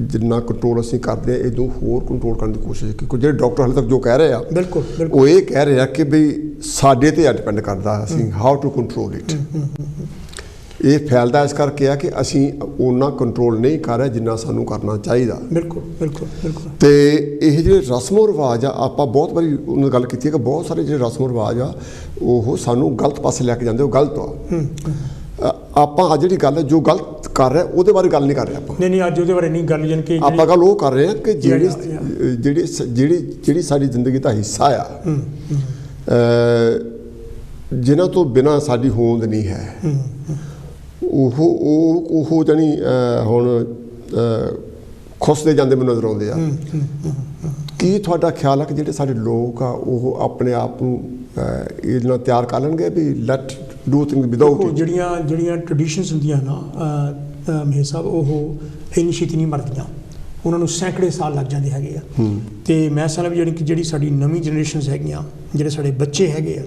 [SPEAKER 1] ਜਿੰਨਾ ਕੰਟਰੋਲ ਅਸੀਂ ਕਰਦੇ ਹਾਂ ਇਹਨੂੰ ਹੋਰ ਕੰਟਰੋਲ ਕਰਨ ਦੀ ਕੋਸ਼ਿਸ਼, ਕਿਉਂਕਿ ਜਿਹੜੇ ਡਾਕਟਰ ਹਾਲੇ ਤੱਕ ਜੋ ਕਹਿ ਰਹੇ ਆ
[SPEAKER 2] ਬਿਲਕੁਲ
[SPEAKER 1] ਉਹ ਇਹ ਕਹਿ ਰਹੇ ਆ ਕਿ ਬਈ ਸਾਡੇ 'ਤੇ ਡਿਪੈਂਡ ਕਰਦਾ ਅਸੀਂ ਹਾਊ ਟੂ ਕੰਟਰੋਲ ਇਟ। ਇਹ ਫੈਲਦਾ ਇਸ ਕਰਕੇ ਆ ਕਿ ਅਸੀਂ ਉਹਨਾਂ ਕੰਟਰੋਲ ਨਹੀਂ ਕਰ ਰਹੇ ਜਿੰਨਾ ਸਾਨੂੰ ਕਰਨਾ ਚਾਹੀਦਾ।
[SPEAKER 2] ਬਿਲਕੁਲ ਬਿਲਕੁਲ ਬਿਲਕੁਲ।
[SPEAKER 1] ਤੇ ਇਹ ਜਿਹੜੇ ਰਸਮੋ ਰਿਵਾਜ ਆ, ਆਪਾਂ ਬਹੁਤ ਵਾਰੀ ਉਹਨਾਂ ਨਾਲ ਗੱਲ ਕੀਤੀ ਹੈ ਕਿ ਬਹੁਤ ਸਾਰੇ ਜਿਹੜੇ ਰਸਮੋ ਰਿਵਾਜ ਆ ਉਹ ਸਾਨੂੰ ਗਲਤ ਪਾਸੇ ਲੈ ਕੇ ਜਾਂਦੇ, ਉਹ ਗਲਤ ਆ। ਆਪਾਂ ਅੱਜ ਜਿਹੜੀ ਗੱਲ ਹੈ ਜੋ ਗਲਤ ਕਰ ਰਿਹਾ ਉਹਦੇ ਬਾਰੇ ਗੱਲ ਨਹੀਂ ਕਰ ਰਹੇ ਆਪਾਂ।
[SPEAKER 2] ਨਹੀਂ ਅੱਜ ਉਹਦੇ ਬਾਰੇ ਨਹੀਂ ਗੱਲ, ਜਾਣੀ ਕਿ
[SPEAKER 1] ਆਪਾਂ ਗੱਲ ਉਹ ਕਰ ਰਹੇ ਹਾਂ ਕਿ ਜਿਹੜੀ ਸਾਡੀ ਜ਼ਿੰਦਗੀ ਦਾ ਹਿੱਸਾ ਆ, ਜਿਨ੍ਹਾਂ ਤੋਂ ਬਿਨਾਂ ਸਾਡੀ ਹੋਂਦ ਨਹੀਂ ਹੈ, ਉਹ ਜਾਣੀ ਹੁਣ ਖੁੱਸਦੇ ਜਾਂਦੇ ਮੈਨੂੰ ਨਜ਼ਰ ਆਉਂਦੇ ਆ। ਕੀ ਤੁਹਾਡਾ ਖਿਆਲ ਹੈ ਕਿ ਜਿਹੜੇ ਸਾਡੇ ਲੋਕ ਆ ਉਹ ਆਪਣੇ ਆਪ ਨੂੰ ਇਹਦੇ ਨਾਲ ਤਿਆਰ ਕਰ ਲੈਣਗੇ ਵੀ ਲੈਟ ਡੂ ਥਿੰਗ ਵਿਦਆਊਟ?
[SPEAKER 2] ਜਿਹੜੀਆਂ ਟ੍ਰੈਡੀਸ਼ਨਸ ਹੁੰਦੀਆਂ ਨਾ ਮਹੇਸ਼ ਸਾਹਿਬ, ਉਹ ਇੰਨੀ ਛੇਤੀ ਨਹੀਂ ਮਰਦੀਆਂ, ਉਹਨਾਂ ਨੂੰ ਸੈਂਕੜੇ ਸਾਲ ਲੱਗ ਜਾਂਦੇ ਹੈਗੇ ਆ। ਤੇ ਮੈਂ ਸਮਝਦਾ ਵੀ ਜਿਹੜੀ ਸਾਡੀ ਨਵੀਂ ਜਨਰੇਸ਼ਨਸ ਹੈਗੀਆਂ, ਜਿਹੜੇ ਸਾਡੇ ਬੱਚੇ ਹੈਗੇ ਆ,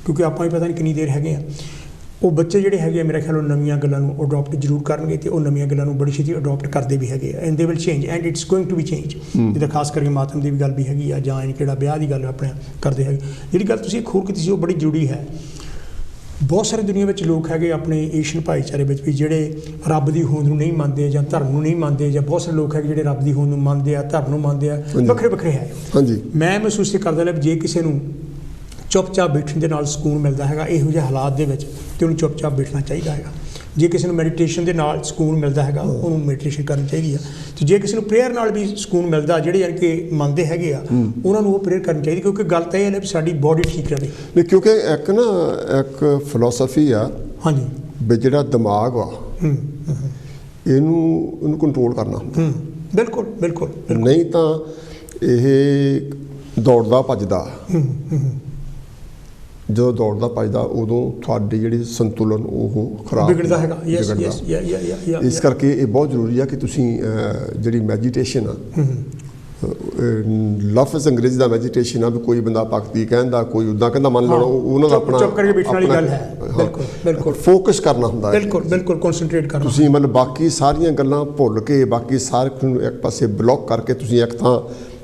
[SPEAKER 2] ਕਿਉਂਕਿ ਆਪਾਂ ਵੀ ਪਤਾ ਨਹੀਂ ਕਿੰਨੀ ਦੇਰ ਹੈਗੇ ਆ, ਉਹ ਬੱਚੇ ਜਿਹੜੇ ਹੈਗੇ ਆ ਮੇਰਾ ਖਿਆਲ ਉਹ ਨਵੀਆਂ ਗੱਲਾਂ ਨੂੰ ਅਡੋਪਟ ਜ਼ਰੂਰ ਕਰਨਗੇ, ਤੇ ਉਹ ਨਵੀਆਂ ਗੱਲਾਂ ਨੂੰ ਬੜੀ ਛੇਤੀ ਅਡੋਪਟ ਕਰਦੇ ਵੀ ਹੈਗੇ ਆ, and they will change and it's going to be change. ਜਿੱਦਾਂ ਖਾਸ ਕਰਕੇ ਮਾਤਮ ਦੀ ਵੀ ਗੱਲ ਵੀ ਹੈਗੀ ਆ, ਜਾਂ ਕਿਹੜਾ ਵਿਆਹ ਦੀ ਗੱਲ ਆਪਣੇ ਕਰਦੇ ਹੈਗੇ। ਜਿਹੜੀ ਗੱਲ ਤੁਸੀਂ ਇੱਕ ਹੋਰ ਕੀਤੀ ਸੀ ਉਹ ਬੜੀ ਜ਼ਰੂਰੀ ਹੈ। ਬਹੁਤ ਸਾਰੇ ਦੁਨੀਆ ਵਿੱਚ ਲੋਕ ਹੈਗੇ ਆਪਣੇ ਏਸ਼ੀਅਨ ਭਾਈਚਾਰੇ ਵਿੱਚ ਵੀ ਜਿਹੜੇ ਰੱਬ ਦੀ ਹੋਂਦ ਨੂੰ ਨਹੀਂ ਮੰਨਦੇ ਜਾਂ ਧਰਮ ਨੂੰ ਨਹੀਂ ਮੰਨਦੇ, ਜਾਂ ਬਹੁਤ ਸਾਰੇ ਲੋਕ ਹੈਗੇ ਜਿਹੜੇ ਰੱਬ ਦੀ ਹੋਂਦ ਨੂੰ ਮੰਨਦੇ ਆ, ਧਰਮ ਨੂੰ ਮੰਨਦੇ ਆ, ਵੱਖਰੇ ਵੱਖਰੇ ਹੈ। ਮੈਂ ਮਹਿਸੂਸ ਕਰਦਾ ਲੈ ਜੇ ਕਿਸੇ ਨੂੰ ਚੁੱਪਚਾਪ ਬੈਠਣ ਦੇ ਨਾਲ ਸਕੂਨ ਮਿਲਦਾ ਹੈਗਾ ਇਹੋ ਜਿਹੇ ਹਾਲਾਤ ਦੇ ਵਿੱਚ, ਤੇ ਉਹਨੂੰ ਚੁੱਪਚਾਪ ਬੈਠਣਾ ਚਾਹੀਦਾ ਹੈਗਾ। ਜੇ ਕਿਸੇ ਨੂੰ ਮੈਡੀਟੇਸ਼ਨ ਦੇ ਨਾਲ ਸਕੂਨ ਮਿਲਦਾ ਹੈਗਾ ਉਹਨੂੰ ਮੈਡੀਟੇਸ਼ਨ ਕਰਨੀ ਚਾਹੀਦੀ ਆ। ਤੇ ਜੇ ਕਿਸੇ ਨੂੰ ਪ੍ਰੇਅਰ ਨਾਲ ਵੀ ਸਕੂਨ ਮਿਲਦਾ, ਜਿਹੜੇ ਯਾਨੀ ਕਿ ਮੰਨਦੇ ਹੈਗੇ ਆ, ਉਹਨਾਂ ਨੂੰ ਉਹ ਪ੍ਰੇਅਰ ਕਰਨੀ ਚਾਹੀਦੀ, ਕਿਉਂਕਿ ਗੱਲ ਤਾਂ ਇਹ ਹੈ ਵੀ ਸਾਡੀ ਬੋਡੀ ਠੀਕ ਰਹੇ।
[SPEAKER 1] ਨਹੀਂ, ਕਿਉਂਕਿ ਇੱਕ ਫਿਲਾਸਫੀ ਆ
[SPEAKER 2] ਹਾਂਜੀ
[SPEAKER 1] ਵੀ ਜਿਹੜਾ ਦਿਮਾਗ ਆ ਇਹਨੂੰ ਕੰਟਰੋਲ ਕਰਨਾ ਹੁੰਦਾ।
[SPEAKER 2] ਬਿਲਕੁਲ ਬਿਲਕੁਲ।
[SPEAKER 1] ਨਹੀਂ ਤਾਂ ਇਹ ਦੌੜਦਾ ਭੱਜਦਾ, ਜਦੋਂ ਦੌੜਦਾ ਭੱਜਦਾ ਉਦੋਂ ਤੁਹਾਡੀ ਜਿਹੜੀ ਸੰਤੁਲਨ ਉਹ ਖਰਾਬ
[SPEAKER 2] ਵਿਗੜਦਾ ਹੈਗਾ।
[SPEAKER 1] ਇਸ ਕਰਕੇ ਇਹ ਬਹੁਤ ਜ਼ਰੂਰੀ ਆ ਕਿ ਤੁਸੀਂ ਜਿਹੜੀ ਮੈਡੀਟੇਸ਼ਨ ਆ, ਲਫ਼ਜ਼ ਅੰਗਰੇਜ਼ੀ ਦਾ ਮੈਡੀਟੇਸ਼ਨ ਆ ਵੀ ਕੋਈ ਬੰਦਾ ਭਗਤੀ ਕਹਿੰਦਾ, ਕੋਈ ਉੱਦਾਂ ਕਹਿੰਦਾ, ਮੰਨ ਲਓ ਉਹਨਾਂ ਦਾ ਆਪਣਾ
[SPEAKER 2] ਚੁੱਪ ਕਰਕੇ ਬੈਠਣ ਵਾਲੀ ਗੱਲ ਹੈ। ਬਿਲਕੁਲ ਬਿਲਕੁਲ।
[SPEAKER 1] ਫੋਕਸ ਕਰਨਾ ਹੁੰਦਾ ਹੈ।
[SPEAKER 2] ਬਿਲਕੁਲ ਬਿਲਕੁਲ ਕਨਸੈਂਟਰੇਟ ਕਰਨਾ।
[SPEAKER 1] ਤੁਸੀਂ ਮਤਲਬ ਬਾਕੀ ਸਾਰੀਆਂ ਗੱਲਾਂ ਭੁੱਲ ਕੇ, ਬਾਕੀ ਸਾਰੇ ਨੂੰ ਇੱਕ ਪਾਸੇ ਬਲੌਕ ਕਰਕੇ ਤੁਸੀਂ ਇੱਕ ਥਾਂ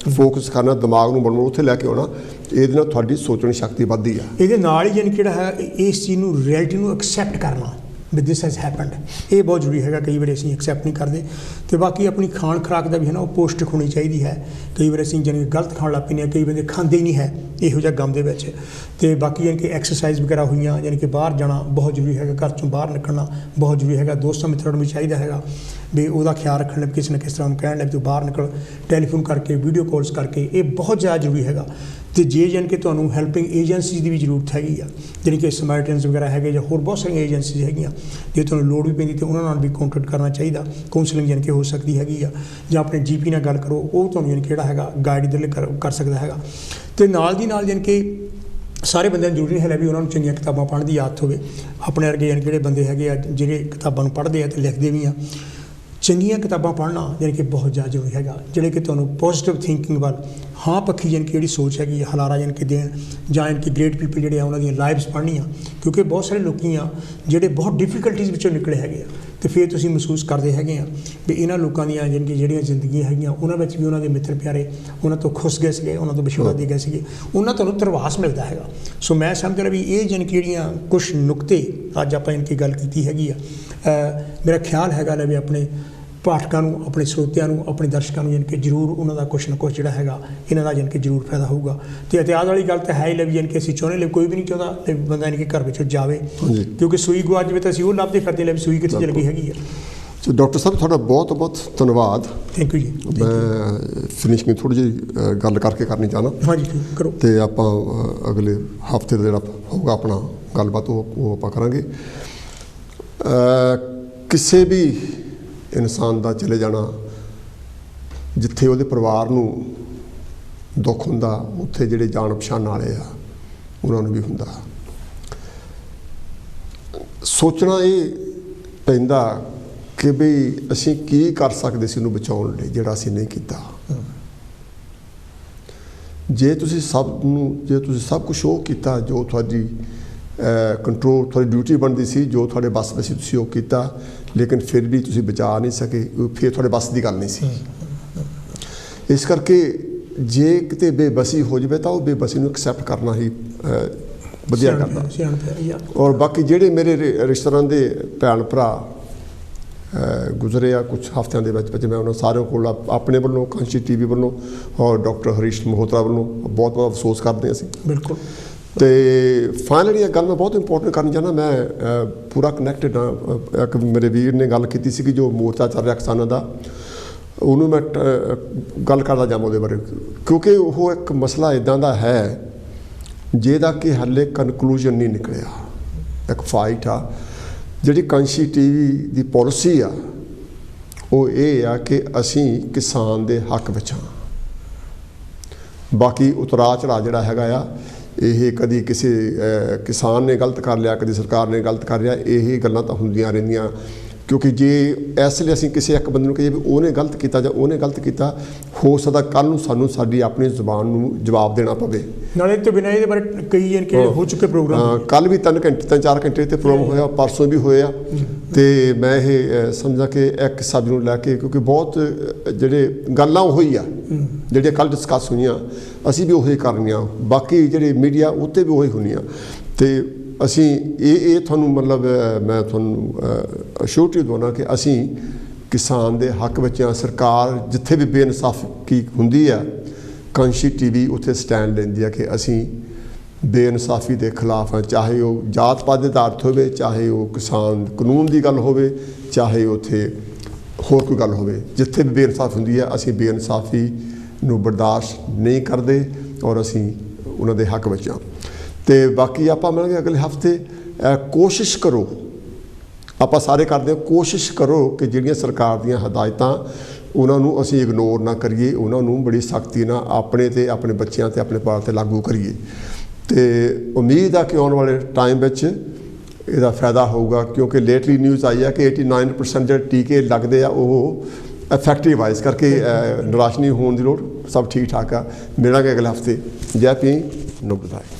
[SPEAKER 1] ਫੋਕਸ ਕਰਨਾ, ਦਿਮਾਗ ਨੂੰ ਬਣਾਉਣਾ, ਉੱਥੇ ਲੈ ਕੇ ਆਉਣਾ। ਇਹਦੇ ਨਾਲ ਤੁਹਾਡੀ ਸੋਚਣ ਸ਼ਕਤੀ ਵੱਧਦੀ ਆ। ਇਹਦੇ
[SPEAKER 2] ਨਾਲ ਹੀ ਜਾਣੀ ਕਿਹੜਾ ਹੈ ਇਸ ਚੀਜ਼ ਨੂੰ, ਰਿਐਲਿਟੀ ਨੂੰ ਐਕਸੈਪਟ ਕਰਨਾ ਵੀ ਦਿਸ ਹੈਜ਼ ਹੈਪਨਡ, ਇਹ ਬਹੁਤ ਜ਼ਰੂਰੀ ਹੈਗਾ। ਕਈ ਵਾਰ ਅਸੀਂ ਐਕਸੈਪਟ ਨਹੀਂ ਕਰਦੇ। ਤੇ ਬਾਕੀ ਆਪਣੀ ਖਾਣ ਖੁਰਾਕ ਦਾ ਵੀ ਹੈ ਨਾ, ਉਹ ਪੌਸ਼ਟਿਕ ਹੋਣੀ ਚਾਹੀਦੀ ਹੈ। ਕਈ ਵਾਰ ਅਸੀਂ ਜਾਣੀ ਗਲਤ ਖਾਣ ਲੱਗ ਪੈਂਦੇ ਹਾਂ, ਕਈ ਬੰਦੇ ਖਾਂਦੇ ਹੀ ਨਹੀਂ ਹੈ ਇਹੋ ਜਿਹਾ ਗਮ ਦੇ ਵਿੱਚ। ਤੇ ਬਾਕੀ ਜਾਣੀ ਕਿ ਐਕਸਰਸਾਈਜ਼ ਵਗੈਰਾ ਹੋਈਆਂ, ਜਾਣੀ ਕਿ ਬਾਹਰ ਜਾਣਾ ਬਹੁਤ ਜ਼ਰੂਰੀ ਹੈਗਾ, ਘਰ ਚੋਂ ਬਾਹਰ ਨਿਕਲਣਾ ਬਹੁਤ ਜ਼ਰੂਰੀ ਹੈਗਾ। ਦੋਸਤਾਂ ਮਿੱਤਰਾਂ ਨੂੰ ਵੀ ਚਾਹੀਦਾ ਹੈਗਾ ਵੀ ਉਹਦਾ ਖਿਆਲ ਰੱਖਣ ਲਈ ਕਿਸੇ ਨਾ ਕਿਸ ਤਰ੍ਹਾਂ ਨੂੰ ਕਹਿਣ ਲਈ ਤੂੰ ਬਾਹਰ ਨਿਕਲ, ਟੈਲੀਫੋਨ ਕਰਕੇ, ਵੀਡੀਓ ਕਾਲਸ ਕਰਕੇ, ਇਹ ਬਹੁਤ ਜ਼ਿਆਦਾ ਜ਼ਰੂਰੀ ਹੈਗਾ। ਤੇ ਜੇ ਜਾਣੀ ਕਿ ਤੁਹਾਨੂੰ ਹੈਲਪਿੰਗ ਏਜੰਸੀਜ਼ ਦੀ ਵੀ ਜ਼ਰੂਰਤ ਹੈਗੀ ਆ, ਜਾਣੀ ਕਿ ਸਮਾਰਟਨਸ ਵਗੈਰਾ ਹੈਗੇ ਜਾਂ ਹੋਰ ਬਹੁਤ ਸਾਰੀਆਂ ਏਜੰਸੀਜ਼ ਹੈਗੀਆਂ, ਜੇ ਤੁਹਾਨੂੰ ਲੋੜ ਵੀ ਪੈਂਦੀ ਤਾਂ ਉਹਨਾਂ ਨਾਲ ਵੀ ਕੰਟੈਕਟ ਕਰਨਾ ਚਾਹੀਦਾ। ਕਾਉਂਸਲਿੰਗ ਜਾਣੀ ਕਿ ਹੋ ਸਕਦੀ ਹੈਗੀ ਆ, ਜਾਂ ਆਪਣੇ GP ਨਾਲ ਗੱਲ ਕਰੋ, ਉਹ ਤੁਹਾਨੂੰ ਜਾਣੀ ਕਿਹੜਾ ਹੈਗਾ ਗਾਈਡ ਦੇ ਲਈ ਕਰ ਸਕਦਾ ਹੈਗਾ। ਤੇ ਨਾਲ ਦੀ ਨਾਲ ਜਾਣੀ ਕਿ ਸਾਰੇ ਬੰਦਿਆਂ ਨੂੰ ਜ਼ਰੂਰੀ ਹੈ ਵੀ ਉਹਨਾਂ ਨੂੰ ਚੰਗੀਆਂ ਕਿਤਾਬਾਂ ਪੜ੍ਹਨ ਦੀ ਆਦਤ ਹੋਵੇ। ਆਪਣੇ ਵਰਗੇ ਜਾਣੀ ਜਿਹੜੇ ਬੰਦੇ ਹੈਗੇ ਆ ਜਿਹੜੇ ਕਿਤਾਬਾਂ ਨੂੰ ਪੜ੍ਹਦੇ ਆ ਅਤੇ ਲਿਖਦੇ ਵੀ ਆ, ਚੰਗੀਆਂ ਕਿਤਾਬਾਂ ਪੜ੍ਹਨਾ ਜਾਣੀ ਕਿ ਬਹੁਤ ਜ਼ਿਆਦਾ ਜ਼ਰੂਰੀ ਹੈਗਾ, ਜਿਹੜੇ ਕਿ ਤੁਹਾਨੂੰ ਪੋਜ਼ੀਟਿਵ ਥਿੰਕਿੰਗ ਵੱਲ, ਹਾਂ ਪੱਖੀ ਜਾਣੀ ਕਿ ਜਿਹੜੀ ਸੋਚ ਹੈਗੀ ਆ ਹਲਾਰਾ ਜਾਣੀ ਕਿ ਦੇਣ, ਜਾਂ ਜਾਣੀ ਕਿ ਗ੍ਰੇਟ ਪੀਪਲ ਜਿਹੜੇ ਆ ਉਹਨਾਂ ਦੀਆਂ ਲਾਈਵਸ ਪੜ੍ਹਨੀਆਂ। ਕਿਉਂਕਿ ਬਹੁਤ ਸਾਰੇ ਲੋਕੀ ਆ ਜਿਹੜੇ ਬਹੁਤ ਡਿਫੀਕਲਟੀਜ਼ ਵਿੱਚੋਂ ਨਿਕਲੇ ਹੈਗੇ ਆ, ਅਤੇ ਫਿਰ ਤੁਸੀਂ ਮਹਿਸੂਸ ਕਰਦੇ ਹੈਗੇ ਆ ਵੀ ਇਹਨਾਂ ਲੋਕਾਂ ਦੀਆਂ ਜਾਣੀ ਕਿ ਜਿਹੜੀਆਂ ਜ਼ਿੰਦਗੀਆਂ ਹੈਗੀਆਂ ਉਹਨਾਂ ਵਿੱਚ ਵੀ ਉਹਨਾਂ ਦੇ ਮਿੱਤਰ ਪਿਆਰੇ ਉਹਨਾਂ ਤੋਂ ਖੁਸ਼ ਗਏ ਸੀਗੇ, ਉਹਨਾਂ ਤੋਂ ਵਿਸ਼ਵਾਸ ਦੇ ਗਏ ਸੀਗੇ, ਉਹਨਾਂ ਤੁਹਾਨੂੰ ਧਰਵਾਸ ਮਿਲਦਾ ਹੈਗਾ। ਸੋ ਮੈਂ ਸਮਝਦਾ ਵੀ ਇਹ ਜਾਣੀ ਕਿ ਜਿਹੜੀਆਂ ਕੁਛ ਨੁਕਤੇ ਅੱਜ ਆਪਾਂ ਜਾਣੀ ਕਿ ਗੱਲ ਕੀਤੀ ਹੈਗੀ ਆ, ਮੇਰਾ ਖਿਆਲ ਹੈਗਾ ਲੈ ਵੀ ਆਪਣੇ ਪਾਠਕਾਂ ਨੂੰ, ਆਪਣੇ ਸਰੋਤਿਆਂ ਨੂੰ, ਆਪਣੇ ਦਰਸ਼ਕਾਂ ਨੂੰ ਜਾਣੀ ਕਿ ਜ਼ਰੂਰ ਉਹਨਾਂ ਦਾ ਕੁਛ ਨਾ ਕੁਛ ਜਿਹੜਾ ਹੈਗਾ ਇਹਨਾਂ ਦਾ ਜਾਣੀ ਕਿ ਜ਼ਰੂਰ ਫਾਇਦਾ ਹੋਊਗਾ। ਅਤੇ ਇਤਿਹਾਸ ਵਾਲੀ ਗੱਲ ਤਾਂ ਹੈ ਹੀ ਲੈ ਵੀ ਜਾਣੀ ਕਿ ਅਸੀਂ ਚਾਹੁੰਦੇ ਲੈ, ਕੋਈ ਵੀ ਨਹੀਂ ਚਾਹੁੰਦਾ ਲੈ ਬੰਦਾ ਜਾਣੀ ਕਿ ਘਰ ਵਿੱਚੋਂ ਜਾਵੇ, ਕਿਉਂਕਿ ਸੂਈ ਗੁਆ ਜਾਵੇ ਤਾਂ ਅਸੀਂ ਉਹ ਲੱਭਦੇ ਫਿਰਦੇ ਲੈ ਵੀ ਸੂਈ ਕਿੱਥੇ ਚਲ ਗਈ ਹੈਗੀ ਆ।
[SPEAKER 1] ਸੋ ਡਾਕਟਰ ਸਾਹਿਬ ਤੁਹਾਡਾ ਬਹੁਤ ਬਹੁਤ ਧੰਨਵਾਦ।
[SPEAKER 2] ਥੈਂਕ ਯੂ ਜੀ।
[SPEAKER 1] ਮੈਂ ਫਿਨਿਸ਼ਿੰਗ ਥੋੜ੍ਹੀ ਜਿਹੀ ਗੱਲ ਕਰਕੇ ਕਰਨੀ ਚਾਹੁੰਦਾ।
[SPEAKER 2] ਹਾਂਜੀ ਕਰੋ।
[SPEAKER 1] ਅਤੇ ਆਪਾਂ ਅਗਲੇ ਹਫ਼ਤੇ ਦਾ ਜਿਹੜਾ ਹੋਊਗਾ ਆਪਣਾ ਗੱਲਬਾਤ ਉਹ ਆਪਾਂ ਕਰਾਂਗੇ। ਕਿਸੇ ਵੀ ਇਨਸਾਨ ਦਾ ਚਲੇ ਜਾਣਾ, ਜਿੱਥੇ ਉਹਦੇ ਪਰਿਵਾਰ ਨੂੰ ਦੁੱਖ ਹੁੰਦਾ, ਉੱਥੇ ਜਿਹੜੇ ਜਾਣ ਪਛਾਣ ਵਾਲੇ ਆ ਉਹਨਾਂ ਨੂੰ ਵੀ ਹੁੰਦਾ। ਸੋਚਣਾ ਇਹ ਪੈਂਦਾ ਕਿ ਬਈ ਅਸੀਂ ਕੀ ਕਰ ਸਕਦੇ ਸੀ ਉਹਨੂੰ ਬਚਾਉਣ ਲਈ ਜਿਹੜਾ ਅਸੀਂ ਨਹੀਂ ਕੀਤਾ। ਜੇ ਤੁਸੀਂ ਸਭ ਕੁਛ ਉਹ ਕੀਤਾ ਜੋ ਤੁਹਾਡੀ ਕੰਟਰੋਲ, ਤੁਹਾਡੀ ਡਿਊਟੀ ਬਣਦੀ ਸੀ, ਜੋ ਤੁਹਾਡੇ ਬੱਸ ਵਿੱਚ ਸੀ, ਤੁਸੀਂ ਉਹ ਕੀਤਾ, ਲੇਕਿਨ ਫਿਰ ਵੀ ਤੁਸੀਂ ਬਚਾ ਨਹੀਂ ਸਕੇ, ਫਿਰ ਤੁਹਾਡੇ ਬੱਸ ਦੀ ਗੱਲ ਨਹੀਂ ਸੀ। ਇਸ ਕਰਕੇ ਜੇ ਕਿਤੇ ਬੇਬਸੀ ਹੋ ਜਾਵੇ ਤਾਂ ਉਹ ਬੇਬਸੀ ਨੂੰ ਐਕਸੈਪਟ ਕਰਨਾ ਹੀ ਵਧੀਆ ਕਰਦਾ। ਔਰ ਬਾਕੀ ਜਿਹੜੇ ਮੇਰੇ ਰਿਸ਼ਤੇਦਾਰਾਂ ਦੇ ਭੈਣ ਭਰਾ ਗੁਜ਼ਰੇ ਆ ਕੁਛ ਹਫ਼ਤਿਆਂ ਦੇ ਵਿੱਚ ਮੈਂ ਉਹਨਾਂ ਸਾਰਿਆਂ ਕੋਲ ਆਪਣੇ ਵੱਲੋਂ, ਕਾਂਸ਼ੀ TV ਵੱਲੋਂ ਔਰ ਡਾਕਟਰ ਹਰੀਸ਼ ਮਲਹੋਤਰਾ ਵੱਲੋਂ ਬਹੁਤ ਅਫਸੋਸ ਕਰਦੇ ਅਸੀਂ। ਬਿਲਕੁਲ। ਅਤੇ ਫਾਈਨਲੀ ਇਹ ਗੱਲ ਮੈਂ ਬਹੁਤ ਇੰਪੋਰਟੈਂਟ ਕਰਨੀ ਚਾਹੁੰਦਾ, ਮੈਂ ਪੂਰਾ ਕਨੈਕਟਡ ਹਾਂ। ਇੱਕ ਮੇਰੇ ਵੀਰ ਨੇ ਗੱਲ ਕੀਤੀ ਸੀ ਕਿ ਜੋ ਮੋਰਚਾ ਚੱਲ ਰਿਹਾ ਕਿਸਾਨਾਂ ਦਾ, ਉਹਨੂੰ ਮੈਂ ਗੱਲ ਕਰਦਾ ਜਾਵਾਂ ਉਹਦੇ ਬਾਰੇ, ਕਿਉਂਕਿ ਉਹ ਇੱਕ ਮਸਲਾ ਇੱਦਾਂ ਦਾ ਹੈ ਜਿਹਦਾ ਕਿ ਹਾਲੇ ਕਨਕਲੂਜਨ ਨਹੀਂ ਨਿਕਲਿਆ। ਇੱਕ ਫਾਈਟ ਆ। ਜਿਹੜੀ ਕਾਂਸ਼ੀ TV ਦੀ ਪੋਲਿਸੀ ਆ ਉਹ ਇਹ ਆ ਕਿ ਅਸੀਂ ਕਿਸਾਨ ਦੇ ਹੱਕ ਵਿੱਚ ਹਾਂ। ਬਾਕੀ ਉਤਰਾਅ ਚੜ੍ਹਾਅ ਜਿਹੜਾ ਹੈਗਾ ਆ, ਇਹ ਕਦੀ ਕਿਸੇ ਕਿਸਾਨ ਨੇ ਗਲਤ ਕਰ ਲਿਆ, ਕਦੀ ਸਰਕਾਰ ਨੇ ਗਲਤ ਕਰ ਲਿਆ, ਇਹ ਗੱਲਾਂ ਤਾਂ ਹੁੰਦੀਆਂ ਰਹਿੰਦੀਆਂ। ਕਿਉਂਕਿ ਜੇ ਇਸ ਲਈ ਅਸੀਂ ਕਿਸੇ ਇੱਕ ਬੰਦੇ ਨੂੰ ਕਹੀਏ ਵੀ ਉਹਨੇ ਗਲਤ ਕੀਤਾ ਜਾਂ ਉਹਨੇ ਗਲਤ ਕੀਤਾ, ਹੋ ਸਕਦਾ ਕੱਲ੍ਹ ਨੂੰ ਸਾਨੂੰ ਸਾਡੀ ਆਪਣੀ ਜ਼ੁਬਾਨ ਨੂੰ ਜਵਾਬ ਦੇਣਾ ਪਵੇ। ਨਾਲੇ ਤੋਂ ਬਿਨਾਂ ਇਹਦੇ ਬਾਰੇ ਕਈ ਹੋ ਚੁੱਕੇ ਪ੍ਰੋਗਰਾਮ, ਕੱਲ੍ਹ ਵੀ 3 ਘੰਟੇ ਤੇ ਪ੍ਰੋਗਰਾਮ ਹੋਇਆ, ਪਰਸੋਂ ਵੀ ਹੋਇਆ। ਅਤੇ ਮੈਂ ਇਹ ਸਮਝਦਾ ਕਿ ਇੱਕ ਸਭ ਨੂੰ ਲੈ ਕੇ, ਕਿਉਂਕਿ ਬਹੁਤ ਜਿਹੜੇ ਗੱਲਾਂ ਉਹੀ ਆ ਜਿਹੜੀਆਂ ਕੱਲ੍ਹ ਡਿਸਕਸ ਹੋਈਆਂ, ਅਸੀਂ ਵੀ ਉਹੀ ਕਰਨੀਆਂ, ਬਾਕੀ ਜਿਹੜੇ ਮੀਡੀਆ ਉੱਤੇ ਵੀ ਉਹੀ ਹੁੰਦੀਆਂ। ਅਤੇ ਅਸੀਂ ਇਹ ਤੁਹਾਨੂੰ ਮਤਲਬ ਮੈਂ ਤੁਹਾਨੂੰ ਅਸ਼ੋਰਟੀ ਦਵਾਉਣਾ ਕਿ ਅਸੀਂ ਕਿਸਾਨ ਦੇ ਹੱਕ ਵਿੱਚ ਹਾਂ। ਸਰਕਾਰ ਜਿੱਥੇ ਵੀ ਬੇਇਨਸਾਫੀ ਹੁੰਦੀ ਆ, ਕਾਂਸ਼ੀ TV ਉੱਥੇ ਸਟੈਂਡ ਲੈਂਦੀ ਆ ਕਿ ਅਸੀਂ ਬੇਇਨਸਾਫੀ ਦੇ ਖਿਲਾਫ ਹਾਂ, ਚਾਹੇ ਉਹ ਜਾਤ ਪਾਤ ਦੇ ਆਧਾਰ 'ਤੇ ਹੋਵੇ, ਚਾਹੇ ਉਹ ਕਿਸਾਨ ਕਾਨੂੰਨ ਦੀ ਗੱਲ ਹੋਵੇ, ਚਾਹੇ ਉੱਥੇ ਹੋਰ ਕੋਈ ਗੱਲ ਹੋਵੇ। ਜਿੱਥੇ ਵੀ ਬੇਇਨਸਾਫੀ ਹੁੰਦੀ ਆ, ਅਸੀਂ ਬੇਇਨਸਾਫੀ ਨੂੰ ਬਰਦਾਸ਼ਤ ਨਹੀਂ ਕਰਦੇ ਔਰ ਅਸੀਂ ਉਹਨਾਂ ਦੇ ਹੱਕ ਵਿੱਚ ਹਾਂ। ਅਤੇ ਬਾਕੀ ਆਪਾਂ ਮਿਲਾਂਗੇ ਅਗਲੇ ਹਫ਼ਤੇ। ਕੋਸ਼ਿਸ਼ ਕਰੋ, ਆਪਾਂ ਸਾਰੇ ਕਰਦੇ ਹਾਂ, ਕੋਸ਼ਿਸ਼ ਕਰੋ ਕਿ ਜਿਹੜੀਆਂ ਸਰਕਾਰ ਦੀਆਂ ਹਦਾਇਤਾਂ ਉਹਨਾਂ ਨੂੰ ਅਸੀਂ ਇਗਨੋਰ ਨਾ ਕਰੀਏ, ਉਹਨਾਂ ਨੂੰ ਬੜੀ ਸਖਤੀ ਨਾਲ ਆਪਣੇ 'ਤੇ, ਆਪਣੇ ਬੱਚਿਆਂ 'ਤੇ, ਆਪਣੇ ਪਰਿਵਾਰ 'ਤੇ ਲਾਗੂ ਕਰੀਏ। ਅਤੇ ਉਮੀਦ ਆ ਕਿ ਆਉਣ ਵਾਲੇ ਟਾਈਮ ਵਿੱਚ ਇਹਦਾ ਫਾਇਦਾ ਹੋਊਗਾ, ਕਿਉਂਕਿ ਲੇਟਲੀ ਨਿਊਜ਼ ਆਈ ਆ ਕਿ 89% ਜਿਹੜੇ ਟੀਕੇ ਲੱਗਦੇ ਆ ਉਹ ਇਫੈਕਟਿਵ ਆ। ਇਸ ਕਰਕੇ ਨਿਰਾਸ਼ ਨਹੀਂ ਹੋਣ ਦੀ ਲੋੜ, ਸਭ ਠੀਕ ਠਾਕ ਆ। ਮਿਲਾਂਗੇ ਅਗਲੇ ਹਫ਼ਤੇ। ਜੈ ਭੀਮ, ਨੋ ਬਧਾਈ।